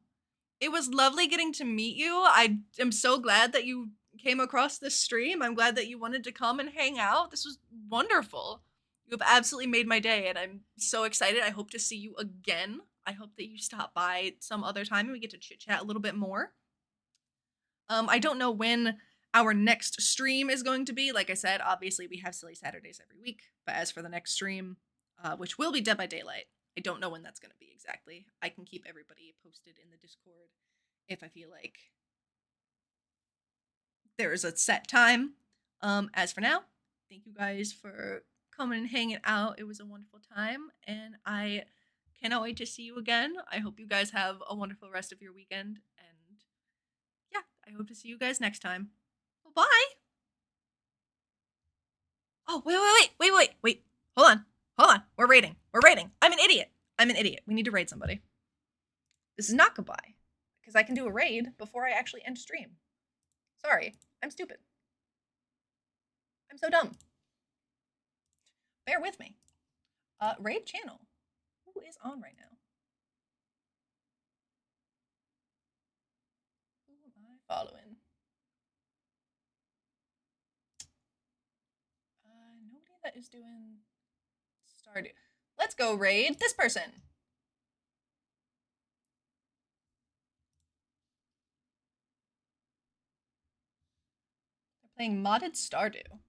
It was lovely getting to meet you. I am so glad that you came across this stream. I'm glad that you wanted to come and hang out. This was wonderful. You have absolutely made my day, and I'm so excited. I hope to see you again. I hope that you stop by some other time and we get to chit chat a little bit more. I don't know when our next stream is going to be. Like I said, obviously we have Silly Saturdays every week, but as for the next stream, which will be Dead by Daylight, I don't know when that's going to be exactly. I can keep everybody posted in the Discord if I feel like there is a set time. As for now, thank you guys for coming and hanging out. It was a wonderful time, and I cannot wait to see you again. I hope you guys have a wonderful rest of your weekend, and yeah, I hope to see you guys next time. Well, bye. Oh, wait. Hold on. We're raiding. I'm an idiot. We need to raid somebody. This is not goodbye, because I can do a raid before I actually end stream. Sorry, I'm stupid. I'm so dumb. Bear with me. Raid channel. Who is on right now? Who am I following? Nobody that is doing Stardew. Let's go raid this person. They're playing modded Stardew.